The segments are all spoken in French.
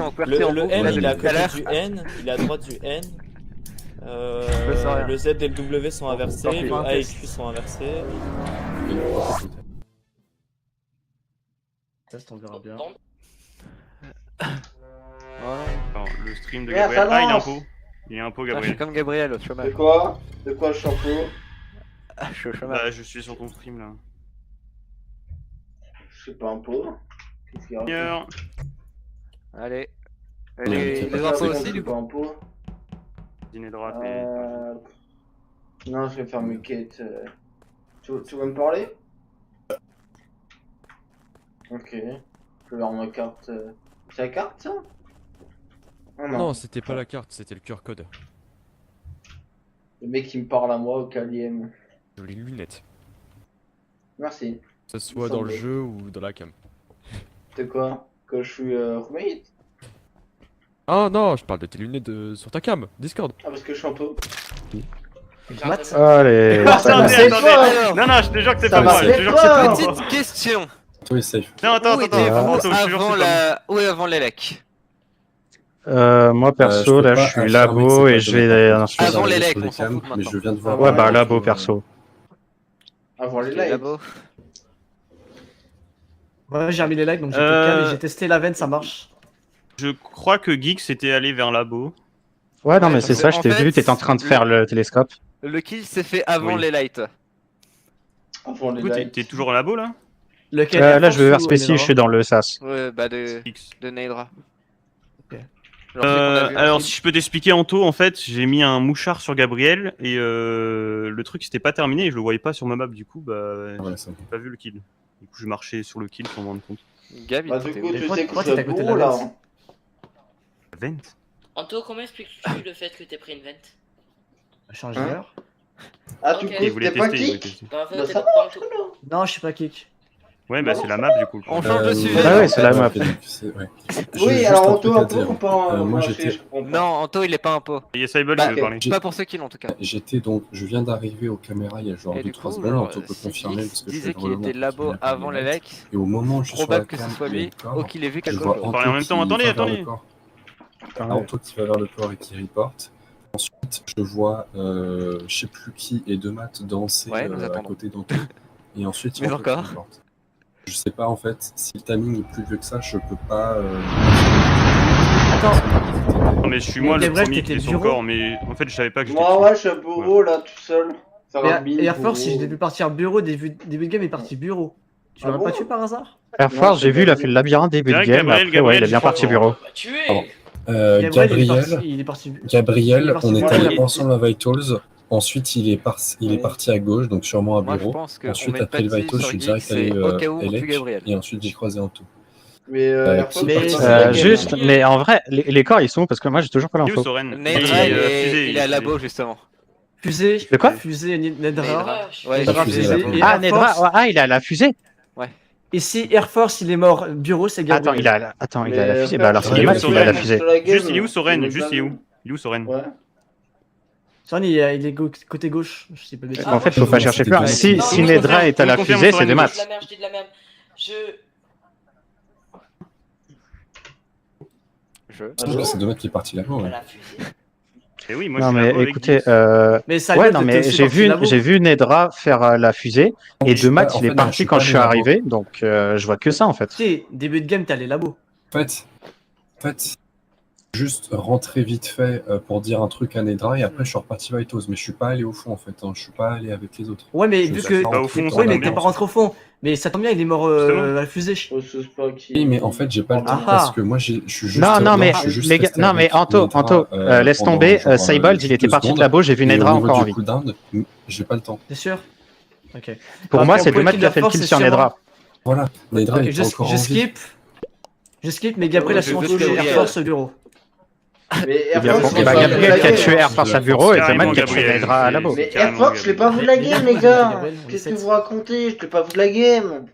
en QWERTY Le en gros, N, il est à tout à l'heure. côté du N, il est à droite du N. sais rien. Le Z et le W sont inversés, Tant pis. le A et Q sont inversés. Test, on verra bien. Alors, le stream de Mais Gabriel. ça Ah, il est un lance. pot. Il est un pot, Ah, je suis Gabriel. comme Gabriel au chômage. De quoi? De quoi je suis en faux? Ah, je suis au chômage. Bah, je suis sur ton stream là. Je suis pas un pot. Qu'est-ce qu'il y a? Seigneur. Allez. Non, Les infos aussi, du pas coup. un pot. Dîner droite et. Non, je vais faire mes quêtes. Tu veux me parler? Ok. Je vais voir ma carte. C'est la carte ça? Oh, Non, c'était pas la carte, c'était le QR code. Le mec qui me parle à moi au Caliem. Jolies lunettes. Merci. Que ce soit dans le jeu ou dans la cam. De quoi? Que je suis roommate? Ah non, je parle de tes lunettes sur ta cam, Discord. Ah, parce que je suis un peu. Allez. Attendez. Non, non, je te jure que c'est Ça pas va, moi. Je te c'est jure que c'est pas. pas moi. Petite question. Toi, il est safe. Non, attends. Où étiez-vous Attends, je te jure que avant c'est pas moi. Où est avant l'élec? Moi perso, Je peux là pas je suis affirmer labo que c'est et pas je Thomas, vais par contre. ensuite. Avant Je suis les sur legs, on s'en cams, fout mais maintenant. je viens de voir. Ouais, bah labo perso. Avant les Ok, lives. labo. Ouais, j'ai remis les likes donc j'ai cam et j'ai testé la veine, ça marche. Je crois que Geeks était allé vers Labo. Ouais, non, mais Ouais, c'est parce ça, que, je en t'ai fait, vu, t'étais en train de faire le télescope. Le kill s'est fait avant Oui. les lights. Avant les Du coup, lives. t'es toujours au Labo là? Lequel Là, je vais vers Spécie, je suis dans le SAS. Ouais, bah de Geeks. Neydra. Ok. Genre, celui qu'on a vu Alors, aussi. si je peux t'expliquer, Anto, en fait, j'ai mis un mouchard sur Gabriel et le truc c'était pas terminé et je le voyais pas sur ma map. Du coup, bah, Ouais, ça. j'ai pas vu le kill. Du coup, je marchais sur le kill sans me rendre compte. Gab, il Bah, du était coup, où tu Pourquoi- sais que pourquoi je suis t'es à à côté de bureau la là. vente Vent. Anto, comment expliques-tu le fait que t'aies pris une vente? Change Hein d'heure. Ah, du Ok. coup, Il voulait t'es pas tester, il voulait kick? tester. Bah, en fait, Bah, t'es ça pas va, Anto. alors. Non, je suis pas kick. Ouais, bah c'est la map du coup. On change de sujet. Ah ouais, c'est la map. Ouais. Oui, Juste alors un Anto, truc à un peu dire. ou pas? Moi, je j'étais- comprends pas. Non, Anto, il est pas un pot. Il y a Cybele Bah, qui veut parler. Pas pour ceux qui l'ont en tout cas. J'étais donc, je viens d'arriver aux caméras il y a genre Et du 2-3 coup, secondes, genre, Anto peut si confirmer Geeks parce que je disait fais qu'il vraiment était labo avant les legs, Et au moment où je suis sur la probable que ce cam soit et lui, au corps, ou qu'il ait vu je quelque vois chose. Anto Parlez en même temps, qui attendez, va vers attendez. le corps. Anto qui va vers le corps et qui reporte. Ensuite, je vois, je sais plus qui et deux maths danser Ouais, nous à attendons. côté d'Anto. Et ensuite, Mais Anto qui encore. reporte. Je sais pas en fait, si le timing est plus vieux que ça, je peux pas. Attends. Non, mais je suis moi Mais le Gabriel, premier qui t'étais est sur bureau. le corps, mais en fait je savais pas que j'étais Moi, dessus. ouais, je suis à bureau là, tout seul. Faire un Et build, Air Force, si je bureau. l'ai vu partir bureau, début de game, il est parti bureau. Tu Ah l'aurais bon pas tué par hasard? Air Force, j'ai vu, il a fait le labyrinthe début de Direct, game, Gabriel, après, ouais, il est bien Gabriel, parti je bureau. Bah, tué! Pardon. Il est parti. Il est Gabriel, parti on est bureau. allé Il- ensemble à Vitals. Ensuite, il est parti à gauche, donc sûrement à Moi, je bureau. pense qu'on Ensuite, met une après le patine Vitals, je sur suis Geeks direct allé et au cas où on tue Elec. Gabriel. Et ensuite, j'ai croisé Anto. Mais Air Force, Mais, c'est pas la game. Juste, mais en vrai, les corps ils sont où? Parce que moi j'ai toujours pas Il est où l'info. Soren? Neydra, Fusée, il est à fusée. labo justement. Fusée. De quoi? Fusée, Nedra. Neydra. Ouais, Nedra, fusée, fusée. là-bas. Et Ah, Air Nedra, Force. ouais, ah, il a la fusée. Et si Air Force il est mort bureau, c'est Attends, Gabriel. il a la fusée. frère, Bah alors c'est c'est il est les où, maths, il a la Soren fusée. sur la game, Juste, il est où Soren? on Juste, est il est où? pas- Il est où Soren? Ouais. Soren, il est côté gauche. Je sais pas de bêtises. En fait, faut pas chercher plus loin. Si Non, si je Nedra confirme, est à je la confirme, fusée, Soren, c'est des je Je dis de maths. la merde, je dis de la merde. C'est deux maths qui est parti là-bas. Ouais. La fusée. Et oui, moi Non je suis mais là-bas avec écoutez, Geeks. Mais ça ouais non mais j'ai vu Nedra faire la fusée et Je suis de maths pas- en il est fait, non, je parti suis quand pas je suis allé là-bas. arrivé, donc je vois que ça en fait. Tu sais, début de game, t'as les labos. En fait, juste rentrer vite fait pour dire un truc à Nedra et après je suis reparti Vitals. Mais je suis pas allé au fond en fait. Hein. Je suis pas allé avec les autres. Ouais, mais Je vu suis que. pas Bah, au rentré fond, dans Oui, mais l'ambiance. t'es pas rentré au fond. Mais ça tombe bien, il est mort Justement. à la fusée. Je sais pas qui. Oui, mais en fait, j'ai pas le temps Ah. parce que moi, je suis juste. Non mais je suis juste les gars, resté non mais avec Anto, Nedra, laisse pendant tomber. genre, Cybold il était 2 parti de secondes. labo, j'ai vu Et Nedra au niveau encore en du vie. cooldown, j'ai pas le temps. T'es sûr? Ok. Pour Par moi contre, c'est pour deux maths l'équipe qui a de fait le force, kill c'est sur sûrement- Nedra. Voilà, Nedra Ok, est encore en vie. Je skip, mais Gabriel a sûrement tué Gabriel. Air Force au bureau. Mais Et Air bien, Force, et bah, je l'ai pas Gabriel vu qui a la tué game. Air Force à bureau et The Carrément, Man qui a tué Gabriel, Nedra à c'est- labo. Mais Air Carrément, Force, je l'ai pas vu la game, les Gabriel, gars. on est Qu'est-ce que sept. vous racontez? Je l'ai pas vu la game.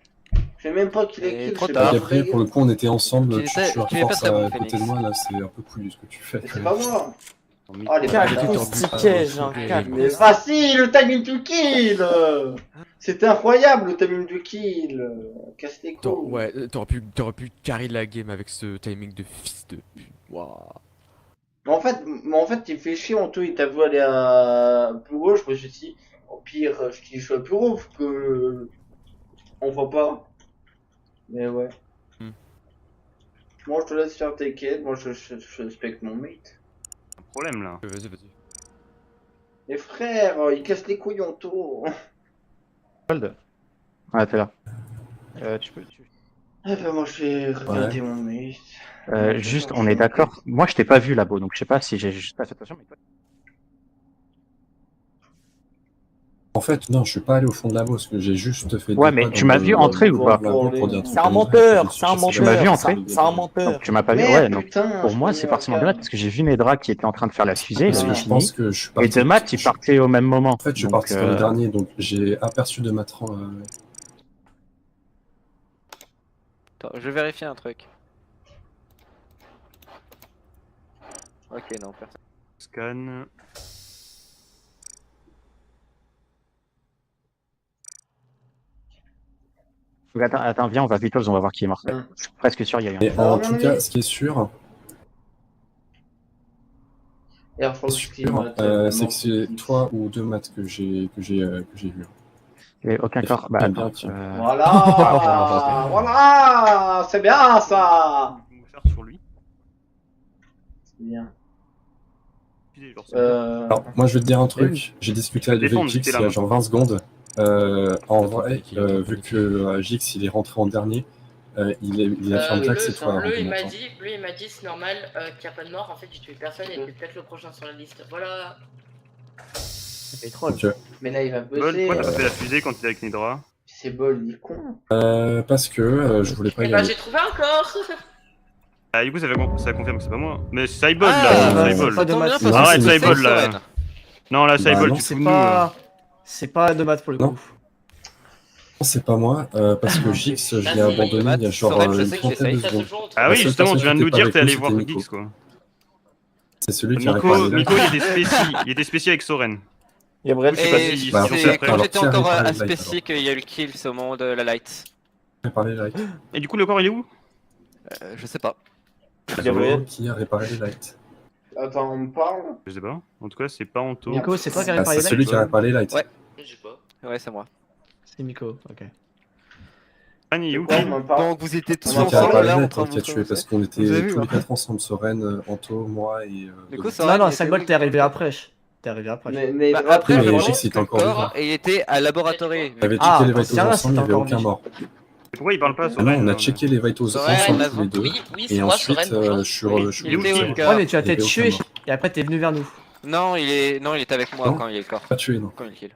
Je sais même pas qu'il Et est kill. trop je sais tard. pas Et vu après, la pour game. le coup, on était ensemble. Tu Tu étais- as tu es pas force très bon, à côté de Phoenix. moi, là, c'est un peu couillu ce que tu fais. Mais c'est pas moi. Oh les 4 bâtards. pouces tickets, genre 4. Mais facile, le timing to kill. C'était incroyable le timing to kill. Casse les couilles. Ouais, t'aurais pu carry la game avec ce timing de fils de pute. Waouh. Mais en fait, il fait chier, Anto, il t'a vu aller à plus haut, je me suis dit, au pire, je suis à plus haut, que on voit pas. Mais ouais. Moi, je te laisse faire tes quêtes, moi, je respecte mon mate. Un problème là. Vas-y. Les frères, il casse les couilles, Anto. Ouais, t'es là. Tu peux. Ah bah, moi, je vais regarder mon mate. Juste, on est d'accord. Moi, je t'ai pas vu là-bas, donc je sais pas si j'ai juste pas fait attention. Mais toi... En fait, non, je suis pas allé au fond de la bosse, que j'ai juste fait. Ouais, deux mais pas tu dans m'as le- vu dans entrer le ou pas bord de la boue pour dire un truc C'est un comme ça. menteur, Je c'est un sais Tu m'as vu menteur, entrer c'est un menteur. Donc tu m'as pas vu. Merde, Ouais, donc putain, pour je moi, connais c'est la forcément de carte. maths parce que j'ai vu Nedra qui était en train de faire la fusée, il Parce avait que je pense fini. que je suis Et parti. de maths, il partait au même moment. En fait, je suis Donc, parti dans le dernier, donc j'ai aperçu de Matran. Attends, je vais vérifier un truc. Ok, non, personne. Scan. Donc, attends, viens, on va vite, on va voir qui est mort. Hum. Je suis presque sûr, il y a eu un. Et Ah, en mon tout ami. cas, ce qui est sûr, Air Force c'est Team, que c'est toi ou deux maths que j'ai vu. Et aucun corps. Bah, Bien, attends. tiens. Voilà, voilà, c'est bien ça. Mouchard sur lui. C'est bien. Genre, Alors, moi, je vais te dire un truc. J'ai discuté avec Défendre, Jix t'es il là, y a moi. genre 20 secondes. En vrai, Qui est vu que Jix il est rentré en dernier, il affirme direct que c'est toi. Bleu, avant il de m'a monter. dit, c'est normal qu'il n'y a pas de mort. En fait, j'ai tué personne et t'es peut-être le prochain sur la liste. Voilà. C'est troll. Ok. Mais là, il va Bol, bosser. pourquoi t'as pas fait la fusée quand t'es avec Nedra? C'est bol, il est con. Parce que je voulais pas Et y bah, aller. j'ai trouvé un corps. Ah, du coup, ça confirme que c'est pas moi. Mais c'est Cybol Ah, là, bah, Cybol. c'est pas de Tant maths. bien, parce que Arrête, c'est Cybol, là. Soren. Non, là, Cybol, non, tu te C'est fous de nous. là. pas de maths pour le Non. coup. Non, c'est pas moi, parce que Jix, je l'ai Ah, abandonné il y a genre Soren, je une sais que trentaine de j'essaye. Ça se secondes. joue entre Ah La oui, seule justement, personne tu viens de qui nous était dire pas que t'es avec allé nous, voir c'était Geeks, Nico. quoi. C'est celui qui a réparé Nico, les Nico, il était spécial avec Soren. Gabriel, Je sais pas Et si- Bah, c'est après, quand alors, j'étais qui a encore réparé à le light, Spécie qu'il y a eu le kill, c'est au moment de la light. réparé les lights. Et du coup, le corps, il est où? Je sais pas. Gabriel. Qui a réparé les lights? Attends, on me parle. Je sais pas. En tout cas, c'est pas Anto. Nico, c'est toi qui as Ah, réparé c'est les celui lights qui a réparé les lights. Ouais. Je sais pas. Ouais, c'est moi. C'est Nico, ok. Soren, il est où? Ouais, on me parle. Donc vous étiez tous Celui qui a réparé ensemble les là en lights, train hein, de qui a vous tué, parce prononcer. qu'on était Vous avez vu, tous les hein. quatre ensemble, Soren, Anto, moi et... Du coup, Non, Soren, non, il était Cyborg, où t'es arrivé après. T'es arrivé après. Mais Bah, après, après, mais je Jix, pense il que était le encore corps vivant. et il était à laboratoire. On avait Ah, checké les dans ce Vitals cas-là, ensemble, il n'y c'était avait encore aucun lui. mort. Pourquoi il parle pas, Ah Soren? non, on a là, checké les Vitals Soren, ensemble, la tous les deux. Oui, oui, Et c'est moi, ensuite, Soren. bonjour. je suis Oui, je suis il était revenu. où, le gars Ouais, mais tu as Il y avait peut-être aucun tué. mort. Et après, t'es venu vers nous. Non, il était avec moi Non. quand il y a le corps. Pas tué, non. Quand il kill.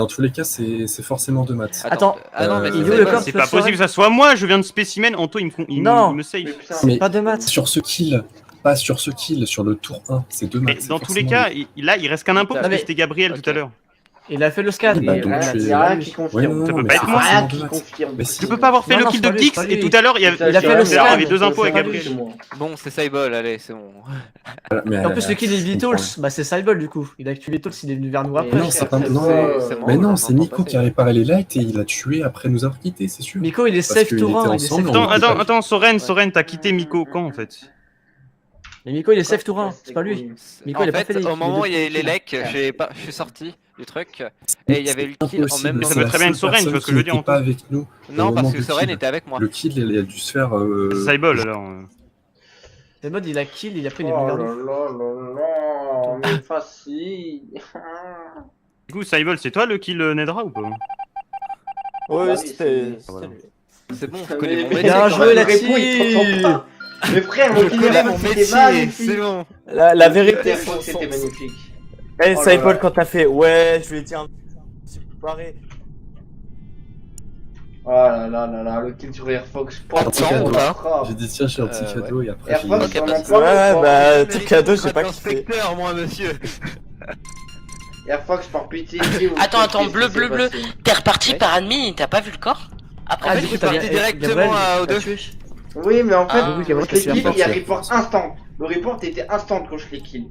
Dans tous les cas, c'est forcément deux maths. Attends, Ah non, mais il c'est est où le pas- corps C'est de pas Soren possible que ça soit moi, je viens de spécimen, Anto il Non. me Mais save. putain, Mais Pas de maths. sur ce kill, pas sur ce kill, sur le tour 1, c'est deux Mais maths. dans tous les cas, là il reste qu'un impôt parce Non, que mais- c'était Gabriel Ok. tout à l'heure. Il a fait le scan. Bah, il donc, y a tu rien- es- y a rien qui Ouais, confirme. non, Ça peut mais pas c'est être moi. Rien forcément qui deux maths. confirme. Mais si. Tu peux pas avoir fait Non, le non, kill c'est de pas lui, Geeks c'est pas et lui. tout à l'heure il y Il a fait le avait il y scan. avait deux impôts C'est avec pas Gabriel. lui. Bon, c'est Cybol, allez, c'est bon. Voilà, mais, Et en plus, le kill des je Vitals, comprends. bah c'est Cybol du coup. Il a tué Vitals, il est venu vers nous Mais après. non, c'est pas- non, C'est Mais bon, non, on c'est entend Nico passer. qui a réparé les lights et il a tué après nous avoir quittés, c'est sûr. Nico, il est Parce safe qu'il tour était 1. Il est ensemble, safe on tour était 1. Attends, Soren, t'as quitté Miko quand en fait? Mais Nico, il est safe tour 1. C'est pas lui. Nico, En il a pas fait, fait les au moment où il y a eu les les lecs, je suis sorti du truc et il y avait eu le kill en même temps. Ça peut très bien être Soren, tu vois ce que je veux dire, pas avec nous. Bah, Non, au parce moment que du Soren kill. était avec moi. Le kill, il a dû se faire. C'est Cybol alors. C'est mode, il a kill, il a pris, il est Oh venu là vers là nous. là là, mais facile. Du coup, Cybol, c'est toi le kill Nedra ou pas? Ouais, Bah, c'était. voilà. C'est bon, je connais mon Mais- métier. Bien quand joué, même. la Le répond, il t'entend pas. Mais frère, Je le kill connais est mon c'était métier, magnifique. c'est bon. La vérité, C'était magnifique. Eh, Oh là Cypol, là. quand t'as fait, ouais, je lui ai dit un petit pareil. Oh là là là là, le kill sur Airfox. Un petit cadeau. Frappe. J'ai dit tiens, j'ai un petit ouais. cadeau et après j'ai Airfox, Ok, on en parce que- parle Ouais, ou pas bah, petit cadeau, j'ai pas kiffé. Inspecteur, moi, monsieur. Airfox, par pitié. Attends, bleu. T'es reparti Ouais. par admin et t'as pas vu le corps? Après, Ah, du du coup, coup, t'as parti directement aux deux. Oui, mais en fait, Ah, oui, je Gabriel, l'ai t'as kill, fait un il y a force. report instant. Le report était instant quand je l'ai kill.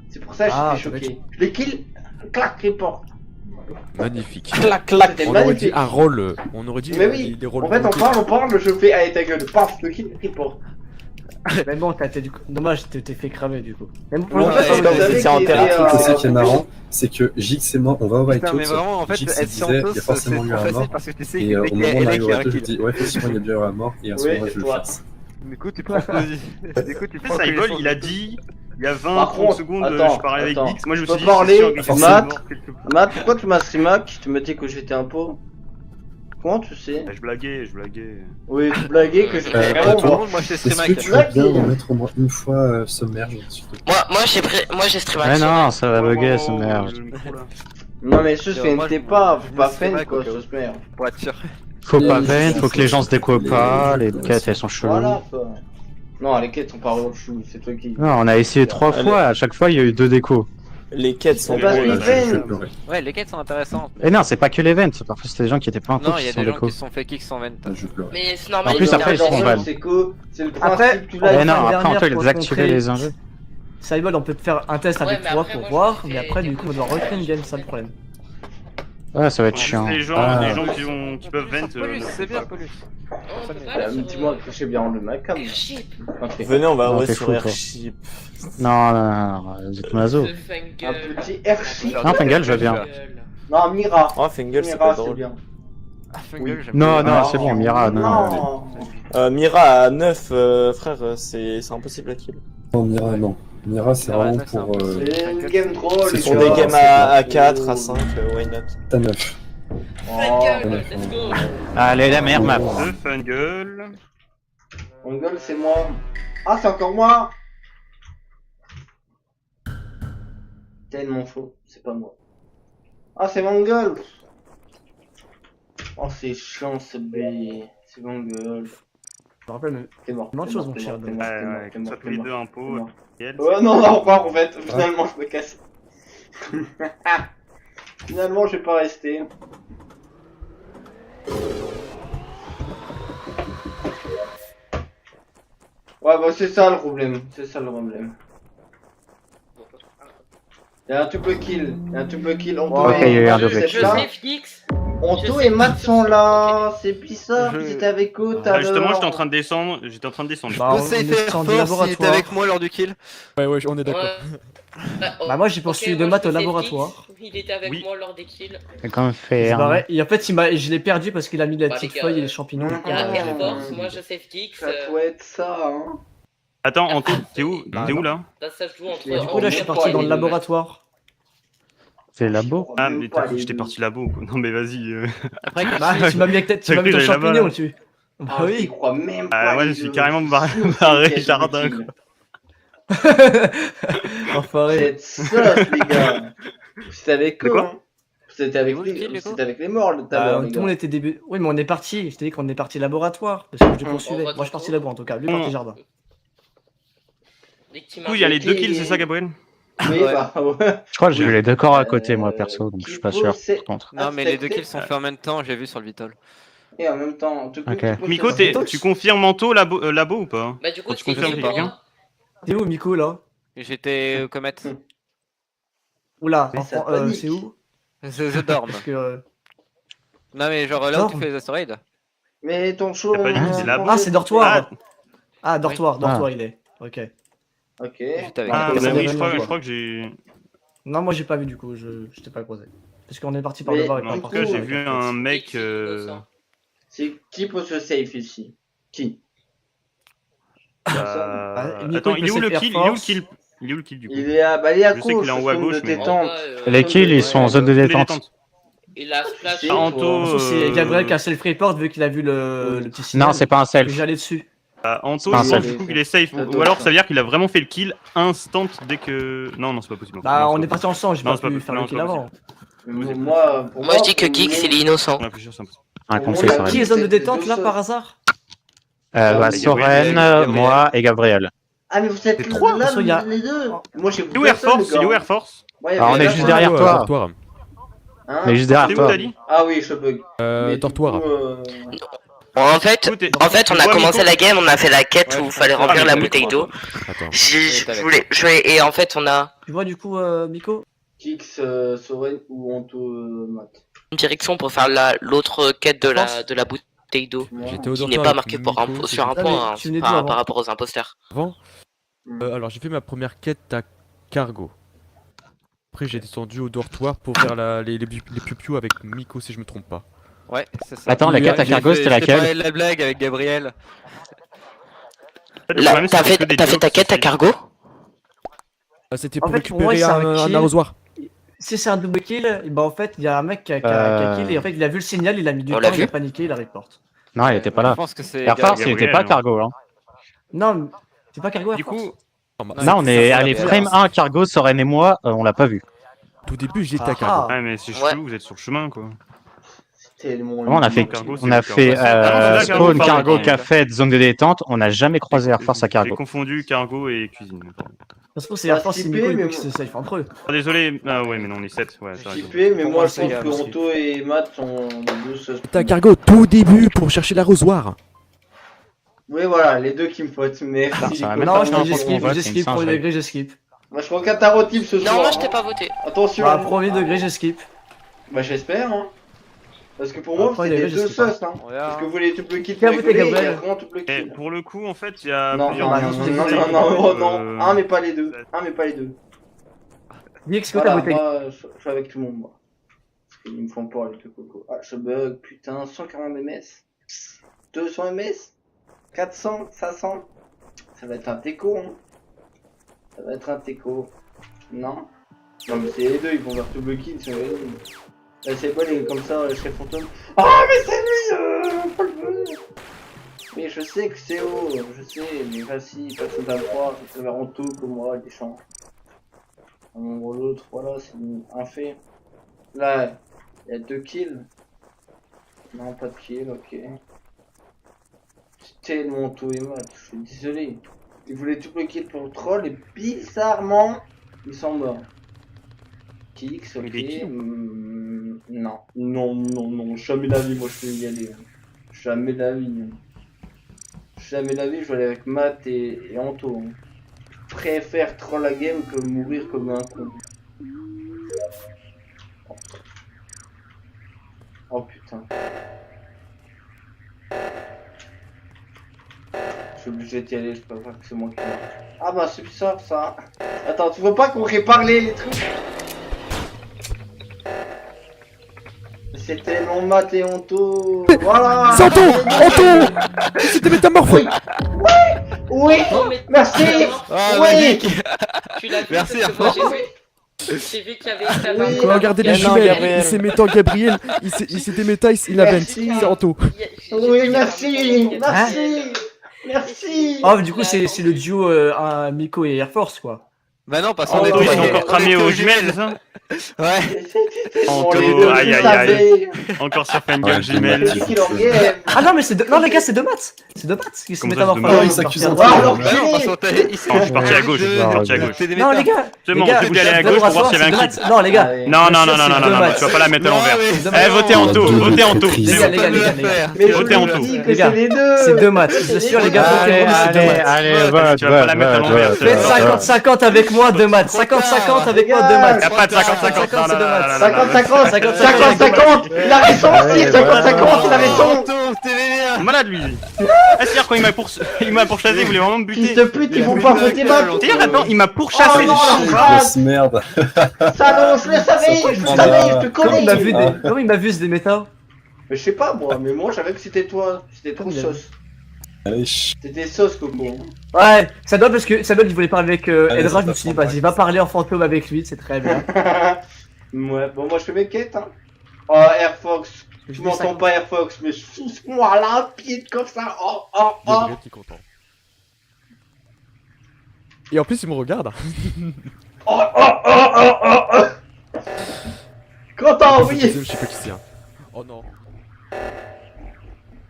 C'est pour ça que Ah, j'étais ça va choqué. Les kills, clac, report. Magnifique. Clac, clac. C'était On aurait dit magnifique. un rôle. On aurait dit Mais oui, des rôles. en fait, on parle, je fais, allez ta gueule, paf, le kill, report. Mais bon, t'as été du coup. Dommage, t'es fait cramer du coup. Même pour Non, le ouais, reste, comme vous vous avez- étiez en thérapie, C'est ça qui est marrant, c'est que Jix et moi, on va au Putain, mais White vraiment, en fait, Jix être disait, il y a Santos, c'est forcément eu trop un facile mort. parce que tu sais Et qu'il au y moment où on a arrive au qui a un White, je kill. dis, ouais, effectivement, il y a bien eu un mort, et à ce Oui, moment-là, et je le toi chasse. Du coup, tu prends du coup, tu prends Ça rigole, connaissance il a de- dit, il y a 20, Par 30 contre, secondes, attends, je parlais avec attends. Geeks. Moi, je me Je suis peux dit, parler, c'est sûr, Geeks est Matt mort quelque part. Matt, pourquoi tu m'as streamac? Tu m'as dit que j'étais un pauvre. Comment tu sais? Je blaguais, je blaguais. Oui, tu blaguais que j'étais Tout vraiment le mort. monde, moi, je Est-ce que stream tu veux bien Blague. en mettre au moins une fois Submerge, s'il te plaît? Moi j'ai stream Ouais, action. non, ça va Ouais, bugger, ouais, ça ouais, merde. le micro, là. Non mais ce Moi, feintait je- pas, je faut pas me streamac, feint quoi, au cas où. ce merde. Pour être sûr. Faut pas Euh, veine, faut que les gens se découvrent pas, les quêtes elles sont Voilà cheloues. quoi. Non, les quêtes sont pas relou, c'est toi qui. Non, on a essayé 3 Allez. fois, à chaque fois il y a eu 2 décos. Les quêtes sont On passe drôles. les veines. Je vais pleurer. Ouais, les quêtes sont intéressantes. Et non, c'est pas que l'event, parfois c'était des gens qui étaient pas en Non, cours il y qui a sont des gens déco. qui se sont fait kick sans vente. Je vais pleurer. Mais c'est normal. En plus, il y a après, ils des seront gens- ban. C'est que c'est le Après, principe, tu on l'as va Eh non, faire une après dernière Antoine il pour désactiver montrer. les injeux. Cybol, on peut te faire un test Ouais, avec mais toi après, pour moi, voir, je mais fais après, des du coup, on doit recréer une game, c'est ça le problème. Ouais, ça va être chiant. Les gens, Ah. les gens qui peuvent vent. Polus, c'est bien, Polus. On peut pas aller sur, Dis-moi que j'ai bien enlevé ma cam. Airship. Ok. Venez, on va Non, ouais t'es sur fou, toi. Airship. Non, non, non, non, dites-moi Azo. Ce Un Fungal. petit airship. Non, Fungal, je veux bien. Non, Mira. Oh, Fungal, c'est Mira, pas c'est drôle. bien. Ah, Fungal, j'aime Non, bien. non, c'est bon, Mira, non. Mira à 9, frère, c'est impossible à kill. Non, Mira, non. Mira, c'est Ouais, vraiment ça, c'est un pour. peu- C'est une game troll. C'est les Pour sûr. gars. des games à 4, à 5, why not? T'as 9. Fungal, let's go. Allez, la meilleure map. The Fungal. Fungal, c'est moi. Ah, c'est encore moi. Tellement faux, c'est pas moi. Ah, c'est Fungal. Oh, c'est chiant ce B. C'est Fungal. Je me rappelle, mais T'es mort. Plein de t'es choses, mort, mon t'es cher. mort, t'es Ouais, mort, ouais, t'es comme mort, ça, t'es tous les mort, deux un t'es pot. mort. Nickel. Ouais, non, non, au revoir en fait. Finalement, je me casse. Finalement, je vais pas rester. Ouais, bah c'est ça le problème. C'est ça le problème. Il y a un double kill. Il y a un double kill. Ok, il y a eu un double kill. Joseph X. Anto et Matt sont là. C'est bizarre. Ils étaient avec eux tout à Ah, justement, l'heure. j'étais en train de descendre. J'étais en train de descendre. Bah, on Vous savez est faire sur du force, il était laboratoire. avec moi lors du kill. Ouais, ouais, on est d'accord. Bah, moi, j'ai poursuivi de maths au Joseph laboratoire. X, Il était avec Oui. moi lors des kills. C'est comme Il faire. s'est barré. Et en fait, je l'ai perdu parce qu'il a mis la Bah, petite les gars, feuille et les champignons. Il y a Ah, Air j'ai Force, pas- moi Joseph X. Ça doit être ça, hein. Attends, Anto, t'es où? Bah, T'es où non. là? Là, ça se joue entre. Et Du coup, là, je suis parti dans le laboratoire. C'est labo. Ah, mais t'as cru que j'étais parti là-bas quoi. Non, mais vas-y. Après, Bah, tu m'as mis avec tu m'as mis ton J'ai cru que j'allais champignon là-bas, dessus. Bah Ah, j'y oui. crois même Ah, pas. moi, les je suis deux. carrément Je barré suis sûr barré qu'il y a jardin des quoi. kills. Enfoiré. C'est ça, les gars. C'était avec De eux, quoi hein. C'était avec Et où le kill, les, du coup c'était avec les morts, tout à Bah, l'heure, tout les le monde gars. était début. Oui, mais on est parti. Je t'ai dit qu'on est parti laboratoire. Parce que je le poursuivais. on Moi, va je suis tout parti court. labo en tout cas. Lui, parti jardin. Dès que tu Du coup, il y a les deux kills, c'est ça, Gabriel? Oui, Ouais. bah, ouais. Je crois que j'ai Oui. vu les deux corps à côté, moi, perso, donc je suis pas sûr, c'est- par contre. Non, mais les deux Accepté. kills sont faits en même temps, j'ai vu sur le Vitol. Et en même temps, tu peux. Ok. tu peux Miko, faire- tu confirmes Manto labo ou pas? Bah, du coup, Tu confirmes c'est quelqu'un moi. T'es où, Miko, là? J'étais au Comet. Oula, Mais ça enfant, panique. c'est où? The Dorm. Parce que. Non, mais genre là où tu Dorm. fais les asteroïdes. Mais ton show. T'as pas dit que c'est là-bas? Ah, c'est dortoir. Ah, Ah, dortoir, dortoir, il est. Ok. Ok. J'étais avec ah, Ouais, bah ça oui, donne je crois quoi. que j'ai. Non, moi, j'ai pas vu du coup. Je t'ai pas croisé. Parce qu'on est parti par Mais- le bas et En pas tout par cas, le haut. j'ai vu un mec. C'est qui peut se safe ici? Qui? Ah, Nico, Attends, il il est où peut le se faire kill? Il est où le force. kill? Il est où le kill du coup? Il est à, bah, il est à Je sais qu'il est en haut à zone gauche, de mais- détente. Les kills, ils sont en zone de Zone de détente. détente. Il a splash. Si. Ah, Anto. De toute façon, c'est Gabriel qui a self-report vu qu'il a vu le petit signal. Non, c'est pas un Et self. j'allais dessus. Anto, Ah, je ça. pense du coup qu'il est safe. Ça Ou doit alors être ça veut dire qu'il a vraiment fait le kill instant dès que. Non, non, c'est pas possible. Bah, Non, on c'est est pas parti ensemble, j'ai Non, pas c'est pas pu possible. faire Non, le c'est kill pas avant. Pour Moi, je dis que Geeks, il est innocent. possible. Réfléchir, c'est impossible. Incompris, Qui Soren. Qui est zone de C'était détente deux là seuls. par hasard? Bah, Et Soren, Gabriel. moi et Gabriel. Ah, mais vous êtes C'est trois. là, De toute façon, il y a- les deux. Moi, j'ai Il est où Air Force? Il est où Air Force? Ah, on est juste derrière toi. Dortoir. Mais juste derrière T'es où, toi. t'as dit? Ah oui, je bug. Mais du Dortoir. coup, En fait, Écoute, on a toi, commencé Miko la game, on a fait la quête Ouais, où il fallait ah, remplir mais la Miko, bouteille d'eau. Attends. Je voulais, et en fait, on a Tu vois du coup, Miko? Kix, Soren ou Anto Matt. une direction pour faire l'autre quête de la bouteille d'eau. J'étais au Qui n'est dortoir pas avec marqué Miko, sur un Ah, point mais hein, tu venais d'où par avant rapport aux imposteurs. avant. Mm. Alors j'ai fait ma première quête à Cargo. Après j'ai descendu au dortoir pour faire les piou-piou avec Miko si je me trompe pas. Ouais, c'est ça. Attends, la quête à J'ai Cargo, fait- c'était je t'ai laquelle? parlé de la blague avec Gabriel. En fait, le problème, c'est T'as que c'est que des fait jokes, ta quête à c'est- cargo? C'était En pour fait, pour moi, récupérer c'est un un kill. arrosoir. Si c'est un double kill, et bah en fait, il y a un mec qui a kill et en fait, il a vu le signal, il a mis du On temps, l'a il a vu paniqué, il a report. Non, il était pas Je là. pense que c'est Air Force, il était pas Gabriel, Cargo. Hein. Non, mais c'est pas Cargo Air Du Force. coup, Non, on est ça, allé ça, frame 1 Cargo, Soren et moi, on l'a pas vu. Tout début j'étais à Ah, Cargo. ouais, mais c'est Ouais. chelou, vous êtes sur le chemin, quoi. C'est tellement. On a fait, Cargo, c'est on a le fait Cargo. Ah non, c'est là, spawn, Cargo, Cargo, pardon. café, zone de détente. On n'a jamais croisé Air Force à J'ai Cargo. confondu cargo et cuisine. Pardon. Ça se trouve, c'est Air Force et skipper, Miko, il mais faut qu'ils bon. se safe entre eux. Ah, désolé, ah ouais, mais non, on est 7. Ouais, Je t'as suis raison. tué, mais Pour moi moi, je c'est pense gars, que aussi. Anto et Matt sont les deux suspects. J'étais à Cargo tout début pour chercher l'arrosoir. Oui, voilà, les deux qui me potent. Merci. Non, ça va les même copains. pas Non, faire un j'esquive, point, on vote, c'est j'esquive, une premier singerie. degré, j'esquive. Moi je crois qu'un tarot type ce soir. Non, moi hein. je t'ai pas voté. Attention. Bah, premier degré, j'esquive. Bah j'espère, hein. Parce que pour Ah, moi, premier c'est des degré, deux je sais pas. sus, hein. On verra. Parce que vous voulez double kill Qui a pour voté, rigoler, il y a Gabriel vraiment double Et kill. pour le coup, en fait, il y a Non, plusieurs non, nuances. non, non, un mais pas les deux. Un mais pas les deux. Dis que Voilà, t'as voté. moi, je suis avec tout le monde, moi. Parce qu'ils me font peur, les deux cocos. Ah, je bug, putain, 140 ms 200 ms 400 500 Ça va être un teco, hein. Ça va être un teco. Non. Non, mais c'est les deux, ils vont vers double kill, c'est vrai. C'est quoi les comme ça, chef fantôme? Ah, mais c'est lui, pas le veux. Mais je sais que c'est haut, je sais, mais vas-y, personne va me croire, c'est vers Anto comme moi, des champs. Un nombre l'autre, voilà, c'est un fait. Là, il y a 2 kills. Non, pas de kill, ok. C'est tellement tout et mat, je suis désolé. Ils voulaient double kill pour le troll et bizarrement, ils sont morts. Kix, ok. Mais des kills. Non, non, non, non, jamais la vie, moi je peux y aller. hein. Jamais la vie. hein. Jamais la vie, je vais aller avec Matt et Anto. hein. Je préfère troll la game que mourir comme un con. Oh putain. Je suis obligé d'y aller, je peux pas que c'est moi qui meurs. Ah bah c'est bizarre ça. Attends, tu veux pas qu'on répare les trucs? C'est tellement Matt et Anto. Voilà. C'est Anto Anto C'était métamorphe. Oui. Non, mais Merci. Ah, Oui. magique. tu l'as vu Merci, parce que moi, Arthur. j'ai vu qu'il y avait Oui. Quand regardez les Gagnant, jumelles, Gabriel. il s'est mettant Gabriel, il s'est déméta, il a Merci. c'est Anto. Oui, merci. Merci. Merci. Oh, du coup, c'est le duo Miko et Air Force, quoi. Bah non, parce Oh, qu'on Anto, était ils sont encore on cramés était aux jumelles, c'est ça? Ouais. Anto, les deux, aïe, vous aïe, savez. Encore sur Fangirl Ouais, jumelles. C'est qui leur game? Ah non, mais c'est deux... Non, les gars, c'est deux maths. C'est deux maths qui se Comme mettent ça, à c'est leur deux maths. Ils s'accusent entre eux. Ah, alors, Bah non, parce qu'on t'a- il s'est- Non, je suis parti à gauche, je suis parti à gauche. Non, les gars. C'est les bon, gars, j'ai voulu aller à je dois gauche vous pour voir s'il y rassurer, avait un c'est clip. deux maths. Non, les gars. Allez. Non, non, non, C'est non, non, deux non, non, maths. tu vas pas la mettre à l'envers. mais- Eh, votez Anto, votez Anto. Les gars, les gars, les gars, les gars. Mais je Votez vous Anto. dis que Les gars, c'est les deux. C'est deux maths. Je vous assure, les gars, Allez, votez-moi, c'est deux allez, maths. allez, Ouais, vote, tu vas pas la mettre à l'envers, vote, c'est Faites vrai. 50-50 avec moi, deux maths. 50-50 avec moi, deux maths. Y'a pas de 50-50, non, non, non, non, non, non. 50-50, 50-50. 50-50. Il a raison aussi, Ouais, 50-50, il a raison. Anto, t'es vénère. Malade lui. Ah, c'est-à-dire quand il m'a pourchassé, il voulait vraiment me Fils buter. de pute, ils vont pas voter Matt. C'est-à-dire, attends, il m'a pourchassé. Oh non, Grosse merde. Salaud, je le savais, je le Ça savais, prend je te Comment il m'a connais. vu des... Comment il m'a vu ce des méta? Mais je sais pas moi, mais moi j'avais que c'était toi. C'était trop Comme il a sauce. Allez, C'était sauce, Coco. Ouais, ça doit parce que ça doit il voulait parler avec Allez, Edra, ça je me suis dit, t'apprend vas-y, va parler en fantôme avec lui, c'est très bien. Ouais, bon, moi je fais mes quêtes, hein. Oh, Air Fox. Tu m'entends pas, Air Fox, mais suce-moi limpide comme ça. Oh, oh, oh. Gabriel qui est content. Et en plus, il me regarde. Oh, oh, oh, oh, oh, oh. Content, oui. Je sais pas qui c'est. Hein. Oh non.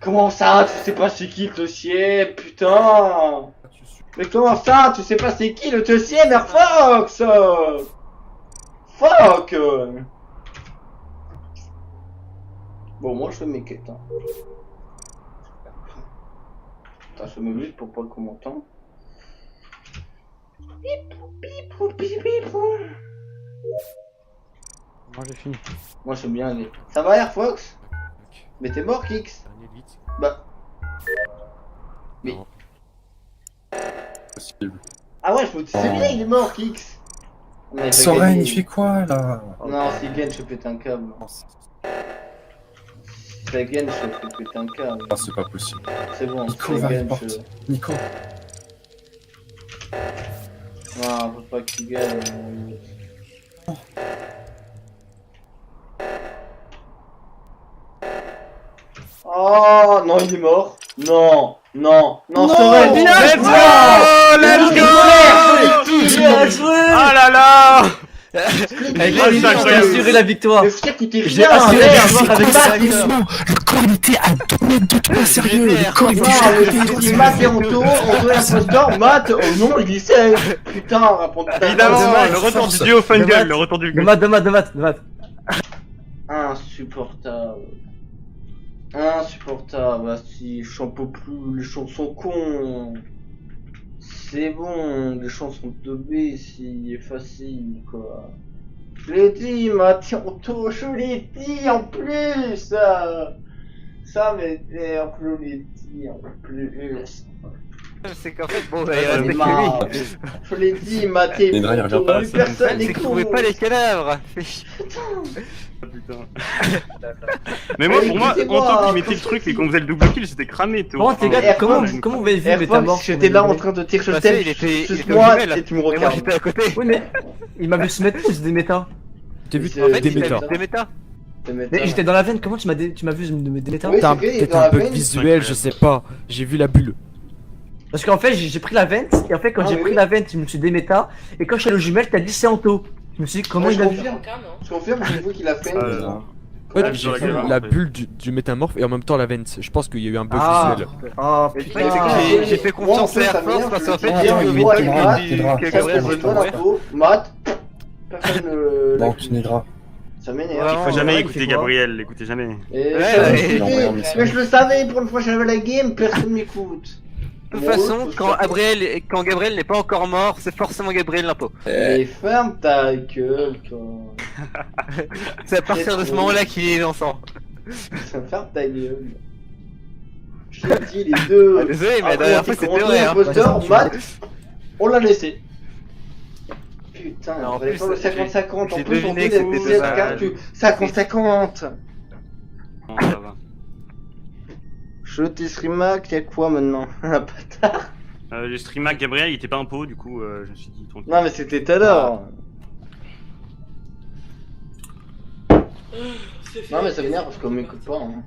Comment ça, tu sais pas c'est qui le dossier, putain. Mais comment ça, tu sais pas c'est qui le dossier, Air Fox. Fuck. Bon, moi je fais mes quêtes, hein. Attends, je me mute pour pas qu'on m'entende. Pipou, pipou, pipou. Moi j'ai fini. Moi j'aime bien aller. Ça va Airfox? Mais t'es mort Kix? Dernier vite. Bah. Mais. Non. Possible. Ah ouais, c'est bien, il est mort Kix. On avait Soren, gagné. il fait quoi là? Non, c'est Gen, je pète un câble. C'est Gen, je pète un câble. Ah, c'est pas possible. C'est bon, Nico c'est va Gen, report. Nico. Non, faut pas qu'il gagne. Oh non, il est mort. Non, non, non, Soren. Let's go! Let's go! Bien joué. Ah là là! Avec Ah, les c'est j'ai incroyable. assuré la victoire. Le frère qui t'est J'ai rien, assuré merde. la victoire avec ça. Le corps il était à 2 mètres de toi, sérieux. Le corps il Non, était mais Matt et Anto, Anto est imposteur, Matt, oh non, il est safe. Putain, raconte ta Évidemment, dommage. le retour du duo Fungal, Dommage. le retour du De maths. Insupportable. Insupportable, si j'en peux plus, les choses sont cons. C'est bon, les chansons de B, c'est facile, quoi. Je l'ai dit, Mathianto, je l'ai dit en plus. Ça m'était en plus, je l'ai dit en plus. C'est qu'en fait, bon, bah, J'en il ai restait que marre. lui. Je l'ai dit, Mathieu, Nedra, il revient pas, plus ça. personne C'est qu'il n'écoute. trouvait pas les cadavres. putain. Mais moi, pour moi, Écoutez-moi, en tant que je mettais quand le truc je et qu'on faisait le double kill, c'était cramé. Théo. Bon, les gars, Airfox, comment vous avez vu Métamorph Airfox, j'étais là en train de dire je Bah, t'aime, il était suce au moi jumelle. et tu me Et moi regardes. j'étais à côté. Oui, mais il m'a vu se mettre tous des méta. T'as vu C'est- En fait, des il méta. fait des méta. Mais j'étais dans la veine, comment tu m'as vu des méta? Oui, T'as c'est vrai, il est peut-être dans la un bug veine. visuel, je sais pas. J'ai vu la bulle. Parce qu'en fait, j'ai pris la vente, et en fait, quand Ah, j'ai oui. pris la vente, je me suis déméta, et quand je suis allé au jumelle, t'as dit c'est Anto. Je me suis dit, comment Ouais, il je a vu? confirme. Aucun, non. Je confirme, c'est vous qui l'a fait. Ah, mais- là. Ouais, Ouais, j'ai sur la vu gueule, la en fait. bulle du métamorphe et en même temps la vente. Je pense qu'il y a eu un bug Ah, visuel. ah, Mais le putain. truc, c'est que j'ai fait confiance à Air Force parce qu'en fait, j'ai Attends, vu au il Vita est que là, dit il est là. que Ça, Gabriel c'est veut toi mourir. l'info. Matt, personne ne. Manque Nedra. Ça m'énerve. Vraiment, Faut jamais ouais, écouter il fait quoi Gabriel, l'écoutez jamais. Et Ouais, ça, ouais. je Il envoie un mais message. je le savais, pour une fois j'avais la game, personne m'écoute. De toute façon, quand Gabriel n'est pas encore mort, c'est forcément Gabriel l'impôt. Et ferme ta gueule, toi. C'est à partir de ce moment-là qu'il est innocent. Ferme ta gueule. Je te dis, les deux. Ah, désolé, mais la Après, dernière on fois était c'était contre vrai. Hein. l'imposteur, Ouais, Matt, on l'a laissé. Putain, Non, en il fallait plus, faire le 50-50. En j'ai plus, on deviné fait que les c'était 17 ça. cartes, 50-50. Bon, ça va. Je t'ai streamac, y'a quoi maintenant? Un bâtard. Le streamac Gabriel, il était pas un pot, du coup, je me suis dit tranquille. Non, mais c'était tout à l'heure. Non, mais ça m'énerve parce qu'on m'écoute pas. Hein.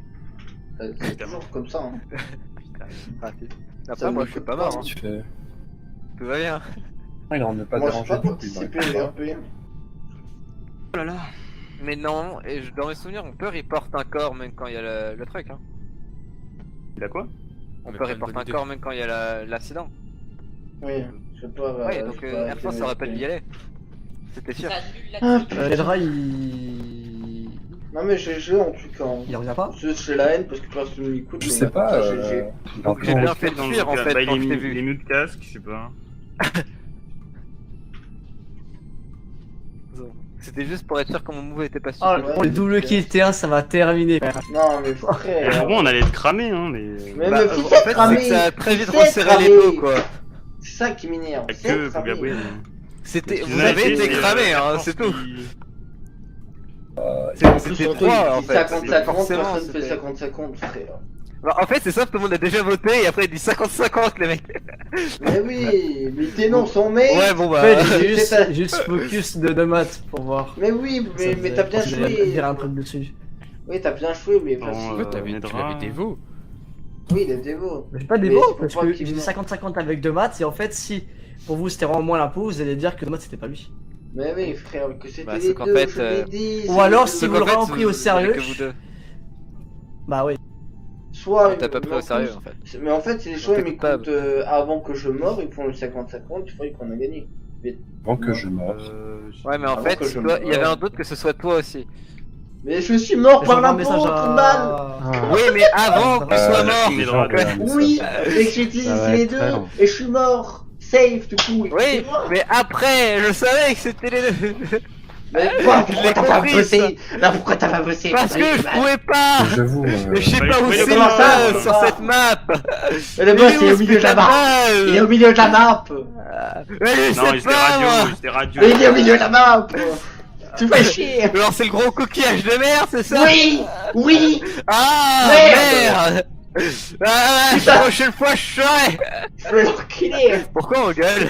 C'est toujours comme ça. Hein. Après, moi je suis pas mort. Hein. Tu fais. Tout va bien. Il en a pas Moi, je suis dérangé pas non plus, participé dans au les RP. Oh là là. Mais non, et dans mes souvenirs, on peut report un corps même quand il y a le truc. Hein. Il a quoi? On Mais peut pas une report bonne un idée. corps même quand il y a l'accident. Oui, je sais pas. Ouais, donc Air Force ça aurait pas dû y aller. C'était sûr. Ça annule Ah, l'activité. Nedra, il. Non, mais GG en tout cas. Il revient pas? J'ai la haine parce que personne m'écoute. Je mais sais pas. GG. Donc j'ai bien fait de Dans le fuir en cas, fait bah, quand il je t'ai est vu. mis de casque, je sais pas. C'était juste pour être sûr que mon move était pas Oh, super. le double kill T1, ça va terminer. Non, mais Et frère. pour moi, on allait être cramé, hein, mais. Mais Bah, me faut en fait, c'est cramer. que ça a très vite Fais resserré cramer. les taux quoi. C'est ça qui m'énerve. Pas Fais que pour cramer. Gabriel. C'était, Ce vous qu'ils ont avez fait, été c'est, cramé, hein, Force c'est tout. qui- C'était Surtout, trois en il dit fait. 50-50, Forcément, personne fait c'était- 50-50, frère. Bah, en fait, c'est ça, tout le monde a déjà voté et après il dit 50-50 les mecs. Mais oui, mais t'énonces son mec. Ouais, bon bah. Ouais, j'ai c'est pas- juste focus de maths pour voir. Mais oui, mais t'as bien J'allais joué. dire un truc dessus. Oui, t'as bien joué, mais Bon, facile. Ouais, tu Nedra. l'avais dévo. Oui, il est dévot. Mais j'ai pas des Mais mots c'est parce pour pas que qu'il j'ai dit meure. 50-50 avec de maths et en fait si pour vous c'était vraiment moins l'impôt vous allez dire que de maths c'était pas lui. Mais oui, frère, que c'était Bah, les c'est qu'en deux, fait, je l'ai dit. Ou c'est alors, les si deux. vous le vraiment pris au sérieux. Que vous deux. Bah oui. Soit. T'as pas pris mais au en sérieux plus- en fait. Mais en fait, c'est les choix, ils t'écoutes pas. m'écoutent avant que je meure, ils font le 50-50, tu vois qu'on a gagné. Avant que je meure. Ouais, mais en Avant fait, que je toi, il y avait meure. un doute que ce soit toi aussi. Mais je suis mort Je par envoie un l'impôt, message trou de balle. à... Oui, mais avant qu'il soit mort. les droits. Oui, et que j'ai dit Ça va c'est les être deux, très long. et je suis mort. Safe, du coup. Oui, excusez-moi. mais après, je savais que c'était les deux. Mais pourquoi Je l'ai t'as pas compris, bossé? Là, pourquoi t'as pas bossé? Parce que je pouvais pas. J'avoue. Mais je sais Fallait pas où trouver c'est le le boss. boss sur cette map. Mais le boss, il est au milieu de la map. Il est au milieu de la map. Mais je Non, sais il pas, radio, moi. c'était radio. Mais il est au milieu de la map. Tu fais chier. Alors c'est le gros coquillage de merde, c'est ça? Oui, oui. Ah, Merde. merde. Ah, la prochaine fois je saurai. Je vais l'enculer. Pourquoi on gueule?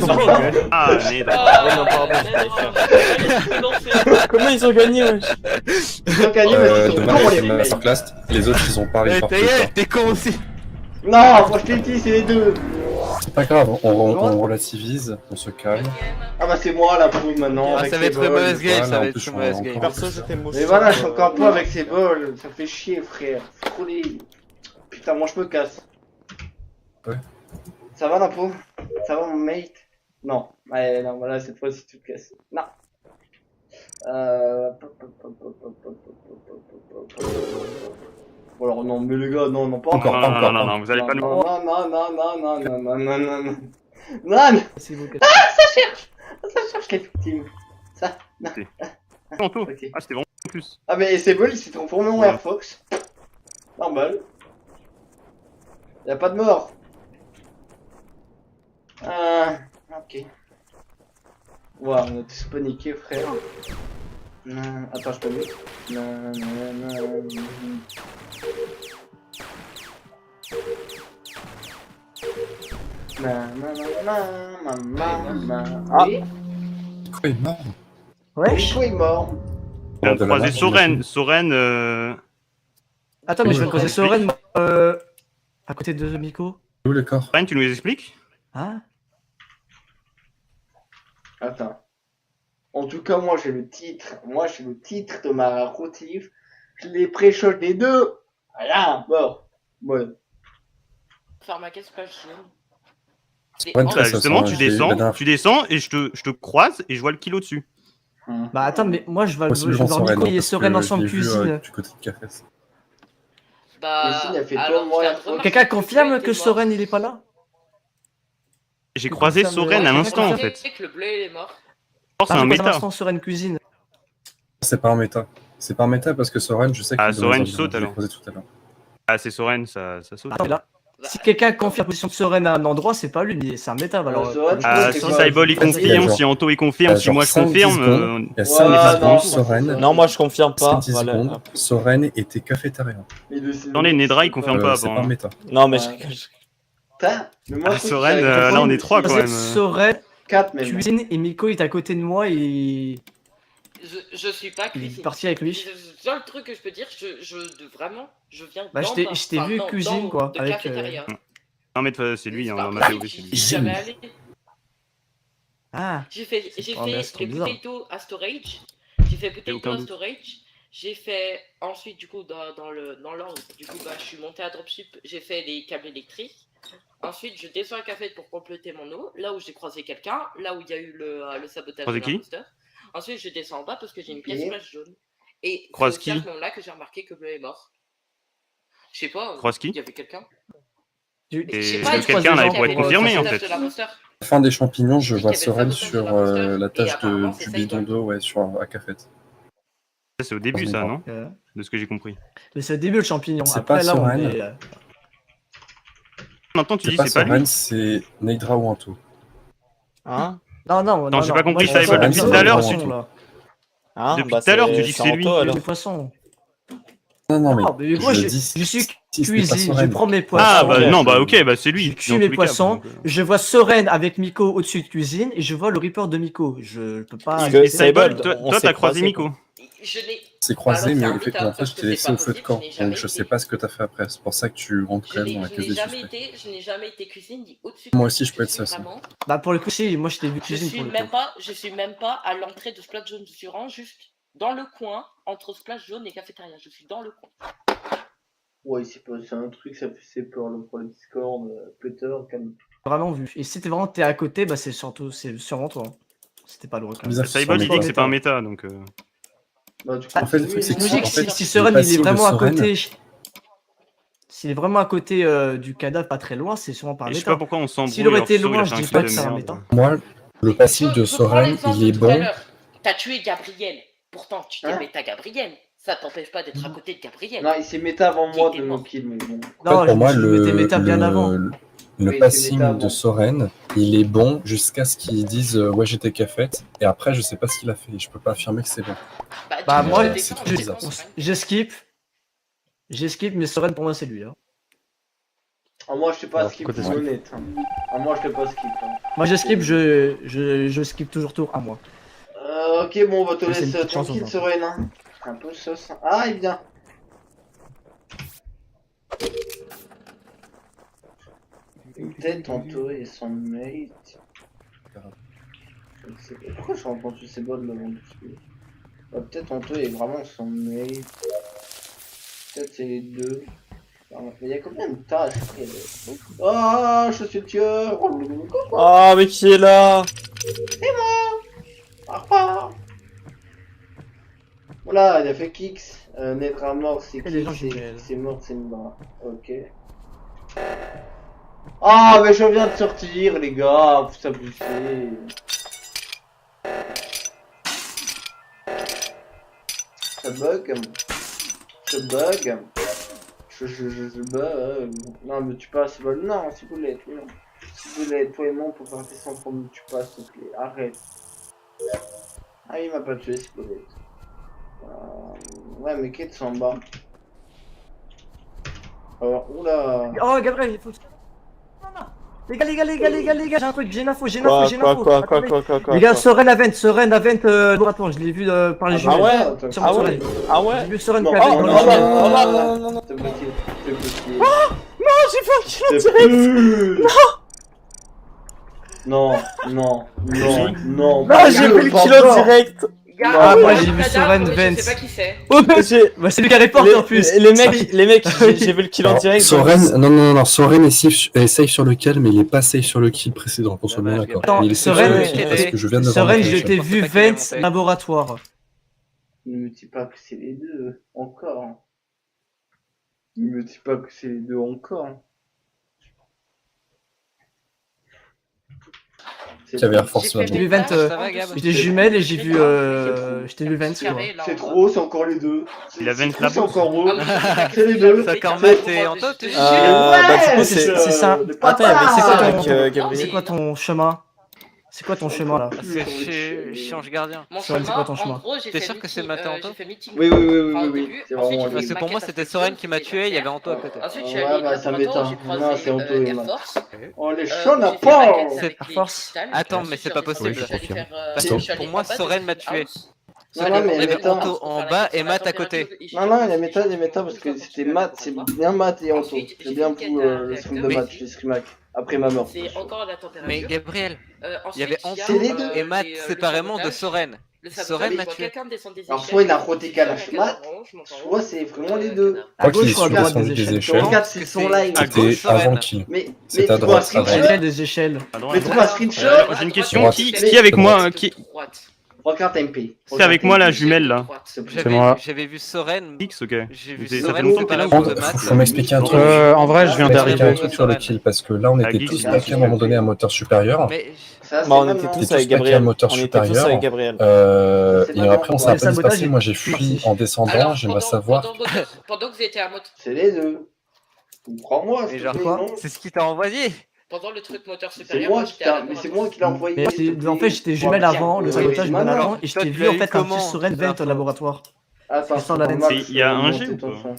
Pourquoi Ah, Ned. non, pardon, Comment ils ont gagné, wesh? Ils ont gagné parce qu'ils sont Dommage, cons, c'est les ma mecs. masterclass. Les autres, ils ont pas Eh, réussi. ta gueule, t'es con aussi. Non, moi je t'ai dit, c'est les deux. C'est pas grave, on relativise, on se calme. Ah bah c'est moi la poule maintenant. Ah, avec ça va ses être une balls. mauvaise game, Voilà, ça en va être plus, une mauvaise on- game. Perso, j'étais moche. Mais voilà, je suis encore pas avec ses balls. Ça fait chier, frère. Frôler. Putain, moi je me casse. Ouais. Ça va la peau? Ça va mon mate? Non. Ouais, non, voilà, cette fois-ci tu te casses. Non. Bon alors non, mais les gars, non, non, pas Encore, Non, pas non, encore. non, non, vous allez pas nous. Non, non, non, non, non, non, non, non, non, non, non. Non, C'est vous, ça cherche les victimes. Ça, non. Anto. Ok. Ah, c'était vraiment plus. Ah mais c'est bon, il s'est transformé en Ouais. Air Fox. Normal. Y'a pas de mort. Ok. Ouah, on a tous paniqué, frère. Attends, je peux mieux. Ah, Quoi, il est mort? Rico est mort. On a De la croisé map, Soren. Soren, Attends, mais je viens de Oui. croiser Soren, à côté de Miko. Où le corps? Soren, tu nous expliques? Ah, Attends. En tout cas, moi j'ai le titre. Moi j'ai le titre de ma narrative. Je les pré-shot les deux. Voilà, mort. Ouais. Faire ma caisse pas chienne. Ouais, Bah, ça justement, sent- tu j'ai eu la descends, dernière tu descends et je te croise et je vois le kilo dessus. bah attends, mais moi je vais Possible, je vais j'en voir saurais, Miko non, et parce Soren que ensemble je l'ai vu, cuisine. du côté de café. Bah, Mais si, il a fait alors, toi, moi, je et viens de toi. remarquer Quelqu'un que confirme le bleu que était mort. Soren il est pas là? J'ai croisé Ça me- Soren ouais, à ça l'instant me- en fait. C'est que le bleu il est mort. Je pense que c'est un Pour méta. l'instant, Soren cuisine. C'est pas un méta. C'est pas un méta parce que Soren, je sais qu'il Ah, est dans Soren, les tu environs, sautes, je l'ai alors. croisé tout à l'heure. Ah, c'est Soren, ça saute. Attends, mais là, si quelqu'un confie la position de Soren à un endroit, c'est pas lui, mais c'est un méta. Alors, Soren, Ah, c'est si quoi, Cybol il c'est confirme, genre- si Anto il confirme, si genre moi je 5-10 confirme. secondes. Il y a Ouais, 5 non, secondes, je Soren. pense que Non, moi je confirme pas. 5-10 Voilà. secondes, Soren était cafétéria. Attendez, Nedra, il confirme pas C'est avant. pas un hein. méta. Non, mais Ouais. je... Putain, mais moi, Ah, je trouve Soren, qu'il y a là, on est trois, quand même. Soren 4 même. cuisine et Miko est à côté de moi et Je suis pas il est cuisine. parti avec lui. Le seul truc que je peux dire, vraiment, je viens Bah, je t'ai- d'en je t'ai bas. vu Enfin, cuisine, d'en haut, quoi, de avec, cafétéria. Non, mais c'est lui, C'est hein, pas dans ma possible, théorie, j'y c'est lui. suis jamais allé. Ah, J'ai fait Oh, mais c'est trop les bizarre. potato à storage. J'ai fait potato aucun à doute. storage. J'ai fait ensuite du coup dans l'ordre. Du coup bah je suis monté à dropship. J'ai fait les câbles électriques. Ensuite je descends à café pour compléter mon eau. Là où j'ai croisé quelqu'un. Là où il y a eu le sabotage Croisé de qui l'imposteur. Ensuite je descends en bas parce que j'ai une pièce Ok. flash jaune. Et Croise c'est aussi à qui ce moment-là que j'ai remarqué que Bleu est mort. Je sais pas. Croise qui Il y avait quelqu'un. tu- Je sais Et pas, le il quelqu'un croise là, des il gens pourrait être pour, confirmé en sabotage fait. de l'imposteur. Fin des champignons, je Il vois y avait Soren sabotage de sur l'imposteur, la et tâche apparemment, du c'est bidon Cybol. d'eau, ouais, à café. Ça, c'est au début, ça, non De ce que j'ai compris. mais c'est le début le champignon. C'est Après pas là on Soren. est. Maintenant, tu C'est dis pas c'est pas lui. Soren, c'est Neidra ou Anto. Hein? Non, non, non. j'ai non, pas compris, moi, je Cybol, vois depuis ça, tout à l'heure, le tu- poisson, là. Hein? Depuis tout à l'heure, tu dis que c'est lui. Anto, alors. Le poisson. Non, non, mais Non, mais moi je dis suis si c'est pas cuisine, je Soren. prends mes poissons. Ah, bah ok. non, bah ok, bah c'est lui. Je dans tue tous mes les cas, poissons, donc, je vois Soren avec Miko au-dessus de cuisine et je vois le Reaper de Miko. Je peux pas. Parce que Et Cybol, Cybol, toi, on toi, s'est t'as croisé croisés, Miko. Je n'ai. C'est croisé, Alors, mais c'est un en fait, méta, en fait, parce je que t'ai laissé c'est au pas feu de possible, camp. je n'ai jamais Donc je sais été. pas ce que t'as fait après. C'est pour ça que tu rentres quand même dans la Je case n'ai des jamais suspects. été, je n'ai jamais été cuisine ni au-dessus. Moi de aussi, je peux être suis ça, ça. vraiment- Bah pour le coup, si, moi je t'ai vu Je cuisine suis pour le même coup. pas, je suis même pas à l'entrée de Splash Zone. Je suis vraiment juste dans le coin entre Splash Zone et cafétéria. Je suis dans le coin. Ouais, c'est un truc, ça fait peur là, pour le Discord. Peter, calme. Vraiment vu. Et si t'es vraiment t'es à côté, bah c'est sûrement toi. C'était pas le record. Bizarre. Cybol, il dit pas que c'est pas un méta. méta, donc. Bah, du coup, En fait, le oui, truc, c'est C'est que logique, en fait, si le Soren il est passing de vraiment à Soren- côté. S'il est vraiment à côté du cadavre, pas très loin, c'est sûrement par Et je sais pas méta. pourquoi on s'embrouille. S'il aurait alors été Soso, il a loin, fait je un dis kill pas de que c'est un merde. méta. Moi, le passing de Je prends Soren, l'exemple il est de tout à bon. l'heure. T'as tué Gabriel. Pourtant, tu t'es Hein méta Gabriel. Ça t'empêche pas d'être à côté de Gabriel. Non, il s'est méta avant moi Qui de était me mort. kill, mais bon. En fait, Non, pour moi, je m'étais méta bien avant. le Oui, c'est passing méta avant. de Soren, il est bon jusqu'à ce qu'ils disent ouais, j'étais cafette. Et après, je sais pas ce qu'il a fait. Je peux pas affirmer que c'est bon. Bah, dis-moi moi, le c'est décor, trop le bizarre. décor, je skip. J'ai skip, mais Soren pour moi c'est lui. Hein. Ah, moi, je sais pas Alors, skip, côté c'est skip. honnête. Hein. Ah, moi, je sais pas skip. Hein. Moi je skip, je skip toujours tour à moi. Ok, bon, on va te Mais c'est une laisser petite chance, tranquille, hein. Soren. Hein. Un peu sauce. Ah, il vient. Peut-être entouré son mate. Je ne sais pas. Pourquoi j'ai entendu ces bols là dessus peut-être entouré est vraiment son mate. Peut-être c'est les deux. Mais il y a combien de tâches après Ah, je suis le tueur. Ah, mais qui est là? Ah. Voilà, il a fait Kix. Nedra mort, c'est Et les gens Kix. qui mêlent. C'est mort, c'est Nedra. Ok. Ah, mais je viens de sortir, les gars. Vous s'abusez. Ça bug. Je bug. Je bug. Non, mais tu passes. Non, s'il vous plaît. Non. S'il vous plaît, toi et moi, on peut faire des sans problème. Tu passes, s'il te plaît. Arrête. Ah, il m'a pas tué, s'il vous plaît. Ouais, mais Kate s'en bat. Alors, oula. Oh Gabriel, il faut. Non, non. Les gars, j'ai un truc, j'ai une info, Quoi, Attendez. quoi, Les gars, Soren Avent, laboratoire, je l'ai vu par les Ah jumelles. ouais? Sur Ah mon ouais? Soren. Ah J'ai ouais? vu Soren Non, qui avait oh, dans non, les jumelles. non. T'es bloqué, t'es bloqué. Non, j'ai fait un kill en direct. Non, non. Non, j'ai vu le kill en direct! Ah, moi, j'ai vu Soren Je Vance. sais pas qui c'est. Bah, c'est lui qui a reporté en plus. Les mecs, j'ai vu le kill en Alors, direct. Soren, non, Soren est safe sur le kill, mais il est pas safe sur le kill précédent, qu'on soit bien Dommage, d'accord. Attends, Il est safe Soren, sur le kill parce que je viens de voir Soren, le je kill. t'ai vu C'est pas qu'il est Vance monté. laboratoire. Ne me dis pas que c'est les deux, encore. Ne me dis pas que c'est les deux encore. Qui avait Air Force J'ai One. fait J'ai vu mes Vent, tâches ça va, en Gab dessous. J'étais jumelle et j'ai vu, je t'ai vu Vance, C'est quoi. carré, là, C'est en trop, c'est encore les deux. Il a C'est 20 trop, la c'est bourse. encore eux. Ah, mais C'est les deux. Ça, quand Mais même, t'es en je top, te t'es- jure. Bah, du coup, Ouais, c'est ça. le Attends, papa. c'est quoi avec ton- Gabriel. C'est quoi ton chemin? C'est quoi ton chemin là? C'est chez Ange Gardien. Mon Soren, c'est chemin, quoi ton chemin en gros, j'ai T'es fait sûr que c'est meeting, matin en j'ai top fait meeting. Oui, Enfin, au oui. début, C'est ensuite, vraiment j'ai les Parce fait que pour moi, maquette c'était inspection, Soren qui m'a j'ai tué, il y avait Anto à côté. Ensuite, je suis Ouais, allé bah, ça laboratoire, m'étonne. j'ai Non, croisé c'est Anto et Air Matt. Force. Oh, les J'ai chats n'a fait pas. maquette C'est avec Air les Force. cristals. Attends, Ensuite, mais c'est je pas redescendais, possible. je suis allé faire, Parce je que suis allé pour moi, en bas de Soren m'a House. tué. Non, mais Il y avait méta. Anto en bas et Matt à côté. Non, il y a méta parce que c'était Matt, c'est bien Matt et Anto. C'est bien pour le stream de Matt, je stream après ma mort. C'est encore la température. Mais Gabriel, il y avait Ensuite, Anto les deux. et Matt le séparément de sabotage. Soren. Le Soren sabotage, m'a je vois tué. quelqu'un descendre des Alors, échelles. soit il a roté Kalash Je Matt, monte en haut. soit c'est vraiment les deux. À Moi qui gauche est ou à sur droite des descendu des échelles? échelles, Regarde, c'est son live. À c'était gauche, Soren. avant le kill. Mais C'est à tu vois un droite, à screenshot droite. Échelle des échelles. À droite. Mais trouve un screenshot. J'ai une question. Droite. Qui est avec moi qui... Regarde MP. C'est avec moi la jumelle là. moi. J'avais vu Soren. X, ok. J'ai vu Ça fait Soren longtemps que t'es là, séparément vous de Matt. Faut m'expliquer un truc. En vrai, je viens Faut m'expliquer un d'arriver. truc sur le kill, parce que là, on Ah, était Geeks, tous il a stackés à un moment donné à moteur supérieur. Mais Ça, c'est Bah, on maintenant. était T'es tous tous avec stackés à Gabriel. moteur On était tous supérieur. avec Gabriel. Et après, on sait Ouais, pas ce qui se sabotage, passait. Moi, j'ai fui parti. en descendant. J'aimerais savoir. Pendant que vous étiez à moto, C'est les deux. Crois-moi, Mais s'il te genre plaît, quoi non. c'est ce qu'il t'a envoyé. pendant le truc moteur C'est supérieur, moi moi qui j'étais à t'a, mais c'est moi qui l'ai envoyé. Mais s'il te plaît. en fait, j'étais jumelle Bon, avant, le tiens, sabotage oui, bien maintenant. avant, et je Toi, t'ai tu vu l'as en eu fait un comment, petit Soren Vent au laboratoire. Attends, C'est sans la attends, laine. Max, Il y a un monter G ou ton pas son.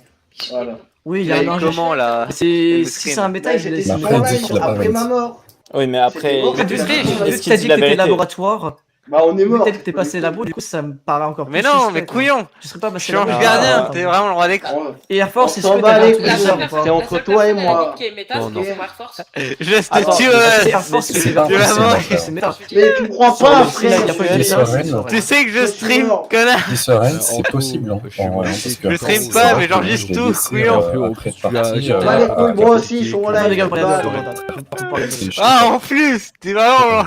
Voilà. Oui, il y Il a a un eu danger. comment là Si Le c'est un méta, Là, il j'étais laisse Mais sur après, son il dit live qu'il a pas après vingt. ma mort. Oui, mais après, C'était bon, Mais tu Est-ce sais, qu'il vu dit que t'as dit que t'étais vérité? laboratoire, Bah, on est vu mort. que t'es passé labo, du coup ça me paraît encore plus Mais non, suspect, mais quoi. couillon. Tu serais pas Je passé suis labo. Ange Ah, Gardien, ah, t'es vraiment le roi des cons. Et Air Force, On est-ce s'en que bat t'as les un truc couilles. bizarre ou pas C'est entre toi et moi. Qui est méta, Non, c'est non. sur Air Force. Je te Attends, tue. C'est Air Force, c'est Tu vas vraiment mourir. c'est méta. Mais tu me crois Sur pas, le site, il y a frère. pas de Et méta, Soren, c'est Soren. Tu sais que je Je stream, suis mort. connard. Qui Soren, c'est possible. Hein, en vrai, parce que Je stream c'est pas, vrai mais que j'enregistre je l'ai tout, laissé, couillon. après être parti. Bah, les couilles, moi aussi, je suis en Attends, les live. gars, bref, Bah, attends. Ah, en plus, t'es vraiment.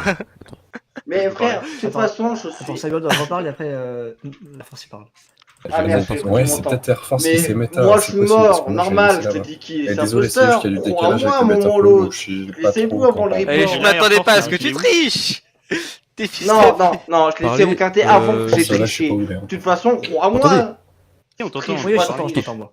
Mais frère, de toute Attends. façon, je Attends, suis. ça doit reparler après la Force il parle. Ah merde, je Ouais, suis c'est content. peut-être Air Force qui Mais s'est méta. moi je c'est suis possible, parce mort, que moi, j'ai normal, laissé je te là-bas. dis qu'il Et est désolé, c'est juste qu'il y a du imposteur. décalage Crois-moi, avec le un moment ou méta l'autre. je suis pas Laissez-vous trop avant le content. Et report. je m'attendais pas à ce que Il est tu où triches. T'es fils Non, non, je l'ai fait au quintet avant que j'ai Ça, là, je suis triché. pas De ouvert. toute façon, crois-moi. Attendez. On t'entend. Triche Oui, pas, je t'entends, je triche. t'entends, moi.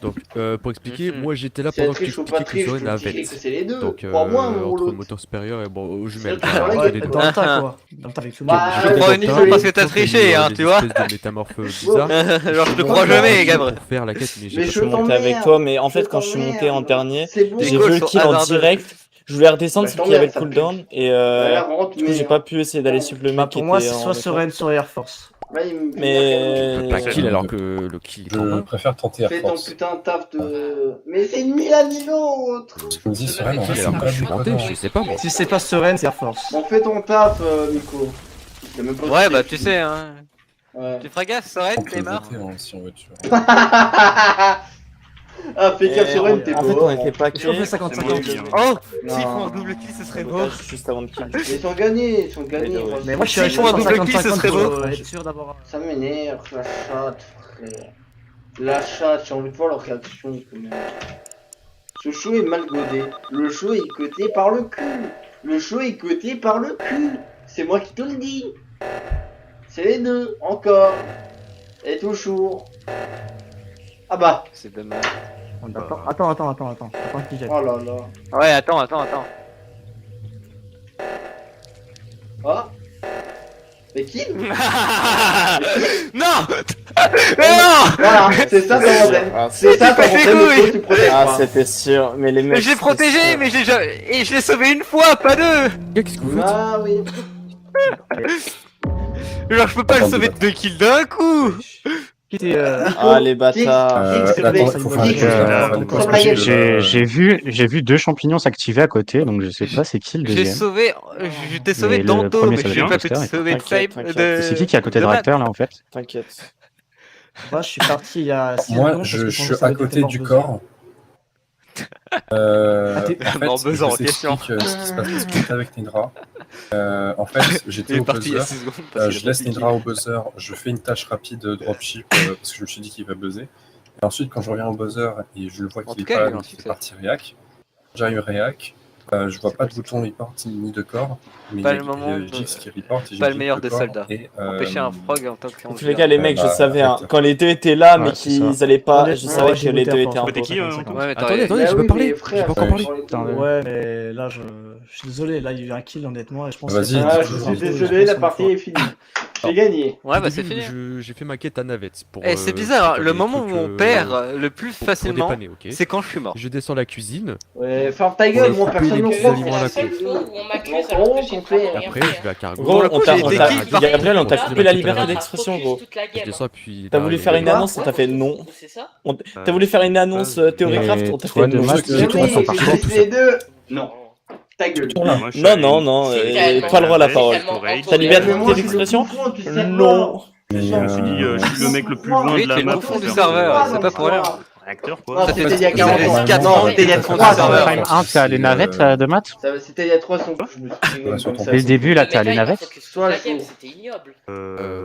Donc, pour expliquer, Mhm. moi j'étais là Si elle pendant que tu triche ou pas expliquais que triche, je Soren te dirais avait. que c'est les deux. Donc, Crois-moi, un moment ou entre l'autre. moteur supérieur et bon, aux jumelles. C'est enfin, dans la entre Ouais, les deux. dans le tas, quoi. Dans le tas avec tout le monde. Bah, J'ai Je fait crois des uniquement retards, parce que t'as donc, il y a eu, triché, hein, des tu vois. espèces de métamorphes bizarres. Genre, je te Ouais, crois ouais, jamais, ouais. Gabre. Pour faire la quête, mais j'ai Mais pas je Je suis monté avec t'emmerde. toi, mais en Je fait, quand je suis monté en t'emmerde. dernier, C'est bon. Tes j'ai calls vu le sont kill en hasardeux. direct. Je voulais redescendre Bah, parce qu'il y avait le ça cooldown et Là, rentre, du coup, j'ai mais. pas pu essayer d'aller suivre le Bah, mec qui pour moi, était c'est en soit méta. Soren, soit Air Force. Là, il me. Mais pas kill Euh, alors que le kill est en Je main. préfère tenter Air Fais ton Force. putain de taf de. Mais c'est une mille à mille autres. Je me dis, Soren, en vrai, Kill c'est alors pas que je suis du monté, connard. je sais pas moi. Si c'est pas Soren, c'est Air Force. Bon, fais ton taf, Nico. Il a même pas Ouais, cité. bah tu sais, hein. Ouais. Tu feras gaffe, Soren, On t'es peut mort. voter hein, si on veut, tu vois. Ah, fais gaffe, Et Soren, t'es en fait, mort. on était pas Je refais kill. 50-50. C'est moi, Oh, Non. s'ils font un double kill, ce serait beau. Juste avant de kill. Ils sont gagnés, ils sont gagnés. Ouais, ouais. Mais moi, je suis Si à ils font un double kill, ce 50-50 serait pour beau. être sûr d'avoir. Ça m'énerve, la chatte, frère. La chatte, j'ai envie de voir leur réaction quand même. Ce show est mal godé. Le show est coté par le cul. Le show est coté par le cul. C'est moi qui te le dis. C'est les deux, encore. Et toujours. Ah bah. C'est dommage. Attends, qui jette. Oh là là. Ouais, attends. Ah. Mais qui Non. Mais non. Voilà, c'est ça ton modèle. Ah, C'est ça ton fait modèle, couille. Nico, tu protèges Ah, pas. c'était sûr. Mais les mecs. Mais je l'ai protégé, mais et je l'ai sauvé une fois, pas deux. Qu'est-ce que vous faites? Ah oui. Genre, je peux pas le sauver de 2 kills d'un coup. Qui était. Ah, les bâtards. Attends, faut faire Geeks, une comme la gueule. J'ai vu deux champignons s'activer à côté, donc je sais pas c'est qui le J'ai deuxième. sauvé, je t'ai sauvé Mais le d'Anto, premier, mais ça je veut vais dire pas pu te imposteur, sauver de t'inquiète, Saib. t'inquiète. C'est qui est à côté de de réacteur là en fait? T'inquiète. Moi, je suis parti il y a 6 Moi, secondes. je suis à côté du corps. En t'es- Mort fait, je besoin en vous question. explique ce qui se passe parce que j'étais avec Nidra. En fait, j'étais Il est au parti il y a buzzer. 6 secondes. parce qu'il Je a laisse pas piqué. Nidra au buzzer, je fais une tâche rapide de dropship parce que je me suis dit qu'il va buzzer. Et ensuite, quand je reviens au buzzer et je le vois En qu'il est tout cas, pas il a là, eu un donc il est succès. parti réac. J'arrive réac, je vois pas de bouton report ni de corps, mais Pas il y le a moment de- Jix qui report et j'ai pas le dit meilleur le des corps soldats. et, Empêcher un frog en tant que En tous les cas, les mecs, je bah, savais, hein, arrête. quand les deux étaient là, mais Ouais, c'est ça. qu'ils allaient pas, Ouais, je savais ouais, que j'ai les voté deux à étaient en Côté pause. qui, Ouais, mais Attendez, t'aurais- j'ai Bah pas oui, parlé. mais frère, J'ai pas encore attends, parlé. sur les deux. Ouais, mais là, je suis désolé. Là, il y a eu un kill, honnêtement. Et je pense Vas-y, que- Ah, dis- je dis- suis dis- désolé, la partie est finie. J'ai gagné. Ouais, bah Au c'est début, fini. J'ai fait ma quête à navette pour. Eh, c'est bizarre, hein, pour le des moment où trucs, on perd le plus pour facilement, dépanner, ok. c'est quand je suis mort. Je descends la cuisine. Ouais, ferme ta gueule, Ouais, moi couper personne les ne petits croit. aliments à la C'est la con. seule fois où on m'accuse Non, alors que j'ai on vraiment fait- rien Après, fait. je vais à Cargo. Gros, le on coup, t'a, j'ai on été t'a, kill par- Gabriel, on t'a Là, coupé la on liberté a d'expression, focus gros. toute la Je game. descends puis. T'as là, voulu il y faire a- une annonce, on t'a fait non. C'est ça? T'as voulu faire une annonce Théorycraft, on t'a fait toi, de non. maths, Mais J'ai tout oui, entendu par j'ai contre, décidé les deux. Non, ta gueule. Moi, je suis Non, allé- non, non, Calme, pas le droit à la calme, parole. calme, Correct. Ta liberté Mais moi, je suis le d'expression plus con, tu sais Non. pas. Mais, Je me suis dit, je suis le mec le plus loin Oui, de la t'es le map. fond du pour serveur, faire c'est pas pour rien. Réacteur, Non, quoi. c'était il y a Vous 40 avez ans. 4 Non, ans, c'était il y a fond 3 du serveur. Prime 1, t'es à les navettes de maths? C'était il y a 3 ans que je me suis fait Voilà, comme ça. Dès le début là, t'es à les Mais là, il a navettes? focus toute Toi, la je game, trouve. c'était ignoble.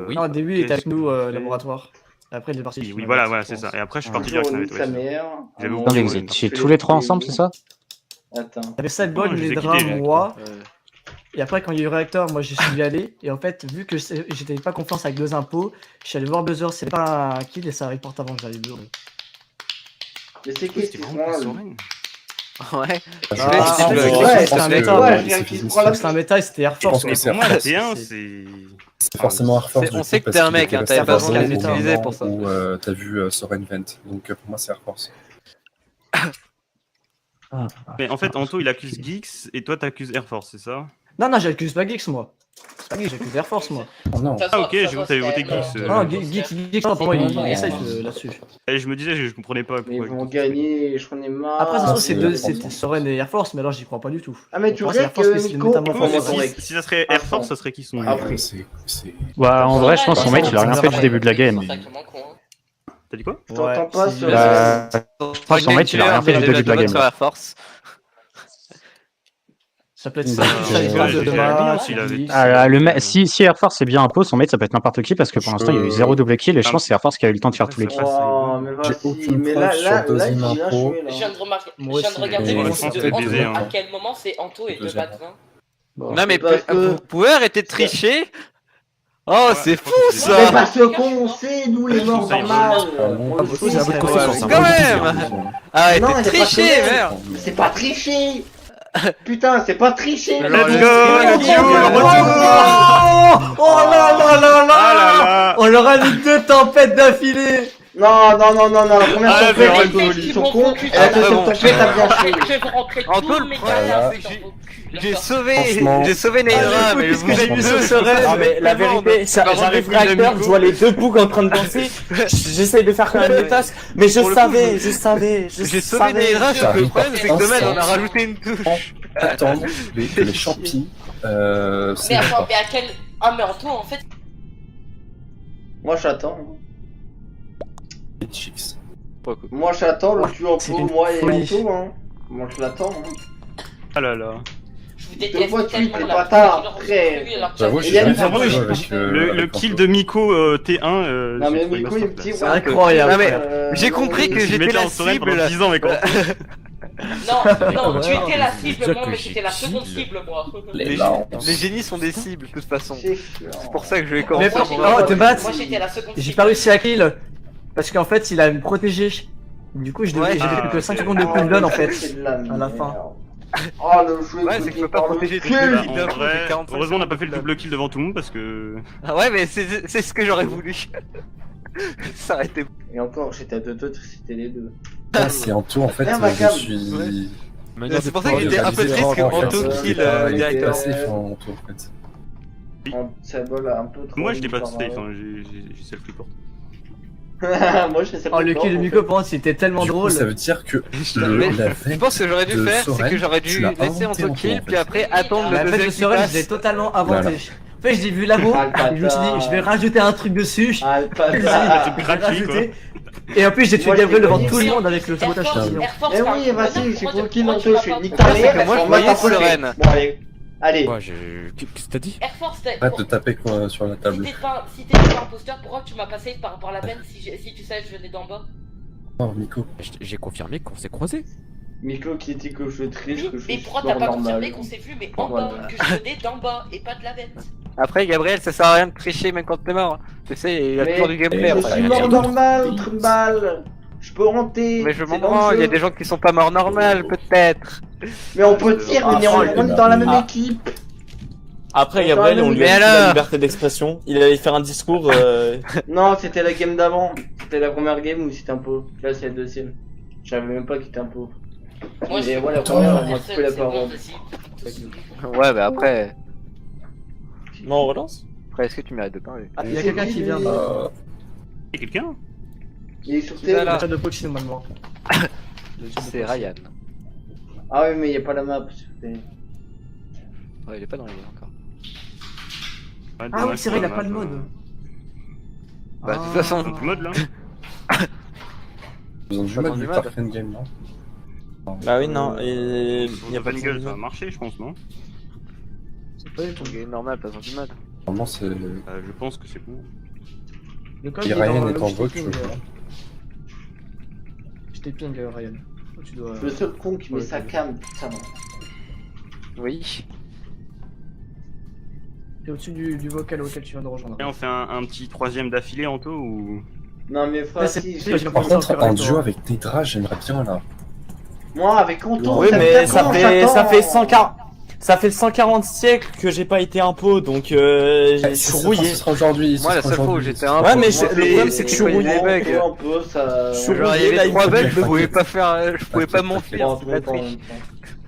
Oui. Non, au début, il était avec Qu'est-ce nous, que tu fais laboratoire. Après, il est parti. Oui, voilà, voilà, c'est ça. Et après, je suis parti direct Toujours sur nique la sa navette, ouais. mère. J'avais Un oublié, moment, Vous ouais. étiez tous les trois ensemble, c'est ça? Attends. Il y avait Sad Non, Boy, je les ai Nedra, quittés, les moi. Et après, quand il y a eu réacteur, moi, j'y suis allé. Et en fait, vu que j'étais pas confiance avec deux impôts, je suis allé voir Buzzer, c'est pas un kill et ça reporte avant que j'allais Buzzer. Mais c'est qui C'était ce vraiment pas branle Soren. Ouais. je Ouais, pense c'est que- le- je ouais, pense c'est un que- méta, ouais, c'est je viens fini. qu'il prend la- C'est un méta et c'était Air Force. que Mais c'est pour moi, la C'est- T1, c'est- c'est. C'est forcément Air Force. C'est- du on coup, sait que parce t'es un qu'il mec, était hein, resté t'avais pas dans besoin le de moment l'utiliser pour ça. Où t'as vu Soren Vent. Donc pour moi, c'est Air Force. Mais en fait, Anto, il accuse Geeks et toi, t'accuses Air Force, c'est ça? Non, non, j'accuse pas Geeks, moi. C'est pas Geeks, j'accuse Air Force, moi. Oh non. Ah, ok, j'ai vu que t'avais voté Geeks. Non, Geeks, non, pour moi, il est safe là-dessus. Et je me disais, je comprenais pas Mais ils pourquoi. vont gagner, j'en ai marre. Après, ça se trouve, c'est c'est deux, Air Force. c'était Soren et Air Force, mais alors j'y crois pas du tout. Ah, mais tu Pour moi, c'est regardes Air Force que qui c'est le Nico. métamorphose. Mais Comment si ça serait Air Force, ça serait qui son. Après. C'est. Bah, en vrai, je pense que son mec, il a rien fait du début de la game. Sacrément con, hein. T'as dit quoi? Je t'entends pas si- sur Bah, je pense que son mec, il a rien fait du début de la game. Sur Air Force. Ça peut être Bah, ça, j'ai- Thomas, j'ai mis s'il avait- Ulysse. Si Air Force est bien un pot, son mate ça peut être n'importe qui parce que pour l'instant il y a eu 0 double kill et je pense que c'est Air Force qui a eu le temps de faire tous les kills. Oh, mais J'ai vas-y, aucune mais preuve là, sur là, deuxième il a bien impro. joué, là. Je viens de remarquer, Moi je viens de aussi, regarder mais les je pense vidéos que de baiser, Anto, hein. à quel moment c'est Anto et Deuxième. de Batman. Non mais Parce que- vous pouvez arrêter de tricher. Oh, c'est fou Mais ça. parce qu'on sait d'où les morts Ça, il normales. Ah bon On le c'est sait, un peu de frère. conséquence, Quand même. Arrêtez Non, de il y a pas de tricher, problème. merde. C'est pas tricher. Putain, c'est pas tricher. Let's mec. go, C'est le tricher. duo, le Oh là là là Ah là là là. On leur a mis 2 tempêtes d'affilée. Non, non, non, non, non, la première Ah, tempête, c'est ils vrai, sont bon, cons. bon, Et la deuxième bon. tempête, t'as bien joué. Je vais vous rentrer Anto, tous le mes problème, cadavres c'est que dans vos culs, J'ai d'accord. sauvé, Franchement. j'ai sauvé Neydra, mais vous êtes mis deux. ce serait- Non mais la vérité, j'arrive réacteur, je vois les deux boucs en train de danser, j'essaye de faire quand même des tasks, mais je Pour le savais, coup, je savais, J'ai sauvé Neydra, sauf que le problème c'est que dommage, on a rajouté une touche. Attendre que les champis. Mais C'est attends, mais à quel. Ah, mais Anto, en fait. Moi, j'attends. les chicks. Moi, j'attends le duo c'est pour une moi et folie. Anto, hein. Moi, je l'attends. Hein. Ah là là. Je vous Deux déteste fois de suite, tellement les la bâtards, putain, frère. il leur J'avoue, tient- j'ai Il y a jamais une fait fois, de je- jeu avec Le avec kill Anto. de Miko T1, Non, j'ai mais trouvé Miko, il me masterclass. tire. C'est incroyable. Non, mais frère. j'ai compris que Je j'étais m'étais la en soirée pendant cible. 10 ans avec Anto. Non, non, tu Vraiment, étais la c'est cible, déjà moi, que mais j'ai j'étais la seconde cible. cible, moi. Les larmes. Les génies sont des cibles de toute façon. C'est C'est pour ça que je vais Mais commencer. par- j'ai- oh, te battre. Moi, j'étais la seconde J'ai cible. pas réussi à kill parce qu'en fait il a me protégé. Du coup, j'ai Ouais. fait Ah, que 5 ok. secondes de cooldown en fait. C'est de la à la merde. fin. Oh, le jeu Ouais, c'est que je peux pas protéger tout le cul. monde. Bah, Il en doit vrai, faire 45 heureusement on n'a pas fait le double kill devant tout le monde parce que. Ah ouais, mais c'est ce que j'aurais voulu. Ça aurait été. Et encore, j'étais à 2 c'était les deux. Ah, c'est Anto, en fait, Viens, ma je cam. suis. C'est pour ça que j'étais un peu triste que Anto kill directeur. Assez fort, Anto, en fait. Ça vole un peu trop. Moi je l'ai pas vite, safe, par hein, j'ai self-report. Moi, je sais pas. Oh, le kill de Miko pour moi c'était tellement Du coup, drôle. ça veut dire que Mais la Je veille pense que j'aurais dû de faire, c'est Soren, que j'aurais tu dû l'as laisser inventé Anto en kill, fait. puis après attendre Mais le en fait, deuxième le qui serein, je passe. l'ai totalement inventé. Voilà. En fait, j'ai vu labo, Ah, le je me suis dit, bâtard. je vais rajouter un truc dessus. Ah, le Je bâtard. me suis dit, je vais gratuit, rajouter. Et en plus, j'ai tué Moi, Gabriel j'ai devant gagné. tout le monde avec le Air sabotage Force, charbillon. Air Force, Eh t'as un oui, coup de vas-y, bonheur, j'ai pourquoi pour tu- kill pourquoi Anto, tu je m'as suis pas nique fait ta C'est mère, que moi, je on voyais m'a tapé. Soren. Bon, allez. Allez. Moi, qu'est-ce que t'as dit? Air Force, t'as- Arrête de taper quoi sur la table. si t'étais pas imposteur, pourquoi tu m'as passé par rapport à la peine si tu savais que je venais d'en bas? Oh, Nico. J'ai confirmé qu'on s'est croisés. Miko qui était que je triche, Oui, que je mais suis pourquoi sport t'as pas normal. confirmé qu'on s'est vu, mais en bas, Voilà. que je venais d'en bas et pas de la bête? Après, Gabriel, ça sert à rien de tricher même quand t'es mort. Tu sais, il y a toujours du gameplay je après. suis mort normal, Trumbal. Je peux hanter. Mais je c'est m'en dans le branle, il y a jeu. des gens qui sont pas morts normal, peut-être. Mais on peut tirer, Ah, mais on est dans la même ah. équipe. Après Gabriel, on lui Mais a dit la alors liberté d'expression, il allait faire un discours, Non, c'était la game d'avant. C'était la première game où c'était un peu. Là, c'est la deuxième. Je savais même pas qu'il était un peu. Moi, Et je voilà, suis première, content, on m'a personne, coupé la c'est bon, parole. vas-y. Ouais, bah après. non on relance. Après, est-ce que tu mérites de parler? Ah, il y a quelqu'un qui vient. Euh, Y'a quelqu'un? Il est sur Qui tes. va là Le chat de Pochi normalement. C'est Ryan. Ah oui, mais il y a pas la map. c'était- Ouais, il est pas dans les liens encore. Ouais, Ah dommage oui, c'est vrai, il a pour pas la de map, mode. Bah, de toute façon, Plus de mode là? Ils ont du Pas mal dans vu du par mode. fin de game, non? Bah oui, non, il y a pas de gueule, ça a marché, je pense, non? C'est pas du tout game normal, pas dans du mode. Normalement, c'est. Je pense que c'est bon. Le code, Si il est dans Ryan le est en je vote, t'ai je ping, vois. Je t'ai ping, Ryan. Tu dois. Le seul con qui met sa cam, putain. Oui. T'es au-dessus du vocal auquel tu viens de rejoindre. Et on fait un petit troisième d'affilée, Anto, ou. Non, mais frère, Ouais, c'est- si. c'est- Par contre, faire en avec duo toi. avec Tetra, j'aimerais bien là. Moi, avec Anto, Oui, mais ça fait fait 140 siècles que j'ai pas été impôt, donc je suis rouillé. Ce sera aujourd'hui. Moi, la seule fois où j'étais un Ouais, peu, mais moi, le problème, c'est que je suis rouillé. des bugs. Un peu, ça. Je suis Genre, il y rouillé, avait là, 3 il bugs, faut- je pouvais pas faire, je pouvais pas T'inquiète, m'enfuir, Bon, c'est la tout le triche.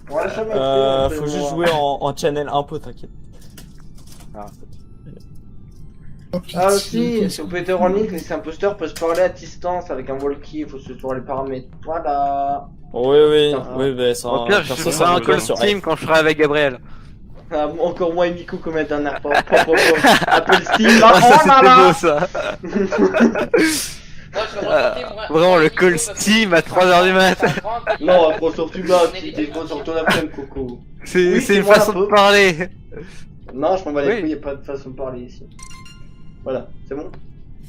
temps. Ouais, ça m'a fait, Faut juste jouer en channel impôt, t'inquiète. Ah aussi, sur Peter Rolling, les imposteurs peuvent se parler à distance avec un walkie, il faut se tourner les paramètres. Voilà. Oui, oui, Ah. oui, bah ça. Au pire, je perso, ça ferai un me call plaît sur Steam quand je serai avec Gabriel. Ah, encore moi et Nico comme la dernière fois. Apple Steam, Ah, ça oh là c'était là. beau ça. Moi, je vais raconter, moi. Vraiment, le call Parce que- Steam à 3h du mat. Non, après sur tu bats, t'es pas sur ton après-midi, Coco. C'est Oui, c'est une moi, façon un peu. de parler. Non, je m'en bats les Oui. couilles, y a pas de façon de parler ici. Voilà, c'est bon.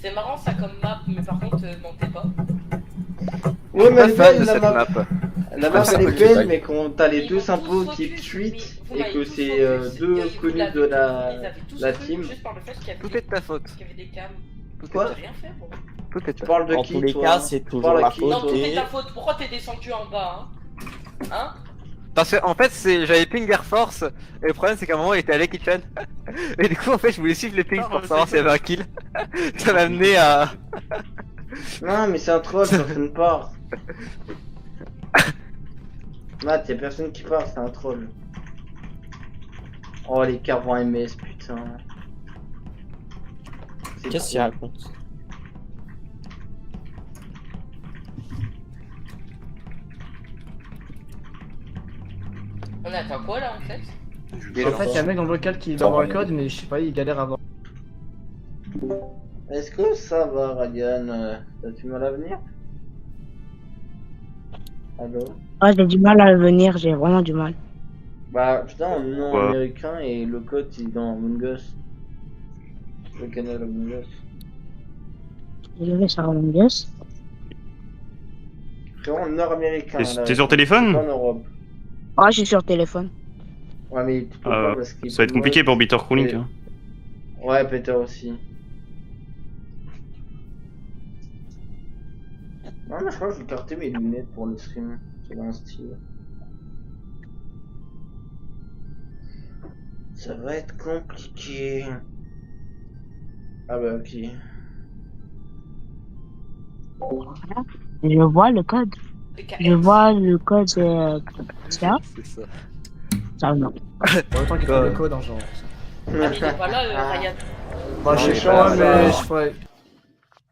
C'est marrant ça comme map, mais par contre, mentez pas. Ouais, mais Pas elle est fan belle de la cette map. map. La map ça, elle est ok, belle, bye. mais quand t'as les Ils deux m'ont symboles tous qui focus, tweet mais vous et m'avez que tous c'est focus, deux et vous connus l'avez de tous- la, vous les avez tous la cru team. juste par le fait qu'il y avait Tout des- est de ta faute. qu'il y avait des cams. Quoi J'ai rien fait, bon. Tout est de Tu ta parles de En qui, tous les toi cas, c'est Tu toujours parles à la qui, faute Non, toi tout des- est ta faute. Pourquoi t'es descendu en bas, hein? Parce que en fait, j'avais ping Air Force, et le problème c'est qu'à un moment il était à la kitchen. Et du coup, en fait, je voulais suivre les pings pour savoir s'il y avait un kill. Ça m'a amené à. Non, mais c'est un troll, personne part. Matt, y'a personne qui part, c'est un troll. Oh, les carvons MS, putain. C'est Qu'est-ce trop. qu'il raconte? On attend quoi là en fait? En fait, y'a un mec dans le local qui doit avoir le code, mais je sais pas, il galère à avoir. Est-ce que ça va, Ryan? T'as-tu mal à venir? Allô? Ouais, j'ai du mal à venir, j'ai vraiment du mal. Bah, putain, un nom Ouais. américain et le code il est dans Among Us. Le canal Among Us. Je vais sur Among Us. Frérot, nord-américain. T'es là, t'es sur pas téléphone? en Europe. Ah, je suis sur téléphone. Ouais, mais tu peux pas parce qu'il Ça va être compliqué pour Bitter Crawling. Et- Hein. Ouais, Peter aussi. Non, mais je crois que je vais carter mes lunettes pour le stream. C'est un style. Ça va être compliqué. Ah bah ok. Voilà. Je vois le code. Les KS. Je vois le code. Ça, C'est ça. ça non. Autant qu'il faut le code, hein, genre. Ah, mais il est pas là, Ryan. Bah, je Non, sais mais pas, ça, mais ça. je ferais.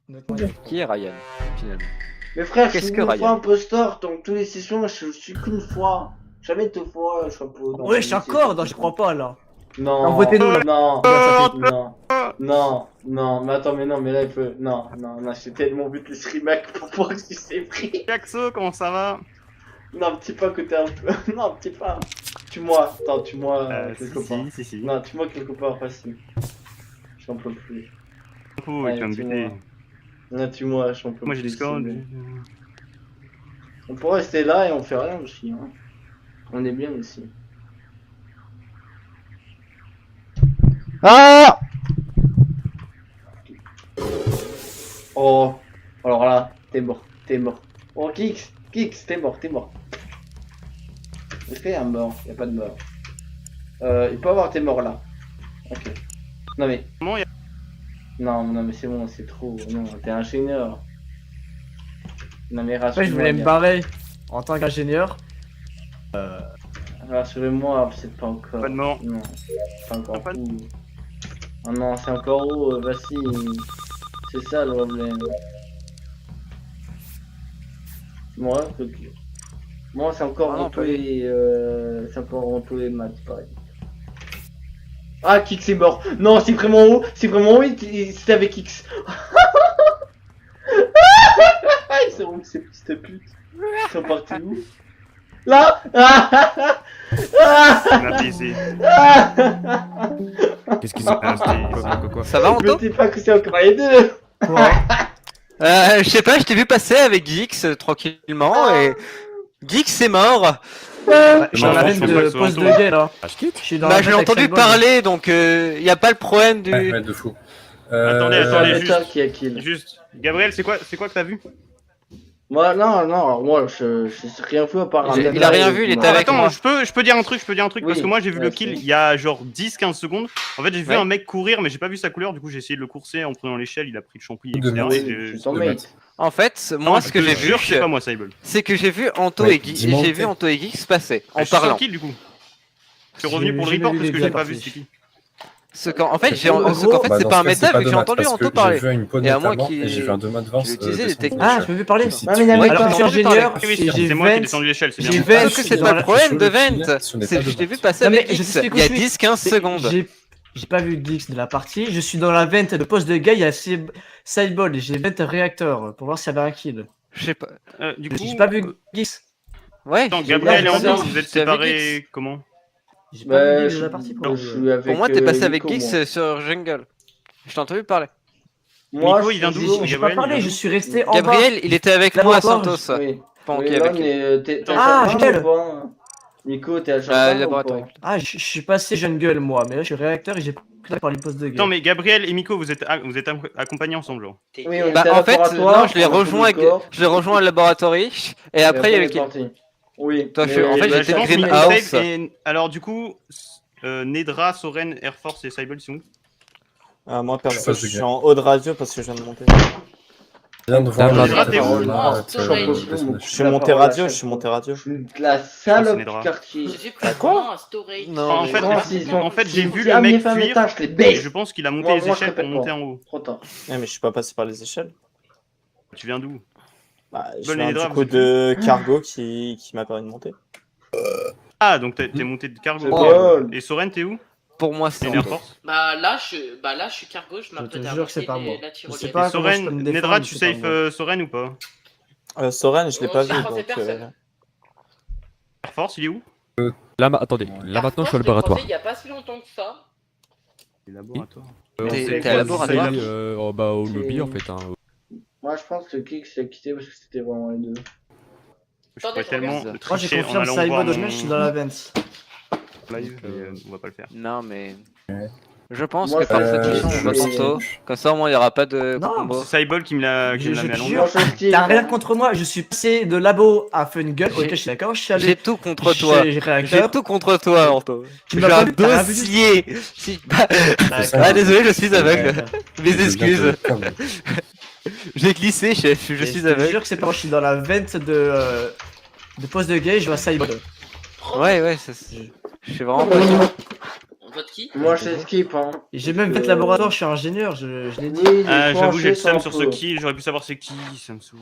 Honnêtement, Qui est Ryan, finalement? Mais frère, je Qu'est-ce suis que une Ryan fois imposteur, donc tous les sessions, je suis qu'une fois. Jamais deux fois, je suis un peu. dans Ouais, les je suis sessions. encore, non, je crois pas là. Non. Non, votez-nous, là. Non. Ça fait- Non. Non. Non. Mais attends, mais non, mais là il peut. Non. J'ai tellement vu les streamers pour voir si c'est pris. Jaxo, comment ça va? Non, petit pas que t'es un peu. Non, petit pas. Tue-moi. Attends, tue-moi quelque part. si. Non, tue-moi quelque part facile. J'en peux plus. Oh, Ouais, tu vas me tue-moi. buter. Non, tue-moi, j'en peux Moi j'ai plus. Discord. c'est bon. On pourrait rester là et on fait rien aussi. Hein. On est bien ici. Ah! Oh! Alors là, t'es mort. Oh, Kix, t'es mort. Est-ce qu'il y a un mort? Il y a pas de mort. Il peut avoir tes morts là. Ok. Non mais. Comment il y a- Non, mais c'est bon, c'est trop. Non, t'es ingénieur. Non mais Après, je voulais me barrer en tant qu'ingénieur. Rassurez-moi, c'est pas encore. Pas de mort. Non, c'est pas encore Pas de- fou. Oh non, c'est encore haut, vas-y. C'est ça le problème. Moi, c'est encore Ah non, en tous les. C'est encore en tous les maths, pareil. Ah, Kix est mort. Non, c'est vraiment haut. C'était avec Kix. Ils sont où ces petites putes? Ils sont partis où? Là. Merde ici. Qu'est-ce qui s'est passé? Quoi? Ça va, Je Anto? me dis pas que c'est encore les deux. Ouais. Je sais pas, je t'ai vu passer avec Geeks tranquillement et. Geeks est mort! Je suis dans la Non, veine je pense pas de que ce soit poste de Anto. gay là. Ah, je quitte? Je suis dans Bah, la je l'ai veine avec entendu Cyborg. parler donc y a pas le problème du. Ouais, de fou. Attendez, C'est attendez, un métal juste. qui a kill. Juste. Gabriel, c'est quoi que t'as vu? Moi, non, alors moi, je sais rien vu à part un Il a métal rien et vu, il moi. était avec Attends, moi. je peux dire un truc, Oui, parce que moi j'ai vu le ouais, kill c'est- il y a genre 10-15 secondes. En fait, j'ai vu Ouais. un mec courir, mais j'ai pas vu sa couleur, du coup j'ai essayé de le courser en prenant l'échelle, il a pris le champouille, etc. De Oui, Et je je- suis ton de mate. En fait, Non, moi je ce que te j'ai vu, jure, c'est pas moi, Sable. c'est que j'ai vu Anto Ouais, et Geeks, dis-moi, j'ai en vu fait. Anto et Geeks passer en Je suis sur parlant. le kill du coup. Je suis revenu pour le J'ai report vu parce les que deux j'ai pas vu parties. c'était qui. En fait, En c'est gros, pas un métal vu que j'ai entendu Anto parler. J'ai vu une peau de Et à moi métal qui- et j'ai vu un 2 de Vance. j'ai utilisé les techniques. Ah, je peux plus parler. Mais si Ah, tu mais il y a veux- même Alors, pas je suis entendu ingénieur. Oui, oui, et j'ai c'est moi qui ai 20. descendu l'échelle, c'est j'ai bien. 20. Parce que c'est Dans pas la- le problème de sur le kill, Vent, ce n'est c'est pas que de je t'ai vu Vent. passer Non, mais avec je Geeks t'explique il y a aussi. 10-15 secondes. J'ai pas vu Dix de la partie. Je suis dans la vente de poste de gars. Il y a Sideball et j'ai 20 réacteurs pour voir s'il y avait un kill. Je sais pas. Du coup, J'ai pas vu Dix. Ouais. attends, j'ai- Gabriel et j'ai Anto, pas vu. vous êtes J'ai vu Geeks. séparés comment? J'ai pas Bah, vu je, de la partie je pour suis avec Pour moi, t'es passé avec Nico, Geeks moi. sur Jungle. Je t'ai entendu parler. Moi, Nico, je il vient suis d'où Nico. J'ai pas Gabriel, parlé, il je vient suis resté en bas. Gabriel, il était avec moi à Laboratoire, Santos. Oui. Pendant Oui, qu'il y avait Lon, Kill. t'es à Ah, Champagne Jungle. ou pas? Nico, t'es à Ah, Champagne ou laboratoire. pas? Ah, je suis passé jungle moi, mais là je suis réacteur et j'ai pris par les postes de Attends, guerre. mais Gabriel et Miko, vous êtes accompagnés ensemble, genre. Oui, on Bah, était en fait, laboratoire, non, je l'ai on a fait rejoint, le corps, je l'ai rejoint à Laboratory, et et après il y on avait est Kill. parti. Oui, Toi, mais en fait, Bah, j'étais je pense Miko Greenhouse. safe et... Alors, du coup, Nedra, Soren, Air Force et Cybele, ils sont où Moi, perso, face je de suis guerre. en haut de radio parce que je viens de monter. Je viens de voir Dama, les Nedra, t'es où maths, Je suis monté radio, je suis monté radio. Je suis la salope Nedra. du quartier. Je suis Bah, plus quoi vraiment un storage. Non, En mais- fait, Non, s'ils sont- en fait, j'ai s'ils vu disent, le ah, mais mec fais un fuir, étage, je les et baisse. je pense qu'il a monté Moi, les je échelles pour répète monter pas. en haut. Trop tard. Mais je suis pas passé par les échelles. Tu viens d'où Bah, je Bonne viens Nedra, du vous coup êtes de Cargo qui m'a permis de monter. Ah, donc t'es monté de cargo. C'est Ok. bon. Et Soren, t'es où Pour moi, Et c'est l'Air Force Bah là, je suis cargo, je Je m'apprête te à jure que c'est monter pas moi. la Je tyrolienne. sais Et pas comment je peux Soren, me défendre. Nedra, mais tu c'est pas safe moi. Soren ou pas Soren, je l'ai On pas s'est vu. croisé Donc, personne. Air Force, il est où Là, attendez, là maintenant je suis au laboratoire. Il y a pas si longtemps que ça. Les laboratoires. On T'es- s'est t'es à croisé, laboratoire au C'est- lobby en fait. Hein. Moi, je pense que le kick s'est quitté parce que c'était vraiment les deux. Je pourrais Attendez, tellement regarde. Moi j'ai tricher en confiance allant Cyber voir de je suis dans la Vence. mon live, mais on va pas le faire. Non, mais. Je pense Moi, que par cette je mission, on va sais. tantôt. Comme ça, au moins, il n'y aura pas de Non, combo. C'est Cybele qui me l'a Je mis à te l'envers. jure. Moi, je skip. T'as rien contre moi, je suis passé de labo à Fun Gun. Ok, je suis d'accord, je suis allé J'ai tout contre toi. chez J'ai réacteur. tout contre toi, Anto. Tu J'ai m'as un pas vu, t'as rien vu du tout. dossier. Si- ça. Ah, désolé, je suis aveugle. Ouais. Mes Je viens excuses. de- comme- J'ai glissé, chef. Je Et suis Je te aveugle. jure que c'est pas moi, je suis dans la vente de poste de gay, je vois Cyber. Ouais, ouais, je suis vraiment pas sûr. Vote qui Moi, je skip, hein. Et j'ai même fait laboratoire, je suis ingénieur, je l'ai dit. Oui, Ah, il faut j'avoue, j'ai le enchaîner seum sans sur ce feu. kill, j'aurais pu savoir c'est qui, ça me saoule.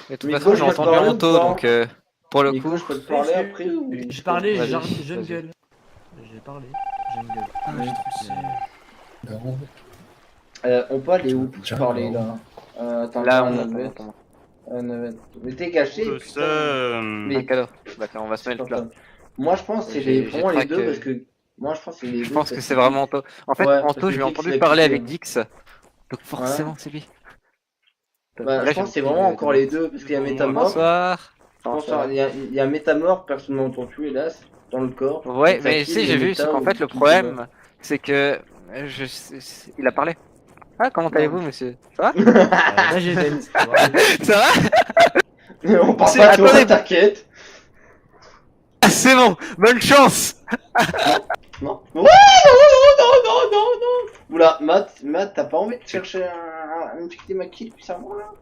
Et de toute Nico, façon, j'ai je peux te entendu parler ou Anto, pas donc pour le Nico, coup. je peux te parler après ou... J'ai parlé, Vas-y, jeune vas-y. gueule. J'ai parlé, jeune gueule. On peut aller où pour Tiens, parler, alors. là Attends, Là, attends, on navette. Navette. Mais t'es caché, Le putain. seum. Mais- Un cadeau. D'accord, on va se mettre là. Moi, je pense que c'est J'ai- vraiment j'ai les deux, traqué. parce que... Moi, je pense que c'est les deux. Je pense que parce c'est vraiment Anto. En fait, Ouais, parce Anto, que je l'ai Dix entendu l'a parler quitté. avec Dix. Donc forcément, c'est lui. Bah, Là, je pense que c'est vraiment encore les deux, parce qu'il y a Métamorph. Bonsoir. Je pense qu'il y a Métamorph, personne n'a entendu, hélas, dans le corps. Ouais, Donc, mais ça si, kill j'ai les vu, méta c'est qu'en ou fait, le qui problème, c'est que. Il a parlé. Ah, comment allez-vous, monsieur? Ça va? Là j'ai vente, tu vois. Ça va? On parle C'est- pas, tu vois, attendez. t'inquiète. Ah, c'est bon! Bonne chance! Non. Ouais, non. Oula, Matt, t'as pas envie de chercher une petite ma kill puis ça moi là?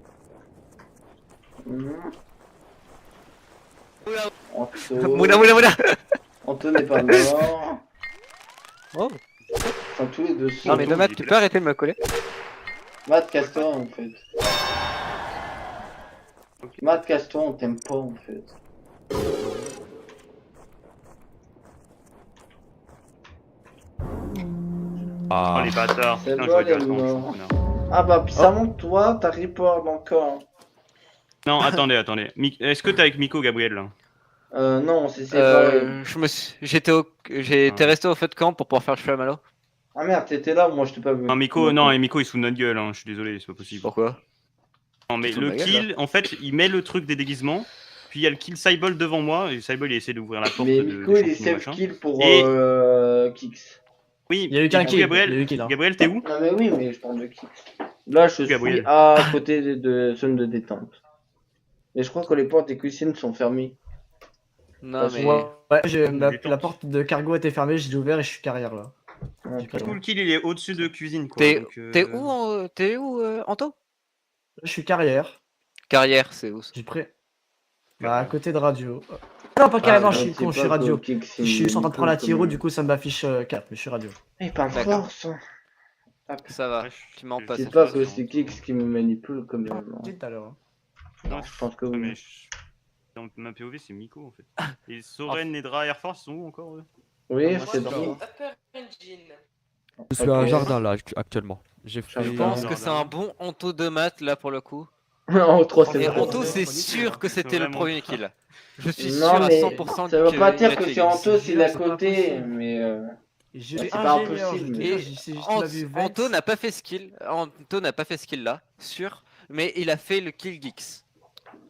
Moula. Anto n'est pas mort. Oh. Enfin, tous les deux sont. Non, mais de Matt, tu peux arrêter de me coller? Matt, casse-toi en fait. Matt, casse-toi, on t'aime pas en fait. Oh les bâtards, C'est putain, bon, j'aurais dû les rester en morts. dessous, connard. Ah bah, bizarrement, toi, t'as report encore. Non, attendez. Est-ce que t'es avec Miko, Gabriel là Non, c'est séparé. J'étais resté au feu de camp pour pouvoir faire le chamallow. Ah merde, t'étais là, moi je t'ai pas vu. Non, Miko, non, et Miko il se fout de notre gueule, hein, je suis désolé, c'est pas possible. Pourquoi? Non, mais Tu te fous de le ma gueule, kill, en fait, il met le truc des déguisements, puis il y a le kill Cybele devant moi, et Cybele il essaie d'ouvrir la porte Mais de Miko, des il est champignons, safe machin. kill pour Et- Kix. Oui, Il y a eu et qu'un du coup, kill, Gabriel, il y a eu kill, hein. Gabriel, t'es où Non mais oui, mais je parle de Kix. Là, je suis Gabriel. à côté de zone de détente. Et je crois que les portes des cuisines sont fermées. Non, mais. Ouais, la Détente. porte de cargo était fermée, je l'ai ouvert et je suis carrière là. Ok. pas Du coup, le kill il est au-dessus de cuisine quoi. T'es donc, t'es où, Anto? Je suis carrière. Carrière, c'est où ça? J'ai pris. Bah, à côté de radio. Non, pas carrément, je suis c'est con, je pas suis radio. que Kix, Je suis en train de prendre la comme- tiro, du coup ça m'affiche 4, mais je suis radio. Il parle D'accord. fort, ça. Ça va, Ouais, tu m'en je- passes. C'est pas que c'est Kix qui me manipule comme ça. non. Tout à l'heure. hein. Non, je pense que Ouais, oui. mais dans ma POV c'est Miko en fait. Et Soren, Nedra, Air Force ils sont où encore eux Oui, moi, c'est c'est bon. Upper Engine. Je suis à un Ok. jardin là actuellement. J'ai fait. Je J'arrive pense Non, que non, c'est non. un bon Anto de maths là pour le coup. En 3 c'est Et vrai. Anto, c'est sûr que c'était le Vraiment. premier kill. Je suis sûr Non, à mais 100% ça veut que pas il dire a que tué c'est Geeks. Anto s'il est à C'est pas côté, possible. mais Je c'est suis pas ingénieur, impossible. je te Et jure, c'est juste qu'il m'a vu Vex. Anto n'a pas fait ce kill. Anto n'a pas fait ce kill là, sûr. Mais il a fait le kill Geeks.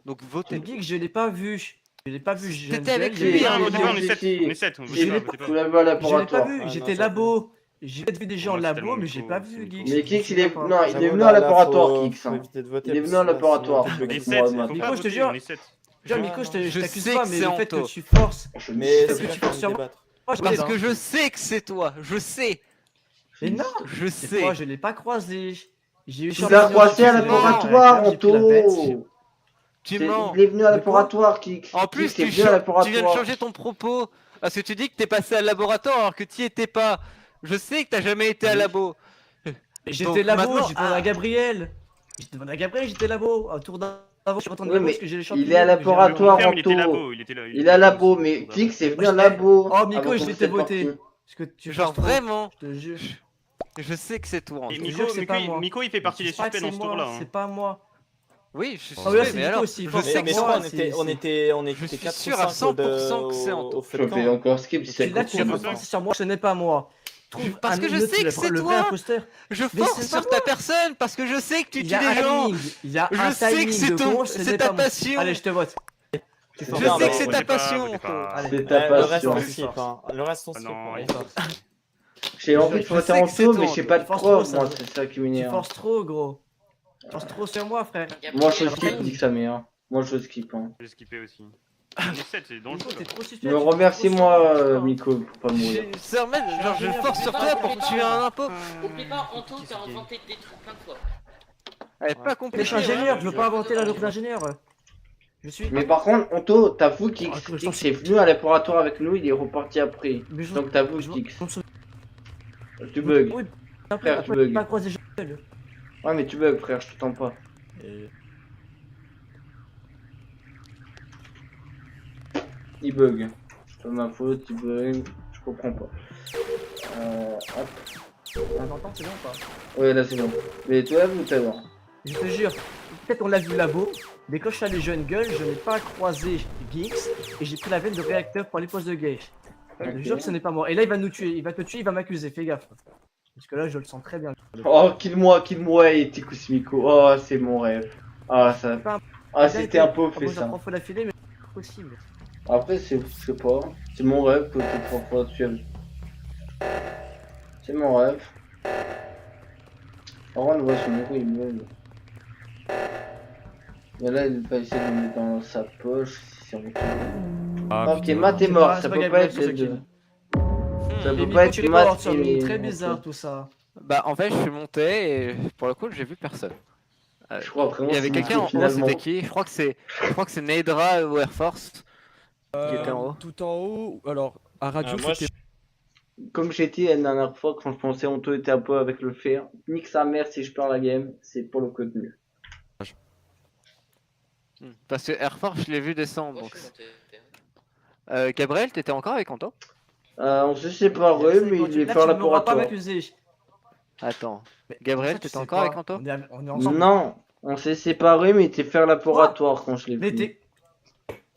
Donc votez. Le geek, je l'ai pas vu. Je l'ai pas vu. je T'étais viens de avec gueule, lui, je l'ai hein, pas on vu. dit pas, on est Si, 7. si. On est 7. Si, Votez pas. tu l'as vu à Je l'ai pas laboratoire. vu, Ah, j'étais non, labo. J'ai peut-être vu des gens Moi, c'est labo, tellement mais j'ai faux, pas c'est vu faux. Geeks. Mais je Kix, me souviens pas. non, il est J'avoue, venu là, à là, laboratoire, faut Kix. hein. éviter de voter, Il est parce venu à que là, laboratoire, sinon, Kix. tout On est le 7. monde- Faut Nico, pas je te voter, jure. on est 7. Tiens, Nico, Je je t'accuse sais pas, que mais c'est le fait que Anto. tu forces. Mais Parce c'est que tu pas forces sur moi. débattre. Moi, je Parce vote, que hein. je sais que c'est toi. Je sais. Mais non, Je c'est sais. moi, je l'ai pas croisé. J'ai eu Tu sur l'as les croisé à réseaux, j'ai fait laboratoire, le réacteur, j'ai pris la bête. Anto. Tu mens. Il est venu à De quoi laboratoire, Kix. En plus, Kix est tu venu à viens de laboratoire. changer ton propos. Parce que tu dis que t'es passé à laboratoire alors que t'y étais pas. Je sais que t'as jamais été à Oui. labo. J'étais Donc, labo, maintenant, j'étais demandé à Gabriel. J'étais demandé à Gabriel, j'étais labo. Un tour d'avant, je suis retourné Oui, labo mais parce que j'ai les il champignons. est à que j'ai laboratoire, rejoint. Il était Anto. labo. Il était là. Il est à labo, mais Kix est venu à labo. Oh, Miko, avant je qu'on vais se te soit voter. parti. Parce que tu Genre forces trop, vraiment. je te jure. Je sais que c'est toi. Et te Miko, jure que c'est pas moi. Miko, il fait partie des C'est pas que suspects dans c'est ce moi, tour-là. c'est pas moi. Oui, je suis Ah oui, là, sûr, c'est mais Nico alors, aussi, je force sais sur que Mais je c'est crois moi, on Je était suis 4 ou sûr à 5 100% que c'est Anto. au feu Je de camp. fais encore skip si Tu c'est là, tu cool. vas forcer sur moi, ce n'est pas moi. Trouve Parce un que je autre, sais que c'est le vrai toi. imposteur. Je Mais force c'est sur pas ta personne parce que je sais que tu Il y tues a des un gens. timing, il y a Je un sais que timing c'est de ton- con, ce c'est n'est ta pas moi. passion. Allez, je te vote. Tu Je forces. Je sais que Non, c'est non, ta votez pas, passion. votez pas. Allez. C'est ta Le reste, on passion. skip. Hein. Le reste, on Ah skip. non. hein. J'ai envie de Je voter sais que c'est Anto, mais toi, j'ai Anto. pas de Tu forces preuve, trop, moi, ça. c'est ça qui Tu m'énerve. forces trop, gros. Tu forces trop sur moi, frère. Moi, je Gabriel, skip, dit sa mère. Moi, je skip. Hein. J'ai skippé aussi. On est 7, c'est dans le Nico, jeu. t'es trop suspect. Me tu forces trop remercie-moi, sur moi, Miko, pour pas mourir. Genre, je force sur toi pour tuer un impôt. Oublie pas, Anto, t'as inventé des trucs plein de fois. Elle est pas Mais je compliquée. suis ingénieur, je veux pas inventer la job d'ingénieur. Je suis. Mais par contre, Anto, t'avoues Kix. Ah, que je Kix est venu à laboratoire avec nous, il est reparti après. Mais je- Donc t'avoues je- Kix. on se- Tu bugs. Oui, après, Frère, tu après, bugs. pas croiser gueule. Ouais, mais tu bugs, frère, je t'entends pas. Il bug. C'est pas ma faute, il bug. Je comprends pas. Hop. On t'entend, c'est bon ou pas? Ouais, là c'est bon. Mais tu l'as vu tout à l'heure. Je te jure, peut-être on l'a vu labo, mais quand je suis allé jeune gueule, je n'ai pas croisé Geeks et j'ai pris la veine de réacteur pour les postes de gage. Je te jure que ce n'est pas moi. Et là, il va nous tuer, il va te tuer, il va m'accuser, fais gaffe. Parce que là, je le sens très bien. Oh, kill-moi et Tikus Miko. Oh, c'est mon rêve. Ah, ça. Ah, c'était un peu fait J'ai ça. 3 fois d'affilée, mais c'est possible. Après, c'est, je sais pas. C'est mon rêve que tu 3 fois tu aimes. C'est mon rêve. Par contre, on voit son héros, il meurt. Mais là, il va essayer de le mettre dans sa poche. Si c'est retourné. Ah, Ok, putain. Matt est C'est mort. pas- Ça c'est pas peut pas Gabriel être sur les ce deux. kill. Ça Et peut Miko, pas être tu es Matt mort, ça et... très bizarre tout ça. Bah, en fait, je suis monté et pour le coup, j'ai vu personne. Je crois vraiment Il y avait que c'est quelqu'un en haut, finalement. c'était qui? Je crois que c'est Nedra ou Air Force qui était en haut. Tout en haut, alors à radio moi, c'était Comme j'ai dit la dernière fois, quand je pensais Anto était un peu avec le fer, nique sa mère si je perds la game, c'est pour le contenu. Parce que Air Force, je l'ai vu descendre. Moi, Donc... je suis monté. Gabriel, t'étais encore avec Anto? On s'est séparés, mais il est Là, faire tu ne m'auras pas laboratoire. m'accuser. Attends. Mais Gabriel, ça, tu t'étais sais encore pas. avec Anto? On est ensemble. Non, on s'est séparés, mais il était faire laboratoire quand je l'ai Mais vu. t'es.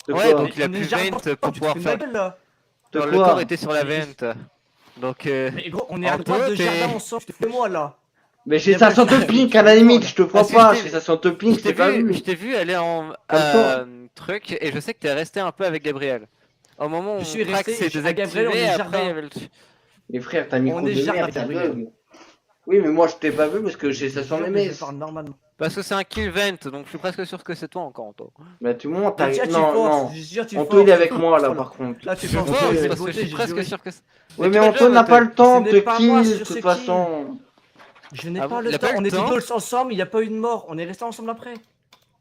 De Ouais, quoi donc il a on est plus déjà vent ensemble, pour tu te pouvoir fous de ma faire. gueule, là. De Le quoi corps était sur la vente. Donc, Mais gros, on est à Anto, droite de t'es- jardin ensemble, je te fais moi là. Mais chez Il y a sa pas de- pink, à la limite, je te crois Parce que pas. je t'ai- Chez sa pink, je je t'ai pas vu. je t'ai vu aller en toi. truc et je sais que t'es resté un peu avec Gabriel. Au moment où Je suis mon track resté, s'est à Gabriel, on est désactivé, jardin. après il y avait le... Mais frère, t'as micro On est de jardin, merde, t'as Gabriel. bug. Oui, mais moi je t'ai pas vu parce que j'ai Je 500 jure que MS. je parle normalement. Parce que c'est un kill vent, donc je suis presque sûr que c'est toi encore, Anto. Bah tout le monde, t'as. Tiens, tu Non, forces, non. je jure, tu Anto forces. il est avec moi là Voilà. par contre. Là, tu Je forces, pense, je vais parce que voter, je suis j'ai presque juré. sûr que c'est... Oui, mais tu vas Anto n'a voter. pas le temps Ce de n'est pas moi kill de sur ce toute kill. façon. Je n'ai Ah pas bon, le il a temps, pas eu on le était temps tous ensemble, il n'y a pas eu de mort, on est restés ensemble après.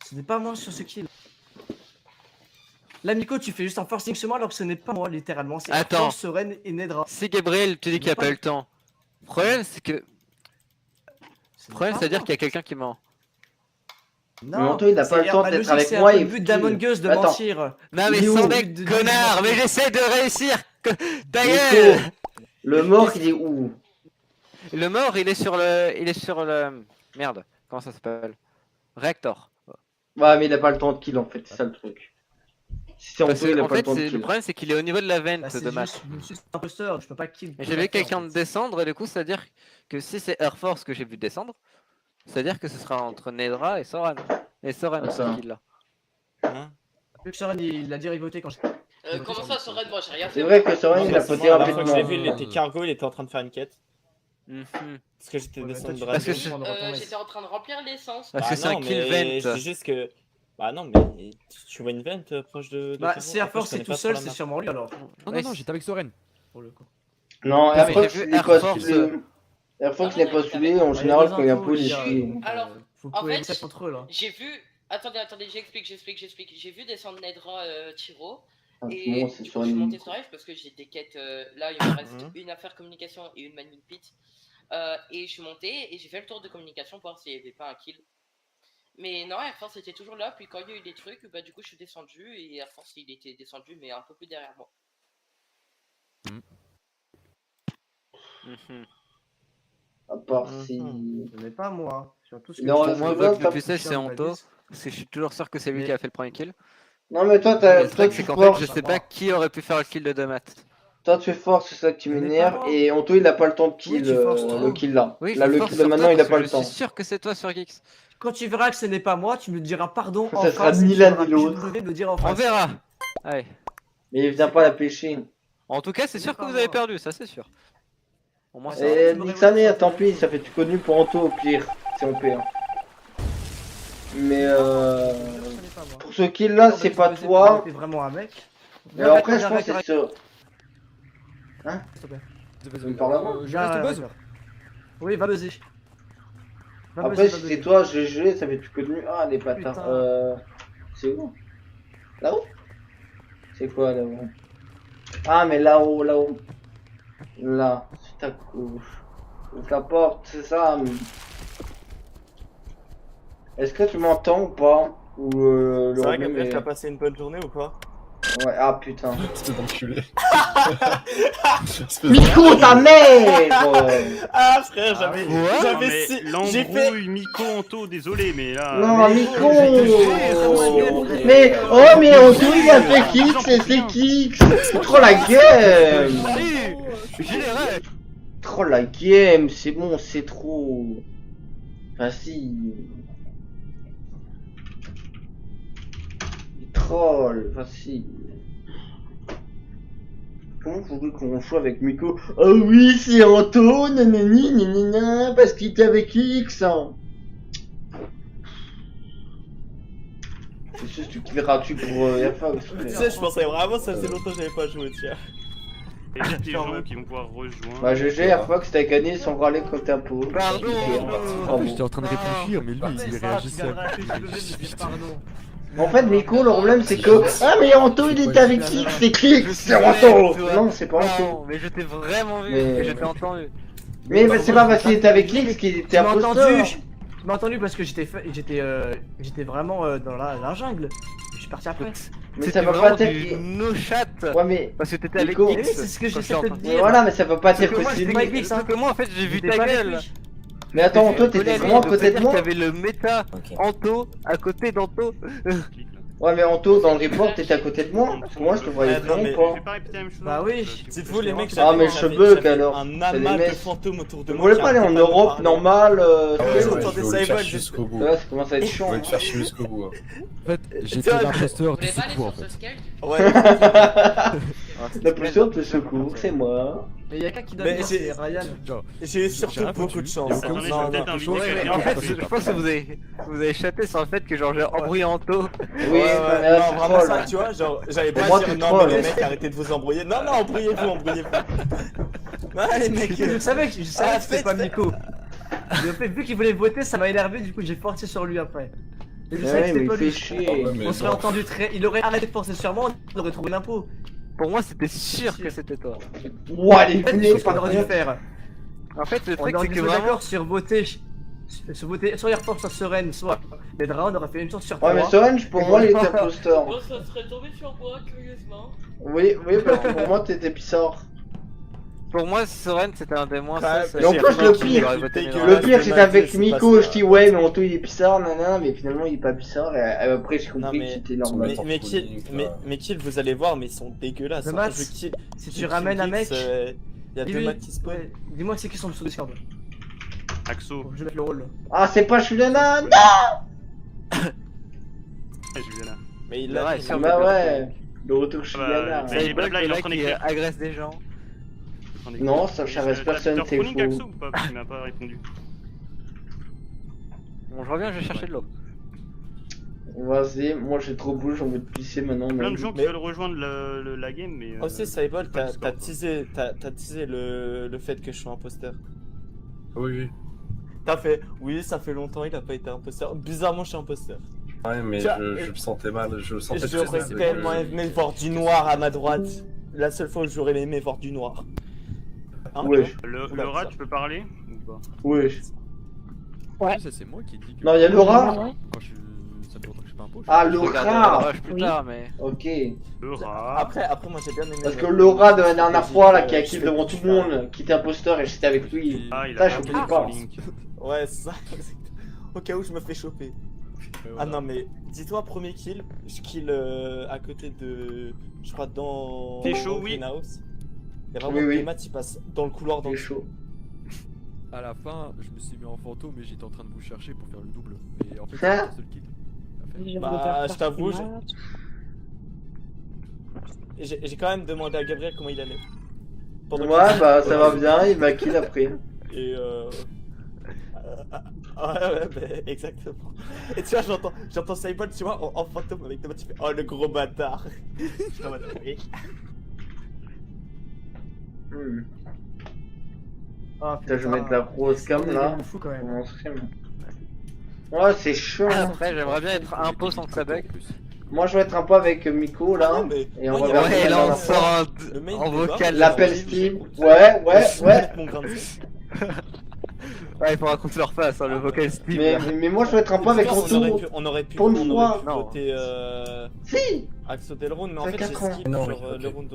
Ce n'est pas moi sur ce kill. Là, Miko, tu fais juste un forcing sur moi alors que ce n'est pas moi, littéralement. C'est Attends. Arthur, Soren et Nedra. Si Gabriel te dit qu'il n'y a pas pas eu eu- le temps, le problème c'est que... Ce Le n'est problème pas c'est-à-dire moi. qu'il y a quelqu'un qui ment. Mais Anto, il a pas c'est le temps la d'être logique, avec c'est moi un peu et le but kill. d'Among Us de Attends. mentir. Non Il mais est sans où deck, connard, mais j'essaie de réussir. Ta Nico, gueule. le mort il est où? Le mort il est sur le... Merde, comment ça s'appelle? Reactor. Ouais, mais il a pas le temps de kill en fait, c'est ça le truc. Si c'est Parce Anto, il que, a en pas le fait, temps de le kill. problème c'est qu'il est au niveau de la vente Bah, c'est de Matt. juste, je suis imposteur, je peux pas kill. Et j'ai vu quelqu'un descendre, et du coup, c'est-à-dire que si c'est Air Force que j'ai vu descendre, c'est-à-dire que ce sera entre Nedra et Soran. Et Soran, Attends. ce kill là. Vu que Soren, il a dit voter quand je. Comment ça, Soren? Moi, j'ai rien fait. C'est vrai que Soren, il a Moi, poté la dernière fois que je l'ai rapidement. vu, il était cargo, il était en train de faire une quête. Mhm. Parce que j'étais Ouais, mais descendu toi, de Parce que radio. J'étais en train de remplir l'essence. Parce Bah que c'est un non, kill mais vent. je dis juste que. Bah non, mais tu vois une vente proche de. Bah, Cargo. si Air Après, Force je est connais tout pas seul, trop la c'est map. sûrement lui alors. Non, j'étais avec Soren. Pour le coup. Non, mais Air j'ai Fox, vu il est Air pas Force, saoulé. Air Fox n'est pas saoulé, en général, quand il y a un peu, il est chié. Alors, Vous en pouvez fait, être entre eux là. j'ai vu. Attendez, j'explique. J'ai vu descendre Nedra Tiro. Ah, Et bon, c'est du sur coup, je suis une- monté sur F parce que j'ai des quêtes. Là, il me reste une affaire communication et une mining pit. Et je suis monté et j'ai fait le tour de communication pour voir s'il n'y avait pas un kill. Mais non, Air Force était toujours là. Puis quand il y a eu des trucs, bah du coup, je suis descendu et Air Force il était descendu, mais un peu plus derrière moi. Mhm. À part si. Ce n'est pas moi. Sur tout ce que Non, tu pour Moi, Ouais, vote t'as- le plus safe, c'est Putain, Anto. Badis. Parce que je suis toujours sûr que c'est lui Mais- qui a fait le premier kill. Non, mais toi, Mais toi, le truc, tu c'est qu'en forces. fait, je sais pas qui aurait pu faire le kill de Domat. Toi, tu es fort, c'est ça qui Mais m'énerve. pas moi. Et Anto, il a pas le temps de Oui, kill, tu forces trop. le kill là. Oui, Là, je le force kill de sur maintenant, toi il a parce pas que le temps. Je suis sûr que c'est toi sur Geeks. Quand tu verras que ce n'est pas moi, tu me diras pardon en Ça sera face. ni et tu l'un auras ni l'autre. plus de me le dire en On face. verra. Allez. Mais il vient pas la pêcher. En tout cas, c'est sûr que vous avez perdu, ça c'est sûr. Au moins, ça. Et Nixané, tant pis, ça fait tout connu pour Anto au pire, si on perd. Mais pour ce kill là, c'est pas toi. T'es vraiment un mec. Mais après, je pense que c'est sûr. Hein? Vas-y, Tu me parles avant? je reste buzz. Oui, va buzzer. Va Après, buzzer, si va c'est buzzer. toi, GG, ça fait tout connu. Ah, les bâtards. Putain. C'est où? Là-haut? C'est quoi là-haut? Ah, mais là-haut, là-haut. Là, c'est ta couche. Ouvre la porte, c'est ça. Est-ce que tu m'entends ou pas? Ou le C'est vrai, Romain, Gabriel, mais- t'as passé une bonne journée ou quoi? Ouais, ah putain. Espèce d'enculé. Miko, ta mère! Ah frère, j'avais Non, j'avais mais si- j'ai fait l'embrouille Miko Anto, désolé, mais là. Non, mais- Miko! Mais, oh, mais Anto, il a fait Kix et c'est Kix! Trop la game! Trop la game, c'est bon, c'est trop. Vas-y. Troll, vas-y. Comment vous voulez qu'on joue avec Miko? Oh oui, c'est Anto, nanani, nanana, parce qu'il était avec X. Hein. C'est juste tu killeras-tu pour Airfox. Tu sais, je pensais vraiment, ça faisait longtemps que j'avais pas joué, tiens. Et il y a des gens qui vont pouvoir rejoindre. Bah GG, Airfox, t'as gagné sans râler contre un pot. Pardon. J'étais en train de réfléchir, mais lui, il réagissait. En fait, Miko, le problème c'est que. Ah, mais Anto il était avec X, c'est Kix, c'est Anto! Non, c'est pas Anto. Non, mais je t'ai vraiment vu, Mais- et je t'ai entendu. Mais bah, c'est pas parce qu'il était avec X qu'il était Tu m'as imposteur. entendu? Tu m'as entendu parce que j'étais vraiment dans la jungle. Je suis parti après. Mais C'était ça va pas vraiment t'être. du no chat. Ouais, mais. Parce que t'étais avec Nico. X. Mais oui, c'est ce que quand j'essaie j'étais de en te train dire. Voilà, mais ça veut pas Parce dire que que moi, c'est j'étais lui. pas avec X, hein. Parce que moi, en fait, j'ai vu J'étais ta pas avec gueule. lui. Mais attends, Anto, t'étais Colère, vraiment à de côté de dire moi? qu'il y avait le méta Anto à côté d'Anto. Ouais, mais Anto, dans le report, t'étais à côté de moi? Parce que moi, je te voyais Ah, non, vraiment mais- pas. J'ai pas répété la même chose. Bah oui. C'est fou les mecs, Ah, mais je bug, j'avais alors. un C'est des amas de messes. fantômes autour de Vous moi. voulez qui pas aller en arrêtaient de Europe parler. normal? Ah ouais, Ouais, ouais, j'entendais je ça vais le et faire moi, jusqu'au bout. Ouais, ça commence à être chiant. Je vais le faire jusqu'au bout. hein. En fait, j'étais l'imposteur Vous du voulez pas aller secours, en sur ce fait. scale? Ouais. La plus sûre de secours, c'est moi. Mais y'a qu'un qui donne Mais bien, j'ai- c'est Ryan. Genre, J'ai J'ai surtout rien beaucoup foutu. de chance. Et au hein. cas où, Attendez, Non, je vais peut-être non. inviter Ouais, mais quelqu'un. en fait, Parce que je pense que vous avez chaté sur le fait que genre j'ai embrouillé Anto. Oui, Ouais, mais là, non, c'est vraiment troll. ça, tu vois, genre, j'allais pas Moi, dire tu non, trolls. mais les mecs, arrêtez de vous embrouiller. Non, non, embrouillez-vous, embrouillez-vous. Ouais, les mecs, Je savais que Ah, c'était faites- pas Miko. Mais en fait, vu qu'il voulait voter, ça m'a énervé, du coup j'ai forcé sur lui après. Et je Mais savais ouais, que mais c'était il pas fait lui. chier. Ouais, mais On serait bon. entendu très. Il aurait arrêté de forcer sur moi, on aurait trouvé l'impôt. Pour moi, c'était sûr que c'était toi. Ouah, les En fait, venez, c'est ce qu'on aurait dû faire. En fait, le On truc, aurait c'est dû que se vraiment. d'accord sur voter. Sur voter soit Airport, soit Sereine, soit les draps, on aurait fait une chance sur Ouais, mais trois. Sorange, pour moi, il était imposteur. Bon, ça serait tombé sur moi, curieusement. Oui, oui, parce que pour moi, t'étais bizarre. Pour moi, Soren c'était un des moins. Et en plus, le pire c'est avec Miko, je dis ouais, mais Anto il est bizarre, nanana, mais finalement il est pas bizarre, et après j'ai compris que c'était normal. Mais kills, vous allez voir, mais ils sont dégueulasses. Le hein. Mats, si tu ramènes un mec, il y a deux dis-lui- Mats qui spawn. ouais, dis-moi c'est qui sont sous Discord. Axo. Je vais mettre le rôle. Ah, c'est pas Juliana, non. Juliana. Mais il Ouais, l'a sûr, Bah ouais, le retour Juliana. bah, il est pas là, il est en train qui d'écrire. agresse des gens. Non, ça charesse personne, c'est Chronique Axo faux. ou pas? Parce qu'il m'a pas répondu. Bon, je reviens, je vais chercher de l'eau. Vas-y, moi j'ai trop bouge, j'ai envie de pisser maintenant. Plein de mais- gens qui veulent rejoindre la game, mais. Oh, c'est Cybol, pas de t'as score, teasé le fait que je suis imposteur. Oui, oui. T'as fait, oui, ça fait longtemps, il a pas été imposteur. Bizarrement, je suis imposteur. Ouais, mais Tiens, je le sentais mal, je le sentais J'aurais triste, tellement aimé voir du noir à ma droite. La seule fois où j'aurais aimé voir du noir. Hein, Ouais. Le rat, tu peux parler ou pas? Ouais. Ouais. Ça, c'est moi qui ai dit que. Non, il y a Laura. Quand je... Ça fait longtemps que je suis pas un pot. Ah, Je regarderai Laura. plus tard, mais. Ok. Le rat. Après, moi j'ai bien aimé. Parce que Laura de la dernière fois là, qui a kill devant tout le monde, qui était imposteur et j'étais avec lui. Ah, il Ça, a je pas oublie de pas. Link. Ouais, c'est ça, exactement. Au cas où je me fais choper. Ah non, mais dis-toi, premier kill, je kill à côté de. Je crois dans. T'es chaud, oui. Greenhouse. Il y a vraiment Oui, oui. des maths, ils passent dans le couloir dans Il le est chaud. À la fin, je me suis mis en fantôme et j'étais en train de vous chercher pour faire le double. Et en fait, Hein c'est un seul kill. En fait, Bah, je t'avoue, j'ai quand même demandé à Gabriel comment il allait. Pendant Ouais, qu'il- bah ça va bien, il m'a kill après. Et ouais, bah, exactement. Et tu vois, j'entends Cybol, tu vois, en fantôme avec des maths, tu fais oh le gros bâtard. Je suis en mode, oui. Hmm. Ah Putain, je vais mettre la grosse cam là. Fou quand même. Mon stream. Ouais, c'est chaud. Hein. Après, j'aimerais bien être un pot sans que ça bug. Moi, je vais être un peu avec Miko là. Ah non, mais Et on moi, va il y a- vers Ouais, la là on dernière fois. sort Le main en débat, vocal. L'appel je- Steam. Ouais, ouais. Mon grain de sel. Ouais, il faudra qu'on se le refasse, hein, le vocal Steam. là. Mais moi, je vais être un peu avec on aurait Anto. pu, on aurait pu, Pour une on fois. aurait pu Non. voter Si. Axo Del Round, mais en Ça fait fait j'ai 4 ans. skip Non, sur ok. le round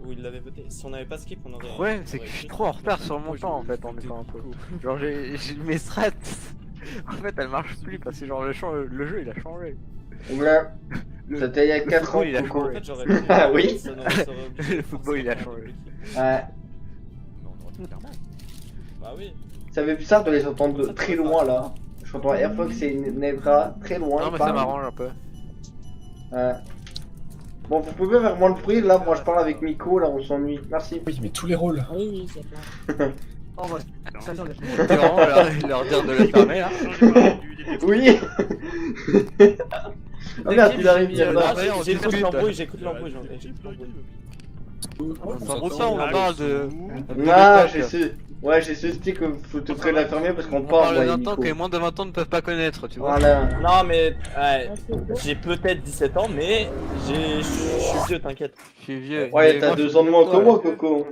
où il l'avait voté. Si on n'avait pas skip, on aurait. Le problème, c'est on que aurait je suis pu. trop en retard sur mon temps en fait en étant un peu. Genre, j'ai mes strats. En fait, elles marchent plus parce que genre le jeu il a changé. Ouais. Le- C'était il y a le 4 ans, football, il a Coco. En changé. fait, j'aurais pu. Ah oui. ça aurait obligé Le de football, il a forcément changé. bloquer. Ouais. Mais on aurait clairement. Bah oui. Ça fait bizarre de les entendre de très loin là. J'entends Airfox et Nebra très loin. Non, ils mais ça parlent. m'arrange un peu. Ouais. Bon, vous pouvez faire moins de bruit là. Moi, je parle avec Miko là, on s'ennuie. Merci. Oui, mais tous les rôles. Oui, c'est clair. Oh, bah, ça vient de- C'est vraiment leur dire de le fermer là. Oui. Ah merde, il arrive bien là. ouais, on J'écoute discute. l'embrouille, j'écoute l'embrouille. Enfin, pour ça, on en parle de. Non, j'ai su. Ouais, j'ai su stick que faut te créer la fermer parce qu'on On parle. parle moi, et d'un Miko. temps que les moins de 20 ans ne peuvent pas connaître, tu vois. Voilà. Non, mais j'ai peut-être 17 ans, mais je suis vieux, t'inquiète. Je suis vieux. Ouais, Mais t'as moi, 2 je ans de moins que toi, moi, Coco.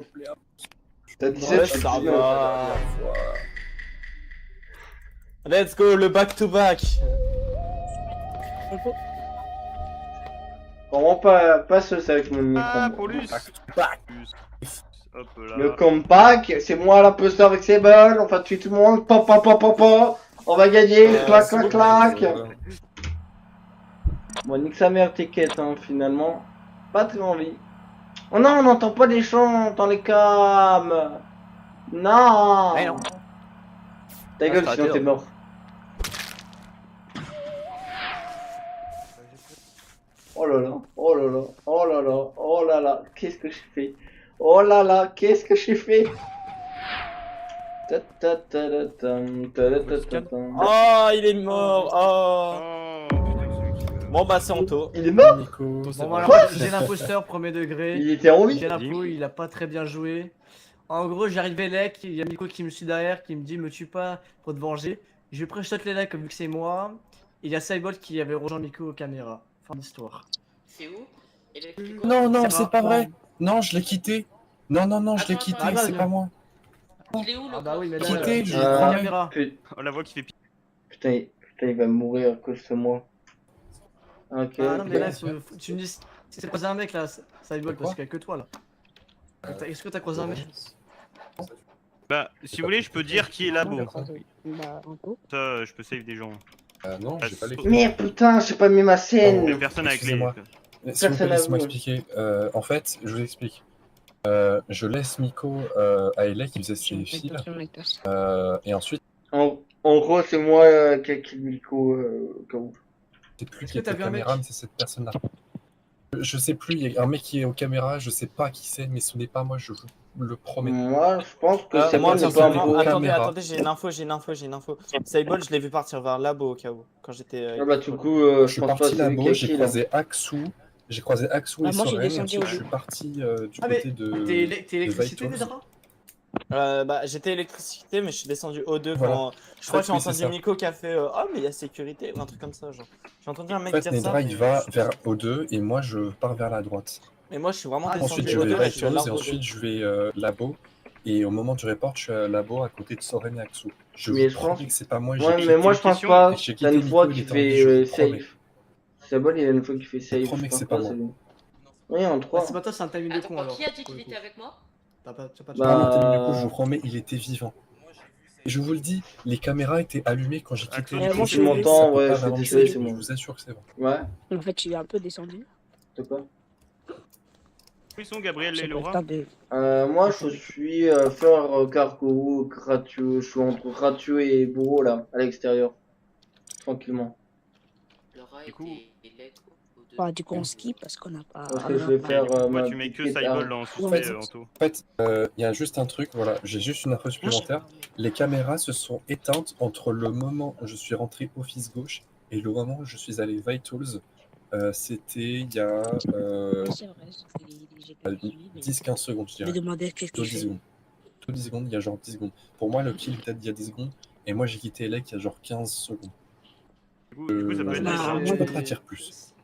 T'as 17, Ouais, je suis ça 19. va. Let's go, le back-to-back. Vraiment pas seul avec mon micro. Ah, moi. Paulus. Back. Hop là. Le comeback, c'est moi l'imposteur avec ses balles, on va tuer tout le monde, on va gagner, clac c'est clac bon, clac. Bon, nique sa mère tes quêtes, hein, finalement. Pas très envie. Oh non, on n'entend pas les chants, on entend les cams. Non. Ouais, non. Ta gueule, Ah, sinon c'est t'es mort. Oh là là, oh là là, oh là là, oh là là, qu'est-ce que j'ai fait? Oh là là, qu'est-ce que j'ai fait? Oh, il est mort. Oh. Oh, putain, Bon, bah, c'est Anto. Il est mort? Nico. Bon, bah, alors, j'ai l'imposteur, premier degré. Il était en vie? J'ai l'info, il a pas très bien joué. En gros, j'arrive Velek, il y a Miko qui me suit derrière, qui me dit me tue pas pour te venger. Je pré-shot les likes vu que c'est moi. Il y a Cybot qui avait rejoint Miko aux caméras. Fin d'histoire. C'est où Et le Kiko Non, non, Ça c'est va. pas vrai. Non, je l'ai quitté. Non, non, non, je l'ai Attends, quitté, attends, c'est attends. pas moi. Il est où le Ah bah oui, mais là, Quittez, je aux crois. caméras. Oh, la voix qui fait pire. Putain, il va mourir à cause de moi. Ok. Ah non, mais là, ok. tu me dis, c'est croisé un mec là, Cybot, parce qu'il y a que toi là. Est-ce que t'as croisé un mec? Bah, si vous voulez, je peux dire qui est labo. Bah, un peu. Ça, je peux save des gens. Non, j'ai pas les Merde, putain, j'ai pas mis ma scène. Les personnes avec les. Excusez-moi. S'il vous plaît, Personne à laissez-moi vous. expliquer. En fait, je vous explique. Je laisse Miko à Ella qui faisait ses fils. Et ensuite, En gros, c'est moi qui ai kill Miko. c'est plus Est-ce qui que t'as était vu un mec caméra, mais c'est cette personne-là. Je sais plus, il y a un mec qui est aux caméras, je sais pas qui c'est, mais ce n'est pas moi, je vous le promets. Moi, je pense que c'est moi, pas personnellement, un attendez, caméra. attendez, j'ai une info. Saibol, je l'ai vu partir vers labo au cas où, quand j'étais. Ah bah, du coup, Je je suis pense pas parti que c'est lui qui là-bas, a j'ai kill. croisé Axou. J'ai croisé Axou Bah, et moi, j'ai Soren, et descendu ensuite au je suis début. parti du Ah, mais côté de. t'es électricité, Vitals. Nedra? Bah, j'étais électricité, mais je suis descendu O2 Voilà. quand. Je crois que j'ai Oui, c'est entendu ça. Miko qui a fait Oh, mais il y a sécurité, ou un truc comme ça, genre. J'ai entendu un mec En fait, dire ça. Nedra, Mais... il va vers O2 et moi je pars vers la droite. mais moi, je suis vraiment Ensuite, descendu je vais O2, là, je suis à Vitals et l'arbre ensuite 2. je vais Labo. Et au moment du report, je suis à Labo à côté de Soren et Axou. Je Mais vous je promets pense- que c'est pas moi. Ouais, j'ai mais moi, je quitté- pense pas. j'ai T'as quitté une voix Miko, qui il était en vie, je fait vous promets. safe. C'est bon, il y a une fois qui fait safe. promets Je que pense c'est pas pas, moi. c'est lui. Oui, en Ouais, 3. c'est pas toi, c'est un timing de Attends, con pour alors. qui a dit qu'il était avec moi? T'as pas de Bah, Pas mon timing de coup, je vous promets, il était vivant. Et je vous le dis, les caméras étaient allumées quand j'ai quitté Axel, Miko. moi, Je je vous dis, m'entends, ça peut ouais, pas je suis balancer, désolé, c'est je bon. vous assure que c'est vrai. Ouais, En fait, je suis un peu descendu. c'est quoi? Où ils sont Gabriel J'ai et pas le Laura? temps de. Moi, je suis Fleur Cargo, Gratueux. Je suis entre Gratueux et Bourreau, là, à l'extérieur. Tranquillement. Laura Du coup- était leg ou deux. Bah, du coup, on skip parce qu'on n'a pas. Parce que je vais faire Pourquoi ma tu mets que petite Cybol arme. dans Ouais, suspect, mais- Anto? En fait, il y a juste un truc, voilà, j'ai juste une info supplémentaire. Les caméras se sont éteintes entre le moment où je suis rentré office gauche et le moment où je suis allé Vitals. C'était il y a C'est vrai, j'ai suivi, mais 10-15 secondes, je je vais dirais. demander qu'est-ce Plutôt qu'il 10 fait. secondes. Plutôt 10 secondes, il y a genre 10 secondes. Pour moi, le kill date d'il y a 10 secondes. Et moi, j'ai quitté Elec il y a genre 15 secondes. Du coup, ça peut être Bah, les Je moi, peux pas dire plus.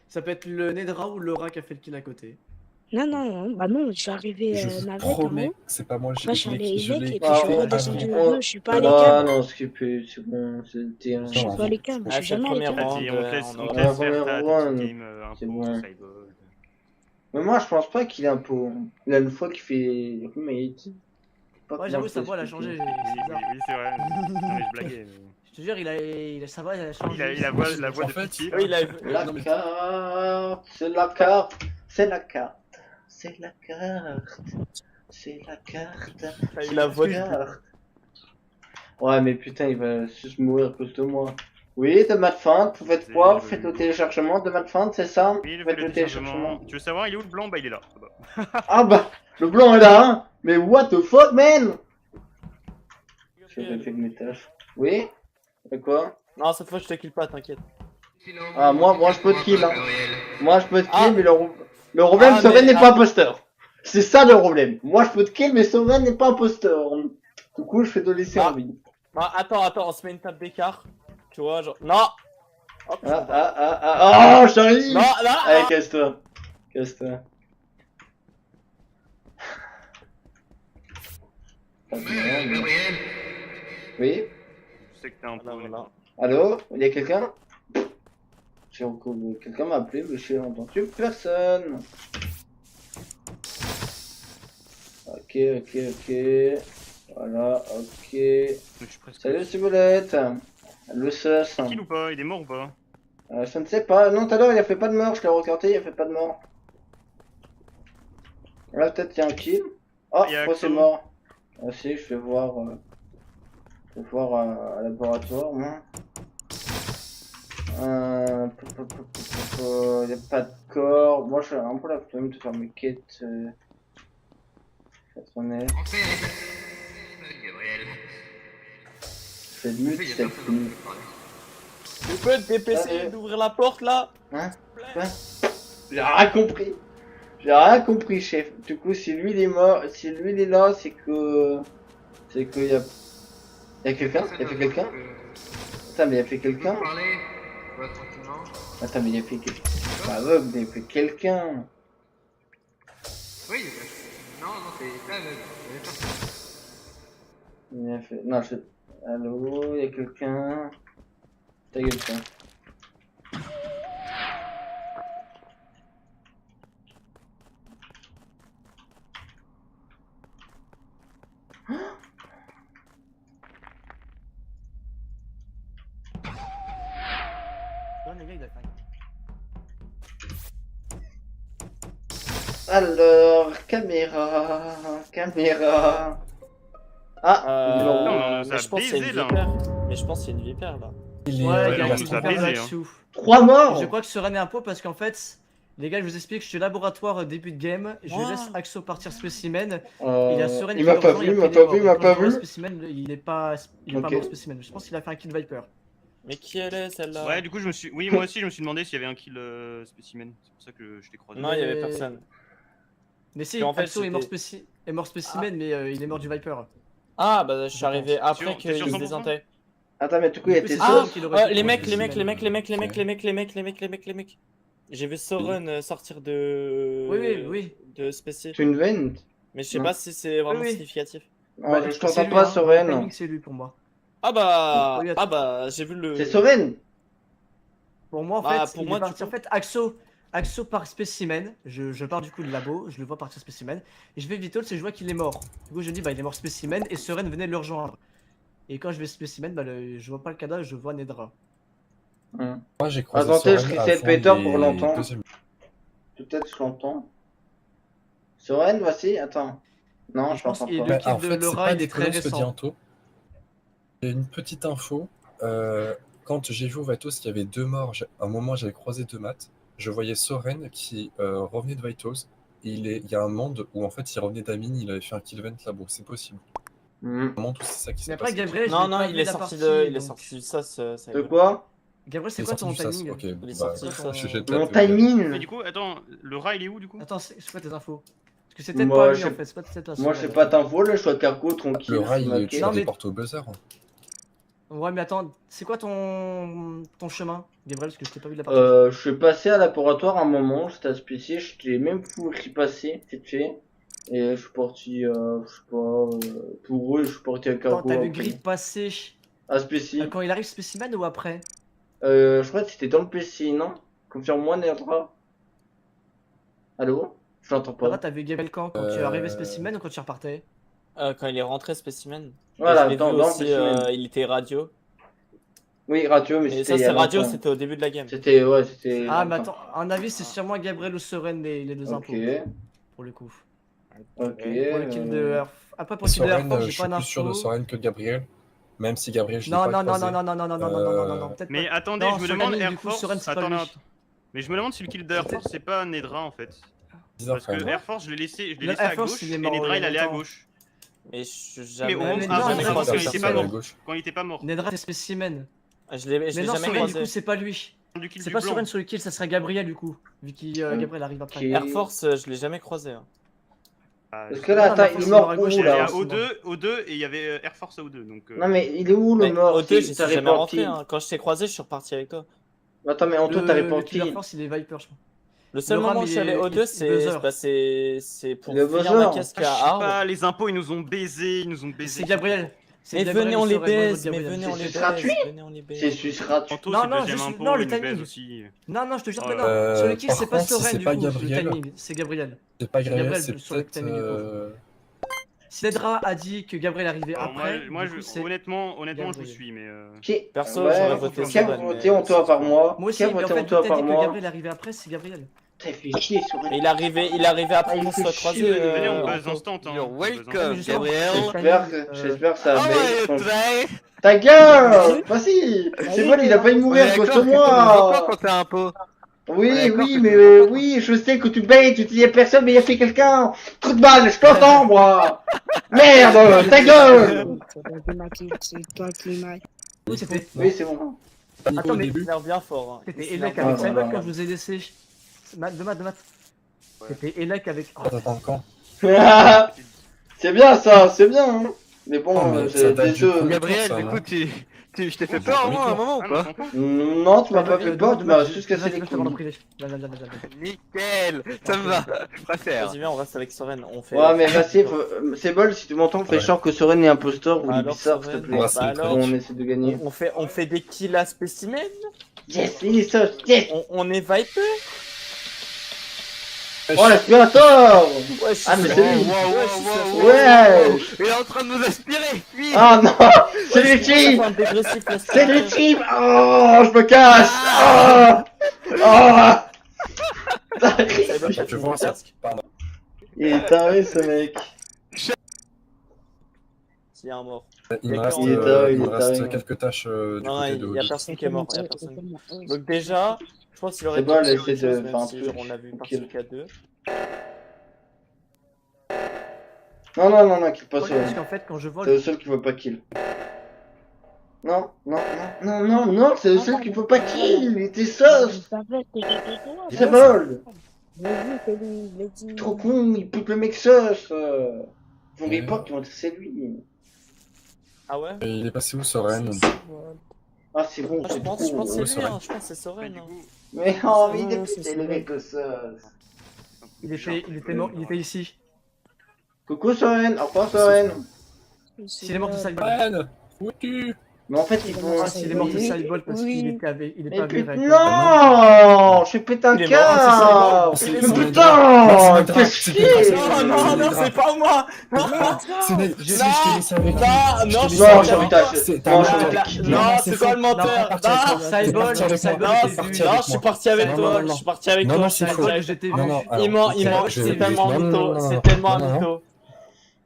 Ça peut être le Nedra ou Laura qui a fait le kill à côté. Non, non, non, bah non, je suis arrivé Je vous navette en promets haut. que c'est pas moi. Après, je suis allé je Elec l'ai et puis je suis Ah, redescendu ouais. au 2. Je suis pas allé Ah cam. non, skipper, c'est bon, c'était un. Je suis Non, pas allé cam. Je suis c'est le jamais allé premier cam. round. Vas-y, on te laisse, on on aura- te laisse Ouais, faire ta ouais, petite game un c'est peu bon. Cybol. Mais moi, je pense pas qu'il est un peu. Il a une fois qu'il fait roommate. Pas Ouais, comment j'avoue, je sa peux voix elle a expliquer. changé. C'est bizarre. Oui, c'est vrai. Non, mais je blaguais. Je te jure, sa voix elle a changé. Il a la voix En de fait, pitié. Oui, il a La carte, c'est la carte, c'est la carte, c'est la carte, c'est la carte. il a voix de. Carte. Ouais, mais putain, il va juste mourir à cause de moi. Oui, de Madfint, vous faites quoi? Vous faites le téléchargement de Madfint, c'est ça? Oui, Vous faites le téléchargement. Tu veux savoir, il est où le blanc? Bah, il est là. Ah bah, le blanc est là, hein? Mais what the fuck, man? J'ai fait mes tâches. Oui? C'est quoi? Non, cette fois, je te kill pas, t'inquiète. Ah, moi je peux te kill, hein. Moi je peux te kill, Ah. mais le problème, Ah, Soren mais- n'est pas imposteur. C'est ça le problème. Moi je peux te kill, mais Soren n'est pas imposteur. Du coup, je vais te laisser Ah. en vie. Non, attends, on se met une table d'écart. Tu vois, genre. Non! Hop, Oh, j'arrive! Non, non! Allez, casse-toi. Casse-toi. Oui? Je sais que t'es un peu. Voilà. Allô? Il y a quelqu'un? J'ai encore... Quelqu'un m'a appelé, mais j'ai entendu personne. Ok. Voilà, ok. Je suis presque. Salut Ciboulette. Le sus. Kill ou pas? Il est mort ou pas? Je ne sais pas. Non, tout à l'heure il a fait pas de mort. Je l'ai regardé, il a fait pas de mort. Là, peut-être il y a un kill. Oh, Il y a je crois que c'est Axo. mort. Ah si, je vais voir. Je vais voir à laboratoire, moi. Il n'y a pas de corps. Moi, j'ai un peu la flemme de faire mes quêtes. Faut être honnête. Je vais mute cette fille. Tu peux te dépêcher d'ouvrir la porte là? Hein? Quoi? J'ai rien compris. J'ai rien compris, chef. Du coup, si lui il est mort, si lui il est là, c'est que. C'est qu'il y a. Il y a quelqu'un? Il y a fait quelqu'un? Attends, mais il y a fait quelqu'un? Attends, mais il y a fait quelqu'un. Pas aveugle, mais il y a fait quelqu'un. Oui, non, c'est pas Il y a fait. Non, je. Allô, il y a quelqu'un? Ta gueule, toi. les gars, il a fait Alors, caméra. Ah, Non, non. on nous mais a je pense qu'il y a baisé, une là. vipère. Mais je pense qu'il y a une vipère là. Il est, Ouais, il y a on une nous a vipère baisé, là-dessous. 3 morts. Je crois que Soren est un pot parce qu'en fait, les gars, je vous explique, je suis laboratoire début de game, je Wow. laisse Axo partir spécimen, il y a Soren Il m'a pas vu, il m'a pas vu. Spécimen, il est pas Ok. mort spécimen. Je pense qu'il a fait un kill Viper. Mais qui elle est celle-là? Ouais, du coup, oui, moi aussi, je me suis demandé s'il y avait un kill spécimen. C'est pour ça que je t'ai croisé. Non, il y avait Mais- personne. Mais si, Puis en fait, Axo est mort, c'était- spécimen, mais il est mort du Viper. Ah bah je suis arrivé après T'es sûr qu'il 100%? désintègre. Attends, mais tout coup, il Du coup, était c'est Ah, Soren qui l'aurait fait les pour mecs. J'ai vu Soren sortir de... Oui. De Spécie. Tu une veine. Mais je sais Non. pas si c'est vraiment Oui. significatif. Ouais, je C'est t'entends lui, pas, hein. Soren. Le timing, c'est lui pour moi. Ah bah... Oui, Ah bah, j'ai vu le... C'est Soren. Pour moi, en Ah, fait, pour il moi, est parti. du En fait, Axo part spécimen. Je pars du coup de labo, je le vois partir spécimen. Et je vais Vitals et je vois qu'il est mort. Du coup, je dis, bah, il est mort spécimen et Soren venait de le rejoindre. Et quand je vais spécimen, bah, je vois pas le cadavre, je vois Nedra. Moi, j'ai croisé Attendez, je Soren reset avant Peter les pour l'entendre. deuxièmes. Peut-être je l'entends. Soren, voici. Attends. Non, Et je je pense l'entends qu'il pas. le kill En de fait, c'est Laura, pas il est très déconnant ce que dit récent. Anto. Il y a une petite info. Quand j'ai vu au Vitos qu'il y avait 2 morts, à un moment j'avais croisé 2 maths. Je voyais Soren qui revenait de Vitos. Il y a un monde où en fait il revenait d'Amine, il avait fait un kill event là-bas. C'est possible. Hmm. Un monde où c'est ça qui Mais s'est après, passé. Gabriel, je Non, l'ai non, pas il vu est la sorti partie, de... Il est donc- sorti du SAS. De quoi? Gabriel, c'est Il est quoi sorti ton du SAS. timing? Ok, Il est bah, sorti, je jette Mon la timing. Mais du coup, attends, le rat, il est où, du coup? Attends, c'est quoi tes infos? Parce que c'est peut-être Moi, pas lui je en sais- fait, c'est pas peut-être Moi, je sais pas d'infos, là, je suis à Cargo, tranquille. Le rail, je suis tu maqué. Non, le mais- déportes au buzzer. Ouais, mais attends, c'est quoi ton chemin, Gabriel? Parce que je t'ai pas vu de la partie. Je suis passé à laboratoire un moment, c'était à spécial, je t'ai même foutu passer, vite fait. Et je suis parti, je sais pas, pour eux, je suis parti à Attends, Cargo. t'as vu après. Grid passer À spécial. quand il arrive spécimen ou après? Je crois que c'était dans le PC, non? Confirme-moi, Nerdra. Allô? Je l'entends Là, pas. t'as vu Gabriel quand tu es arrivé spécimen ou quand tu repartais? Quand il est rentré Spécimen. Voilà, Et je l'ai dans vu le aussi, spécimen. il était radio. Oui, radio, mais Et c'était ça, il y a c'est radio, longtemps. c'était au début de la game. C'était, ouais, c'était. Ah, mais longtemps. attends, à un avis, c'est sûrement Gabriel ou Soren les deux Ok, impôts. Pour le coup. ok. Pour le kill de Après, pour le kill de Air Soren, Force, je j'ai suis pas plus sûr de d'infos. Soren que de Gabriel. Même si Gabriel, je l'ai Non, pas non, non, croisé. non, non, non, non, non, non, non, non, non, non, peut-être Mais pas. attendez, Non, je me sur demande Camille, Air du coup, Force. Soren, c'est pas Attends, lui. attends. Mais je me demande si le kill d'Air Force c'est pas Nedra en fait. Bizarre, Parce quand que même. Air Force je l'ai laissé Le à Air Force, gauche il est et mort Nedra il y il a allait à longtemps. gauche. Mais Mais au moment mais avant, non, quand Nedra, il était c'est pas à mort. gauche. Quand il était pas mort. Nedra, c'est spécimen. Je l'ai Mais jamais non, Soren, du croisé. coup, c'est pas lui. Du kill C'est du pas blanc. Soren sur le kill, ça serait Gabriel, du coup. Vu que Gabriel arrive après. Ok. Air Force, je l'ai jamais croisé. Hein. Ah, Parce que là, Non, attends, Air il Force, est mort à gauche, où, il allait là? à O2 et il y avait Air Force à O2 donc. Non, mais il est où, le Mais mort? O2, Si je t'as suis jamais reporté. rentré. Hein. Quand je t'ai croisé, je suis reparti avec toi. Attends, mais Anto, t'as Le reporté. kill Air Force, il est Viper, je crois. Le seul Le moment RAM, où je suis allé il au est 2, buzzer. c'est pour Le finir buzzer. ma casque Ah, je à sais Arles. pas, les impôts ils nous ont baisés, ils nous ont baisés. C'est Gabriel. C'est Mais Gabriel venez, ou on les Soren, moi, je vote baise, mais Gabriel. venez, on les C'est gratuit. baise. Venez, on les C'est baise. suisse gratuit. Anto Non, c'est non, deuxième juste- impôt, non, le il nous baise timing. aussi. Non, non, je te jure que Oh. non. Sur le kill, Par c'est pas contre, si Soren, c'est du pas coup, le Gabriel- timing. C'est Gabriel. C'est pas Gabriel, Gabriel, c'est sur le peut-être. timing, du coup. Si Nedra a dit que Gabriel arrivait Alors, après, moi, du coup, c'est... honnêtement je Gabriel. le suis mais. Qui? Perso, Ouais, j'aurais voté qui a Soren, voté mais- en toi par moi? Moi aussi, Qui a mais en voté fait, en vu toi que t'as par dit que moi? Gabriel arrivait après, c'est Gabriel. T'as fait chier sur Mais il arrivait après Ah, qu'on il fait soit chier. croisés. Venez on buzz Anto. instant hein. You're On buzz welcome, instant. justement, Gabriel. J'espère que ça How are baisse. you today? Ta gueule! Vas-y! C'est bon, il a failli mourir à cause de moi! Quand t'es un pot. Oui, Ouais, d'accord, oui, que mais tu veux pas oui, je sais que tu baites, tu dis à personne, mais il y a fait quelqu'un! Trou de balle, je t'entends, moi! Merde! Ta gueule! C'est toi qui m'as. Oui, c'était... Oui, c'est bon. Attends, Au mais- début. Il a l'air bien fort. Hein. C'était Il a Elec l'air avec bien Ah, Cyber voilà. quand je vous ai laissé. De maths. C'était Elec avec. Oh, T'attends quand? C'est bien ça, c'est bien, hein. Mais bon, Oh, mais ça j'ai date des du œufs. premier Gabriel, tour, ça, du non coup, je t'ai fait peur moi, à un moment ou Ah, pas? non, Non, tu m'as pas fait peur, tu m'as juste cassé les je couilles. privé. Nickel, ça me va, je préfère. Vas-y, viens, on reste avec Soren. On fait. Ouais, mais vas-y, c'est bol, si tu m'entends, fais Ouais. genre que Soren est imposteur ou Alors, bizarre, s'il te Soren, plaît. bah, c'est bah le alors, On essaie de gagner. on fait des kills à spécimen. Yes, il est sauce, yes! On est Viper. Oh, l'aspirateur! Ouais, Ah, mais c'est c'est lui! Wow. Ouais! Il est en train de nous aspirer, fuis. Ah non! C'est le type! C'est le type! Oh, je me casse! Oh! Je vois ça. Pardon. Il est taré, ce mec. Il y a un mort. Il me Il reste, est taré, il me il est reste taré. quelques tâches du Non, côté il de y a Oji. personne qui est mort. Il y a personne. Donc déjà, je pense qu'il aurait C'est bon, pu elle faire essaie autre de chose, faire même un si truc. genre, on a vu une partie Kill. K2. Non, kill pas Parce Soren. qu'en fait, quand je C'est vole, le seul qui veut pas kill. Non, c'est le seul qui veut pas kill! Il était sauce! C'est bol! Trop con, il pute le mec sauce! Vous voyez pas qu'ils vont dire c'est lui. Ah ouais? Et il est passé où, Soren? Ah, c'est bon, Je c'est pense trop. que c'est lui, Soren. hein. Je pense que c'est Soren. hein. Mais oh, mais il est puté le mec sauce. il était mort, il était ici. Coucou Soren, au revoir Soren. S'il est mort, c'est sale bol. Soren! Où es-tu? Mais en fait, ils vont. Ah, s'il est mort, c'est sale bol parce qu'il était avec. Il est Mais pas putain, avec. non! Je pète un Il est mort, câble! c'est Mais Soren. putain! Fais C'est chier! Non, c'est pas moi! C'est Ned. Je sais, je t'ai laissé avec lui. Non, Je t'ai je laissé Non, avec j'ai lui. envie de C'est Non, un j'ai menteur. envie de- Non, Non, c'est toi le menteur! parti avec moi. Sale T'es bol, parti avec sale moi. bol, Non, t'es parti vu. avec je suis moi. parti avec Non, toi, non, je non. suis parti avec Non, toi. non, c'est Sale faux. bol, je t'ai vu. Non, non, alors, Il ment, je- c'est tellement un non, non, mytho, non, c'est non, tellement non, un non. mytho.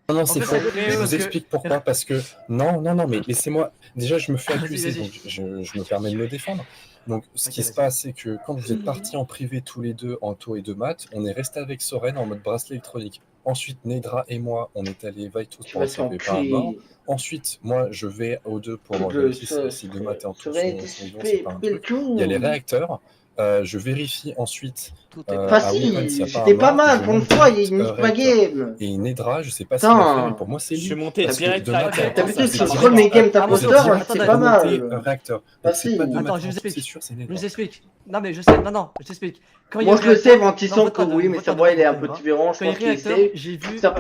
Non, En c'est fait, faux. ça veut Je dire vous que- explique pourquoi. Parce que non, mais laissez-moi. Déjà, je me fais Vas-y, accuser, vas-y. donc je me permets de me défendre. Donc, ce Ok, qui se vas-y. passe, c'est que quand vous êtes partis en privé tous les deux, en taux et de maths, on est resté avec Soren en mode bracelet électronique. Ensuite, Nedra et moi, on est allés Vitus Tu pour vas voir s'il n'y avait pas un mort. t'enculer. Ensuite, moi, je vais aux deux pour Coupe le vérifier sauce. si de maths et en tout Soren était sont vivants, c'est suspect, pas un coupez le truc. tout. Il y a les réacteurs. Je vérifie ensuite à Weapons Facile, s'il n'y a pas un c'était pas mort, mal je pour une monte fois, il direct, nique pas réacteur. game. Et Nedra, je sais pas s'il l'a Putain. fait, mais pour moi c'est Je suis lui. monté Parce que direct de maths et en réacteur. tout, T'as vu, ça, tu c'est scroll direct. mes games Ah, moi, d'imposteur, attends, c'est attends, pas Monter, mal. réacteur. Donc c'est pas de Attends, maths je en vous tout, explique. c'est sûr, c'est Je Nedra. vous explique. Non, mais je sais, non, je t'explique. Quand il y a Moi eu je le sais, réacteur- Ventisson, non, que attends, oui, mais sa voix il est un peu différent, je Quand il y a pense eu qu'il réacteur, sait. j'ai vu Ça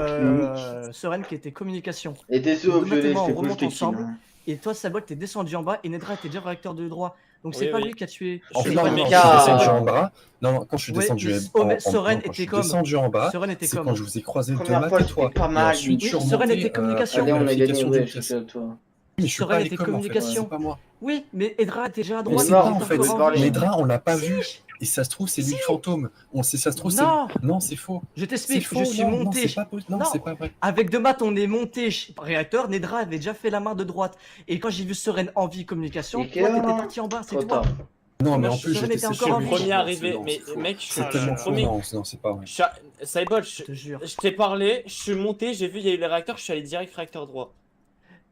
Soren qui était communication. Et t'es Et sûr, de violet, maintenant, je on fais remonte plus ensemble. hein. Et toi, Sabot, t'es descendu en bas et Nedra était déjà réacteur de droit. Donc c'est Oui, pas oui. lui qui a tué. En Je fait, suis non, pas non, le je mec. suis Ah. descendu en bas. Non, quand je suis Ouais, descendu mais- en oh, mais non, Soren quand je suis était comme- descendu en bas, Soren était c'est comme- quand je vous ai croisé de Première maths fois, et c'était toi. pas Et mal. ensuite, je suis Oui, Soren remonté était communication. à Allez, on a gagné, vérification ouais, d'une je pièce. suis à toi. Mais je suis Soren pas allé était comme en fait, communication. c'est pas moi. Oui, mais Edra était déjà à Mais droite. c'est mort, pas on en peut fait. pas parler. Les draps, on l'a pas Si. vu. Et ça se trouve, c'est lui le fantôme. On sait, ça se trouve, c'est Non. lui. Non, c'est faux. Je C'est t'explique, faux. je suis Non, monté. c'est pas possible. Non, Non. c'est pas vrai. Avec deux maths, on est monté réacteur. Nedra avait déjà fait la main de droite. Et quand j'ai vu Soren en vie communication, Et toi, quelle heure, t'étais là parti en bas, c'est Trop toi. tard. Non, mais Moi, en je plus, Soren j'étais était séché. encore en Le vie. premier arrivé, Non, mais c'est faux. mec, je suis C'est tellement faux. premier. Non, c'est pas vrai. Cybot, Je te jure. je t'ai parlé, je suis monté, j'ai vu il y a eu les réacteurs, je suis allé direct réacteur droit.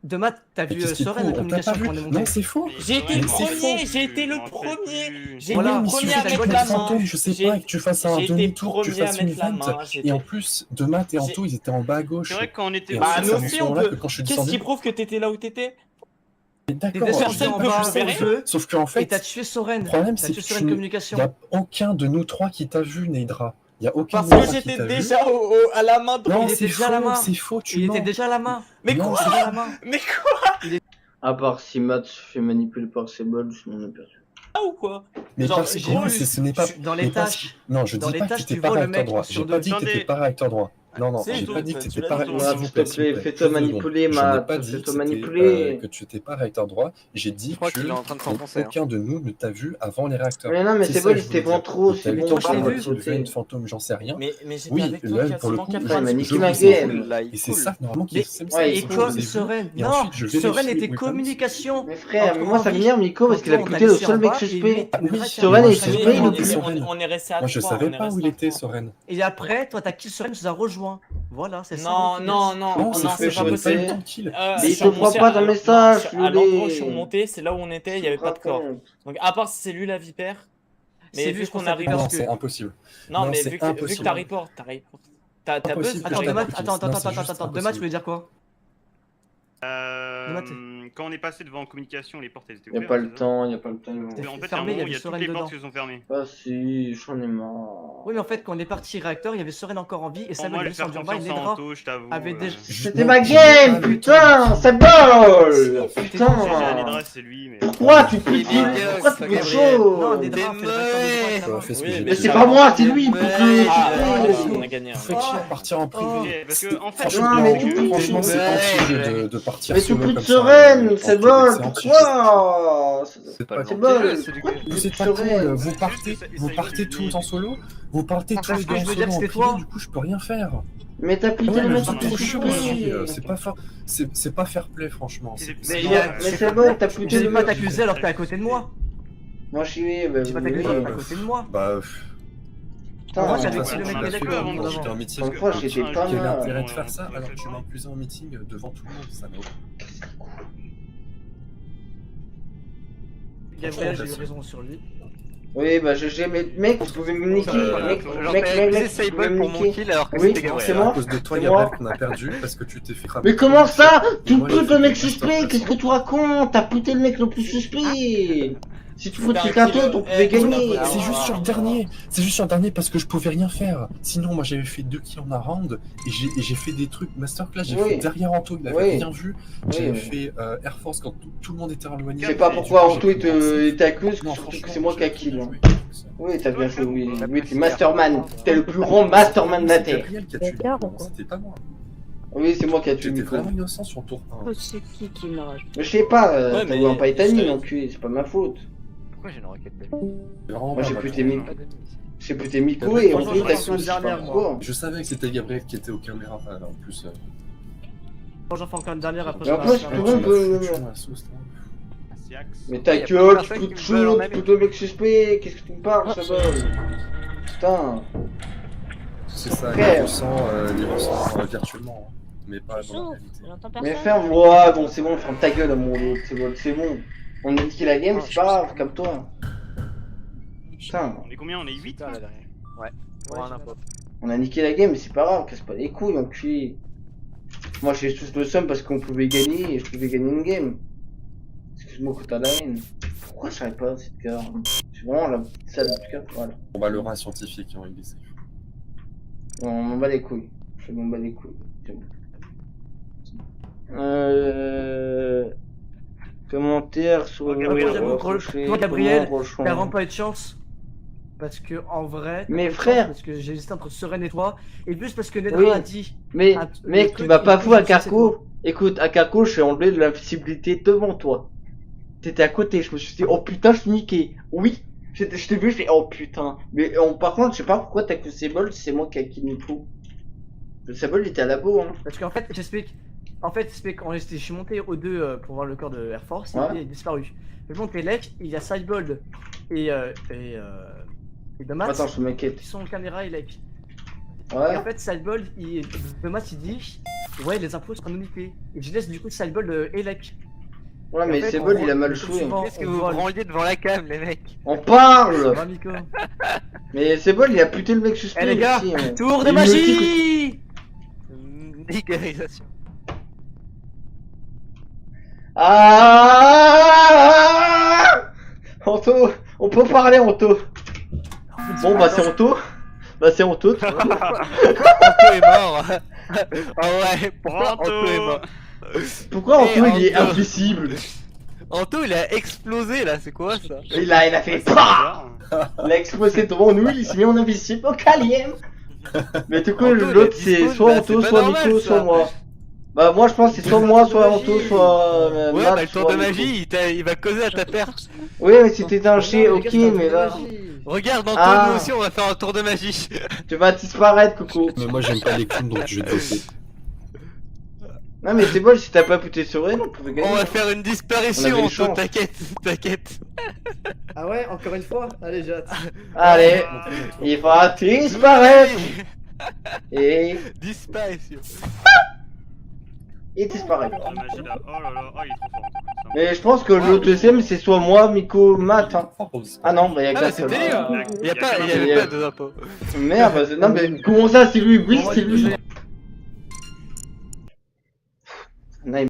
De maths, t'as Mais vu qu'est-ce qui Soren en prouve? On t'a pas communication vu? quand on est monté. Non, c'est faux. J'ai été le Mais c'est premier, faux. j'ai été le premier, j'ai Voilà, été le mais premier si à tu mettre fais la le main. fantôme, je sais J'ai- pas, que tu fasses un j'ai été demi-tour, que tu premier à fasses une mettre la vente. main, Et en plus, de maths et Anto, ils étaient en bas à gauche. C'est vrai que quand on était Et Bah ensuite, nous c'est à ce aussi on moment-là peut. que quand je suis Qu'est-ce descendu. qui prouve que t'étais là où t'étais? Mais T'es d'accord, descendu je en sais bas pas, au je sais. feu. Sauf qu'en Et fait, t'as tué Soren. le problème, T'as c'est tué que Soren il communication. n'y a aucun de nous trois qui t'a vu, Neidra. Il n'y a aucun Parce de nous que trois qui j'étais t'a vu. déjà à la main droite. Non, Il c'est était déjà à la faux, main. c'est faux, tu Il mens. était déjà à la main. Mais Non, quoi? c'est Déjà à la main. Mais quoi? À part si Matt se fait manipuler par ses balles, sinon on a perdu. Ou quoi? Mais Genre, parce que j'ai non, vu- ce n'est pas. Dans les mais pas- tâches. Non, je Dans dis les pas que tâches, t'étais tu pas vois le réacteur mec droit. sur J'ai pas deux. dit que t'étais Attendez. pas réacteur droit. Non, non, Si, j'ai tu pas dit l'as que dit, t'étais tu pas l'as dit. réacteur Non, s'il te plaît, fais-toi manipuler, Je n'ai Matt. pas dit Fais-toi que manipuler. tu t'étais pas réacteur droit. J'ai dit Je crois qu'il est en que train de s'enfoncer. aucun de nous ne t'a vu avant les réacteurs. Mais non, mais c'est ça bon, que il je voulais était bon dire. trop, T'as c'est eu bon, ton je l'ai char, vu. tu devais une fantôme, j'en sais rien. Mais j'étais Oui, avec toi là, pour le quasiment coup, 4 je Ouais, heures. mais je niquez vous ma ai game. vu. Là, il Et c'est coule. ça, normalement, qui Mais- est Ouais, Et il quoi, coule. Soren? Et Non, ensuite, je vérifie Soren était Weapons. communication. Mais frère, Entre moi ça envie, m'énerve Nico parce qu'il a quand on buté t'a le laissé seul en mec bas, et suspect. il met- Soren est Oui, suspect, oui, il oui, est oui, plus. Soren. On est resté à Moi, je 3, savais on est pas où resté il à était, 3. Soren. Et après, toi, t'as kill Soren, tu nous as rejoint. Voilà, c'est ça. Non, le non, finesse. non, Non, non, c'est c'est faux, pas j'avais pas eu possible. le temps de kill. Mais je il suis te croit remonté pas à- dans le non, message, à l'endroit où je suis Violet. remonté, c'est là où on était, il y avait pas de corps. Donc à part si c'est lui la vipère, C'est mais lui, vu je qu'on pense, arrive Non, parce que- c'est impossible. Non, Non, mais c'est vu que impossible. t'as report, t'as report. T'as buzz Impossible. ou t'as Attends, J'ai Domat, pas report? de attends, non, attends, c'est attends, juste attends. Domat, impossible. tu veux dire quoi? Quand on est passé devant communication, les portes elles étaient Y a ouvertes. pas le c'est ça temps, y a pas le temps. Mais en fait, fermé, il il y y a avait toutes Soren les portes dedans. qui sont fermées. Ah si, j'en ai marre. Oui, mais en fait, quand on est parti réacteur, il y avait Soren encore en vie et Pour ça moi, avait le faire descendu en bas et confiance à Nedra Anto, je t'avoue. avait déjà. C'était ma game, putain, ça bol. Putain. C'est lui, mais. Pourquoi tu peux dire pourquoi tu peux chaud? Non, Nedra a fait le réacteur de droite. Mais c'est pas moi, c'est lui, On a gagné. Vous faites chier à partir en privé. Parce que, en fait, Franchement, c'est anti de partir mais tu solo peux comme te ça. sereine, c'est bon, C'est anti. pourquoi? C'est pas C'est cool. bon, Vous êtes pas cool, vous partez tous en solo, vous partez tous parce que en je veux dire solo que en c'était privé, toi. du coup je peux rien faire. Mais t'as putain Ouais, de mais mettre c'est tout trop chiant aussi, c'est c'est pas fair play franchement. Mais c'est bon, t'as plus Je vais de pas t'accuser alors que t'es à côté de moi. Moi je suis, bah, Je vais pas t'accuser alors que t'es à côté de moi. Bah, putain, Moi, j'avais de aussi le mec on a qui est fait d'accord. avant, j'étais en meeting. Une fois, j'étais pas Quel mal. intérêt de faire ça alors que tu m'as accusé en meeting devant tout le monde, ça n'a aucun. Gabriel, j'ai eu raison sur lui. Oui, bah j'ai mec, vous pouvez me niquer, mec, J'ai Sable pour mon kill alors que oui, c'était c'est Gabriel. moi. À cause de toi, C'est Gabriel, moi. qu'on a perdu parce que tu t'es fait cramer. Mais comment ça? Tu Moi, j'ai peux fait le mec des suspect, masterclass. qu'est-ce que tu racontes? T'as puté le mec le plus suspect. Si tu foutais qu'un taux, on pouvait gagner. C'est juste sur le dernier, parce que je pouvais rien faire. Sinon, moi j'avais fait 2 kills en un round et j'ai fait des trucs masterclass. J'ai Oui. fait derrière Anto, il avait Oui. rien vu. J'avais fait Air Force quand tout le monde était éloigné. Je sais pas Et pourquoi du coup, Anto j'ai pu penser. il t'accuse, Non, surtout que franchement, c'est moi qui a j'ai kill. bien hein. joué. Oui, t'as bien joué, oui. Oui, t'es masterman. T'es le plus grand masterman de la C'est Terre. Gabriel qui a tué le gars, c'était pas moi. Oui, c'est moi qui a tué J'étais Miko. vraiment innocent sur tour 1. C'est qui me rage? Mais je sais pas, Ouais, t'as mais voulu pas être ami, je- enculé, c'est pas ma faute. Pourquoi j'ai une requête d'amis? Moi j'ai puté mis. Miko. J'ai puté Miko Gabriel, et franchement, ensuite je t'as reste tué, je sais pas dernière, moi. pourquoi. Je savais que c'était Gabriel qui était aux caméras, en plus. Quand j'en fais encore une dernière après. Et en je plus, vais tout le faire monde un- peut. Tu vois la sauce, là. Mais ta Y a gueule, pas tu personne peux qui te me veut en chaud, ami. tu peux mec suspect, qu'est-ce que tu me parles, ça va? Putain. C'est ça, Frère. il ressent virtuellement, hein, mais pas dans la réalité. J'entends Mais personne. ferme, ouais, bon, c'est bon, ferme ta gueule à mon lot, c'est bon. On a niqué la game, c'est pas grave, comme toi. Putain, On est combien? On est 8? Putain, la dernière. Ouais, pour un info. on a niqué la game, mais c'est pas grave, casse pas les couilles, enculé. Moi j'ai tous le seum parce qu'on pouvait gagner et je pouvais gagner une game. Excuse-moi que t'as la haine. Pourquoi je savais pas cette carte? C'est vraiment la salle de carte, voilà. On va le rat scientifique, hein, il est safe. On m'en bat les couilles. Je m'en bats les couilles. C'est bon. Commentaire sur le Après, j'avoue que toi, Gabriel, Rochon. t'as vraiment pas eu de chance. Parce que en vrai. Mais t'as pas eu de frère. chance Parce que j'ai hésité entre Soren et toi. Et plus parce que Nedra Oui. a dit. Mais Ah, le mec, tu truc, vas pas il fou à faut que je sais Carco. Écoute, à Carco, j'ai enlevé de l'invisibilité devant toi. T'étais à côté, je me suis dit, oh putain, je suis niqué. Oui, je t'ai vu, je fais, oh putain. Mais par contre, je sais pas pourquoi t'as que Sable, c'est moi qui a kill Nico. Le Sable, il était à labo, hein. Parce qu'en fait, j'explique. En fait, quand je suis monté au 2 pour voir le corps de Air Force, Ouais. il est disparu. Je monte Elec, il y a Sidebold et Domat Attends, je m'inquiète. qui sont en caméra Elec. Et Ouais. en fait, Sidebold, Domat il dit ouais, les infos sont anonymisées. Et je laisse du coup Sidebold Elec. Ouais, mais en fait, Sable, on il a mal voit- joué. souvent- Qu'est-ce que on vous voit le- branliez devant la cam, les mecs? On parle! Va, Miko. Mais Sable, il a puté le mec suspect. Eh les gars, aussi, hein. tour de Il me dit magie! Légalisation. Ah! Anto, on peut parler, Anto. Bon, bah c'est Anto. Bah c'est Anto. tu vois. Anto est mort. Ah ouais, pourquoi Anto Anto est mort? Pourquoi Anto, il est Anto. invisible? Anto il a explosé là, c'est quoi ça? Il a fait PAH! Il a explosé devant nous, il s'est mis en invisible au caliem. Mais du coup, Anto, il a l'autre c'est disparu, soit bah, Anto, c'est pas soit normal, Nico, ça. soit moi. Bah moi je pense que c'est soit moi, soit Anto, soit Ouais, Matt, bah le tour soit de Nico. magie, il va causer à ta perte. Oui, mais si t'étais un chien, Non, les ok, gars, c'est un tour mais de là, magie. Regarde Anto, Ah. nous aussi on va faire un tour de magie. tu vas disparaître, Coco. Mais moi j'aime pas les clowns donc je vais te voter. Non mais c'est bon, si t'as pas puté sur elle, on pouvait gagner. On va faire une On disparition avait une Anto, chance. t'inquiète. Ah ouais, encore une fois? Allez, j'ai hâte. Allez, il va disparaître. Et Disparition. il disparaît. La magie là, oh là là, oh il est trop fort. Ça me- Mais je pense que le deuxième c'est soit moi, Miko, Matt. Hein. Ah non, bah y'a que Ah la bah seule. c'était lui, hein. Il y a Il y avait il y a- pas de impôts. Merde, bah, non mais comment ça c'est lui? Oui, c'est lui.